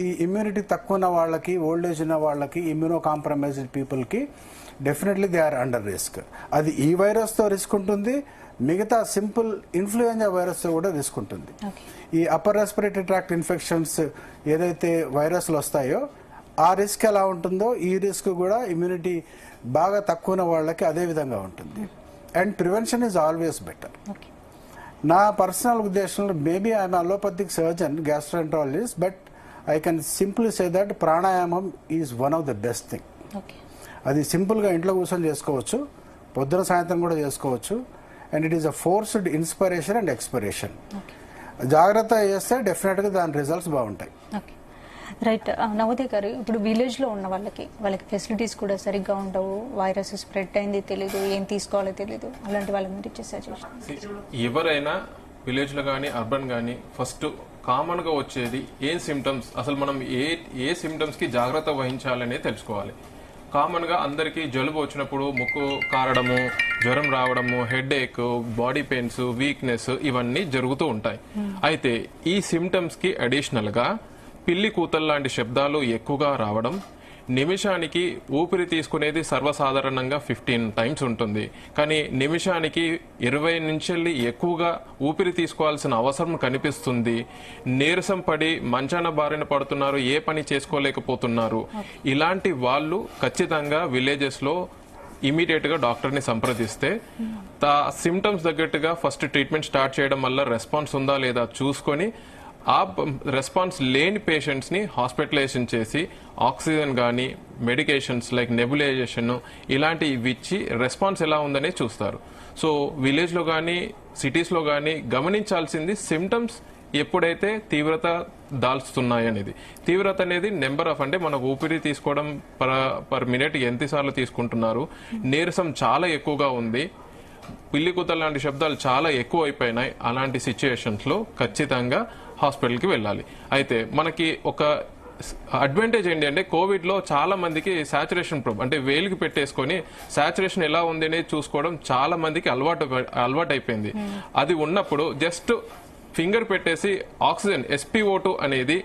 ఈ ఇమ్యూనిటీ తక్కువ ఉన్న వాళ్ళకి, ఓల్డ్ ఏజ్ ఉన్న వాళ్ళకి, ఇమ్యూనో కాంప్రమైజ్డ్ పీపుల్కి definitely they are under risk. అది ఈ వైరస్తో రిస్క్ ఉంటుంది, మిగతా సింపుల్ ఇన్ఫ్లుయెంజా వైరస్ కూడా రిస్క్ ఉంటుంది. ఈ అప్పర్ రెస్పిరేటరీ ట్రాక్ట్ ఇన్ఫెక్షన్స్ ఏదైతే వైరస్లు వస్తాయో ఆ రిస్క్ ఎలా ఉంటుందో ఈ రిస్క్ కూడా ఇమ్యూనిటీ బాగా తక్కువ ఉన్న వాళ్ళకి అదే విధంగా ఉంటుంది. And prevention is always better. నా పర్సనల్ ఉద్దేశంలో maybe I'm allopathic surgeon, gastroenterologist, but I can simply say that pranayama is one of the best thing. అది సింపుల్గా ఇంట్లో కూర్చొని చేసుకోవచ్చు, పొద్దున సాయంత్రం కూడా చేసుకోవచ్చు. And it is a forced inspiration and expiration. జాగ్రత్త చేస్తే డెఫినెట్గా దాని రిజల్ట్స్ బాగుంటాయి. రైట్. నవోదయ్ గారు, ఇప్పుడు విలేజ్లో ఉన్న వాళ్ళకి ఫెసిలిటీస్ కూడా సరిగ్గా ఉండవు, వైరస్ స్ప్రెడ్ అయింది తెలీదు, ఏం తీసుకోవాలో తెలీదు, అలాంటి వాళ్ళ మీద ఇచ్చే సజెషన్. ఎవరైనా విలేజ్లో కానీ అర్బన్ కానీ ఫస్ట్ కామన్గా వచ్చేది ఏం సిమ్టమ్స్, అసలు మనం ఏ సిమ్టమ్స్కి జాగ్రత్త వహించాలనే తెలుసుకోవాలి. కామన్గా అందరికీ జలుబు వచ్చినప్పుడు ముక్కు కారడము, జ్వరం రావడము, హెడ్ ఏక్, బాడీ పెయిన్స్, వీక్నెస్ ఇవన్నీ జరుగుతూ ఉంటాయి. అయితే ఈ సిమ్టమ్స్కి అడిషనల్గా పిల్లి కూతల్ లాంటి శబ్దాలు ఎక్కువగా రావడం, నిమిషానికి ఊపిరి తీసుకునేది సర్వసాధారణంగా 15 టైమ్స్ ఉంటుంది, కానీ నిమిషానికి 20 నుంచి ఎక్కువగా ఊపిరి తీసుకోవాల్సిన అవసరం కనిపిస్తుంది, నీరసం పడి మంచాన బారిన పడుతున్నారు, ఏ పని చేసుకోలేకపోతున్నారు. ఇలాంటి వాళ్ళు ఖచ్చితంగా విలేజెస్ లో ఇమీడియట్ గా డాక్టర్ ని సంప్రదిస్తే సిమ్టమ్స్ తగ్గట్టుగా ఫస్ట్ ట్రీట్మెంట్ స్టార్ట్ చేయడం వల్ల రెస్పాన్స్ ఉందా లేదా చూసుకొని ఆ రెస్పాన్స్ లేని పేషెంట్స్ ని హాస్పిటలైజేషన్ చేసి ఆక్సిజన్ కానీ మెడికేషన్స్ లైక్ నెబులైజేషన్ ఇలాంటివి ఇచ్చి రెస్పాన్స్ ఎలా ఉందనే చూస్తారు. సో విలేజ్ లో కానీ సిటీస్ లో కానీ గమనించాల్సింది సిమ్టమ్స్ ఎప్పుడైతే తీవ్రత దాల్చుతున్నాయి అనేది. తీవ్రత అనేది నెంబర్ ఆఫ్, అంటే మనకు ఊపిరి తీసుకోవడం పర్ మినిట్ ఎంతసార్లు తీసుకుంటున్నారు, నీరసం చాలా ఎక్కువగా ఉంది, పిల్లి కూతలు లాంటి శబ్దాలు చాలా ఎక్కువ అయిపోయినాయి. అలాంటి సిచ్యుయేషన్స్ లో ఖచ్చితంగా హాస్పిటల్కి వెళ్ళాలి. అయితే మనకి ఒక అడ్వాంటేజ్ ఏంటి అంటే కోవిడ్ లో చాలా మందికి సాచురేషన్ ప్రోబ్ అంటే వేలికి పెట్టేసుకొని సాచురేషన్ ఎలా ఉంది అనేది చూసుకోవడం చాలా మందికి అలవాటు అయిపోయింది. అది ఉన్నప్పుడు జస్ట్ ఫింగర్ పెట్టేసి ఆక్సిజన్ SpO2 అనేది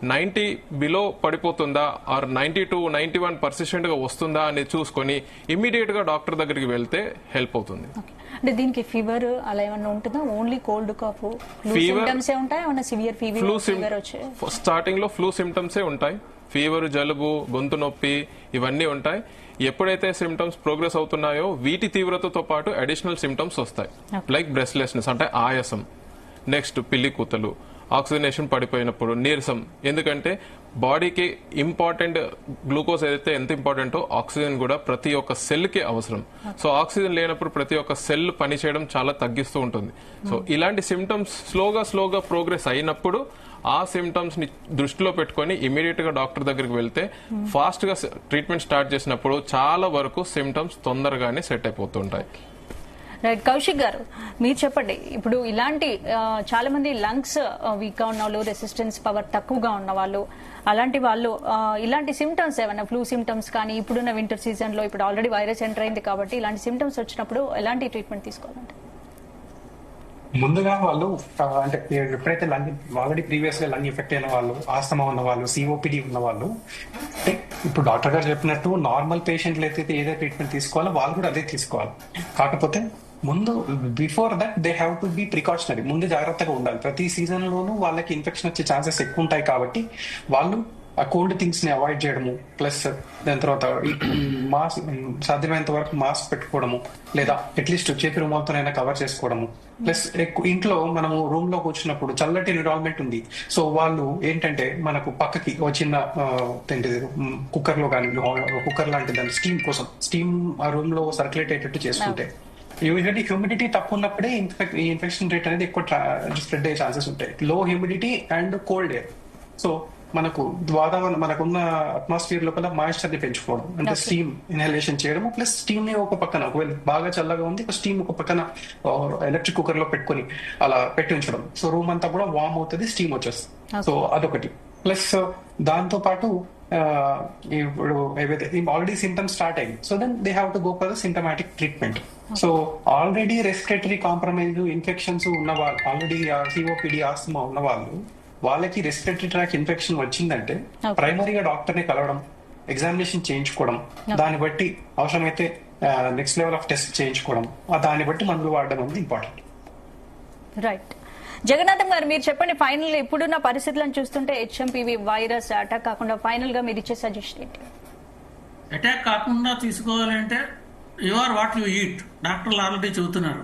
90 బిలో పడిపోతుందా ఆర్ 92, 91% గా వస్తుందా అనేది చూసుకొని ఇమ్మీడియట్ గా డాక్టర్ దగ్గరికి వెళ్తే హెల్ప్ అవుతుంది. అంటే దీనికి ఫీవర్ అలా ఏమన్నా ఉంటుందా? ఓన్లీ కోల్డ్ కాఫ్ సిమ్టమ్స్ ఉంటాయి, ఏమన్నా సివియర్ ఫీవర్ వచ్చే స్టార్టింగ్ లో ఫ్లూ సిమ్టమ్స్ ఉంటాయి, ఫీవర్, జలుబు, గొంతు నొప్పి ఇవన్నీ ఉంటాయి. ఎప్పుడైతే సిమ్టమ్స్ ప్రోగ్రెస్ అవుతున్నాయో వీటి తీవ్రతతో పాటు అడిషనల్ సిమ్టమ్స్ వస్తాయి, లైక్ బ్రెస్ట్లెస్నెస్ అంటే ఆయాసం, నెక్స్ట్ పిల్లి కూతలు, ఆక్సిజనేషన్ పడిపోయినప్పుడు నీరసం. ఎందుకంటే బాడీకి ఇంపార్టెంట్ గ్లూకోజ్ ఏదైతే ఎంత ఇంపార్టెంటో ఆక్సిజన్ కూడా ప్రతి ఒక్క సెల్ కి అవసరం. సో ఆక్సిజన్ లేనప్పుడు ప్రతి ఒక్క సెల్ పనిచేయడం చాలా తగ్గిస్తూ ఉంటుంది. సో ఇలాంటి సిమ్టమ్స్ స్లోగా ప్రోగ్రెస్ అయినప్పుడు ఆ సిమ్టమ్స్ ని దృష్టిలో పెట్టుకొని ఇమీడియట్ గా డాక్టర్ దగ్గరికి వెళ్తే ఫాస్ట్ గా ట్రీట్మెంట్ స్టార్ట్ చేసినప్పుడు చాలా వరకు సిమ్టమ్స్ తొందరగానే సెట్ అయిపోతుంటాయి. రైట్. కౌశిక్ గారు, మీరు చెప్పండి, ఇప్పుడు ఇలాంటి చాలా మంది లంగ్స్ వీక్ గా ఉన్న వాళ్ళు, రెసిస్టెన్స్ పవర్ తక్కువగా ఉన్న వాళ్ళు, అలాంటి వాళ్ళు ఇలాంటి సిమ్టమ్స్ ఏమైనా ఫ్లూ సిమ్టమ్స్ కానీ ఇప్పుడున్న వింటర్ సీజన్ లో ఇప్పుడు ఆల్రెడీ వైరస్ ఎంటర్ అయింది కాబట్టి ఇలాంటి సిమ్టమ్స్ వచ్చినప్పుడు ఎలాంటి ట్రీట్మెంట్ తీసుకోవాలంటే? ముందుగా వాళ్ళు అంటే ఎప్పుడైతే లంగ్ ఆల్రెడీ ప్రీవియస్ గా లంగ్ ఎఫెక్ట్ అయిన వాళ్ళు, ఆస్తమా ఉన్న వాళ్ళు, COPD ఉన్న వాళ్ళు, అంటే ఇప్పుడు డాక్టర్ గారు చెప్పినట్టు నార్మల్ పేషెంట్లు అయితే ఏదైతే ట్రీట్మెంట్ తీసుకోవాలో వాళ్ళు కూడా అదే తీసుకోవాలి. కాకపోతే ముందు before that they have to be precautionary, ముందు జాగ్రత్తగా ఉండాలి. ప్రతి సీజన్ లోనూ వాళ్ళకి ఇన్ఫెక్షన్ వచ్చే ఛాన్సెస్ ఎక్కువ ఉంటాయి కాబట్టి వాళ్ళు ఆ కోల్డ్ థింగ్స్ ని అవాయిడ్ చేయడము, ప్లస్ దాని తర్వాత మాస్క్ సాధ్యమైనంత వరకు మాస్క్ పెట్టుకోవడము, లేదా అట్లీస్ట్ చేతి రుమాలతోనైనా కవర్ చేసుకోవడము. ప్లస్ ఇంట్లో మనము రూమ్ లో కూర్చున్నప్పుడు చల్లటి ఎన్విరాన్మెంట్ ఉంది, సో వాళ్ళు ఏంటంటే మనకు పక్కకి ఒక చిన్న కుక్కర్ లో కానీ కుక్కర్ లాంటి దాని స్టీమ్ కోసం స్టీమ్ ఆ రూమ్ లో సర్క్యులేట్ అయ్యేటట్టు చేసుకుంటే యూజువల్లీ హ్యూమిడిటీ తక్కువ ఉన్నప్పుడే ఈ ఇన్ఫెక్షన్ రేట్ అనేది ఎక్కువ స్ప్రెడ్ అయ్యే ఛాన్సెస్ ఉంటాయి. లో humidity and cold air, so మనకు వాతావరణం మనకున్న అట్మాస్ఫియర్ లోపల మాయిశ్చర్ ని పెంచుకోవడం, అంటే స్టీమ్ ఇన్హలేషన్ చేయడం, ప్లస్ స్టీమ్ ని ఒక పక్కన ఒకవేళ బాగా చల్లగా ఉంది స్టీమ్ ఒక పక్కన ఎలక్ట్రిక్ కుక్కర్ లో పెట్టుకొని అలా పెట్టి ఉంచడం, సో రూమ్ అంతా కూడా వార్మ్ అవుతుంది, స్టీమ్ వచ్చేస్తుంది. సో అదొకటి. ప్లస్ దాంతో పాటు ఇప్పుడు ఏవైతే ఆల్రెడీ సిమ్టమ్స్ స్టార్ట్ అయ్యింది, so then they have to go for the symptomatic treatment. So already respiratory compromise infections ఉన్న వాళ్ళు, ఆల్రెడీ COPD, ఆస్తమా ఉన్న వాళ్ళు, వాళ్ళకి రెస్పిరేటరీ ట్రాక్ ఇన్ఫెక్షన్ వచ్చిందంటే ప్రైమరీగా డాక్టర్ ని కలవడం, ఎగ్జామినేషన్ చేయించుకోవడం, దాన్ని బట్టి అవసరమైతే నెక్స్ట్ లెవెల్ ఆఫ్ టెస్ట్ చేయించుకోవడం, దాన్ని బట్టి మందులు వాడడం అనేది ఇంపార్టెంట్. రైట్. జగన్నాథం గారు, మీరు చెప్పండి, ఫైనల్ ఇప్పుడున్న పరిస్థితులను చూస్తుంటే హెచ్ఎంపీవీ వైరస్ అటాక్ కాకుండా ఫైనల్ గా మీరు ఇచ్చే సజెషన్ ఏంటి? అటాక్ కాకుండా తీసుకోవాలి అంటే you are what you eat, డాక్టర్లు ఆల్రెడీ చెబుతున్నారు.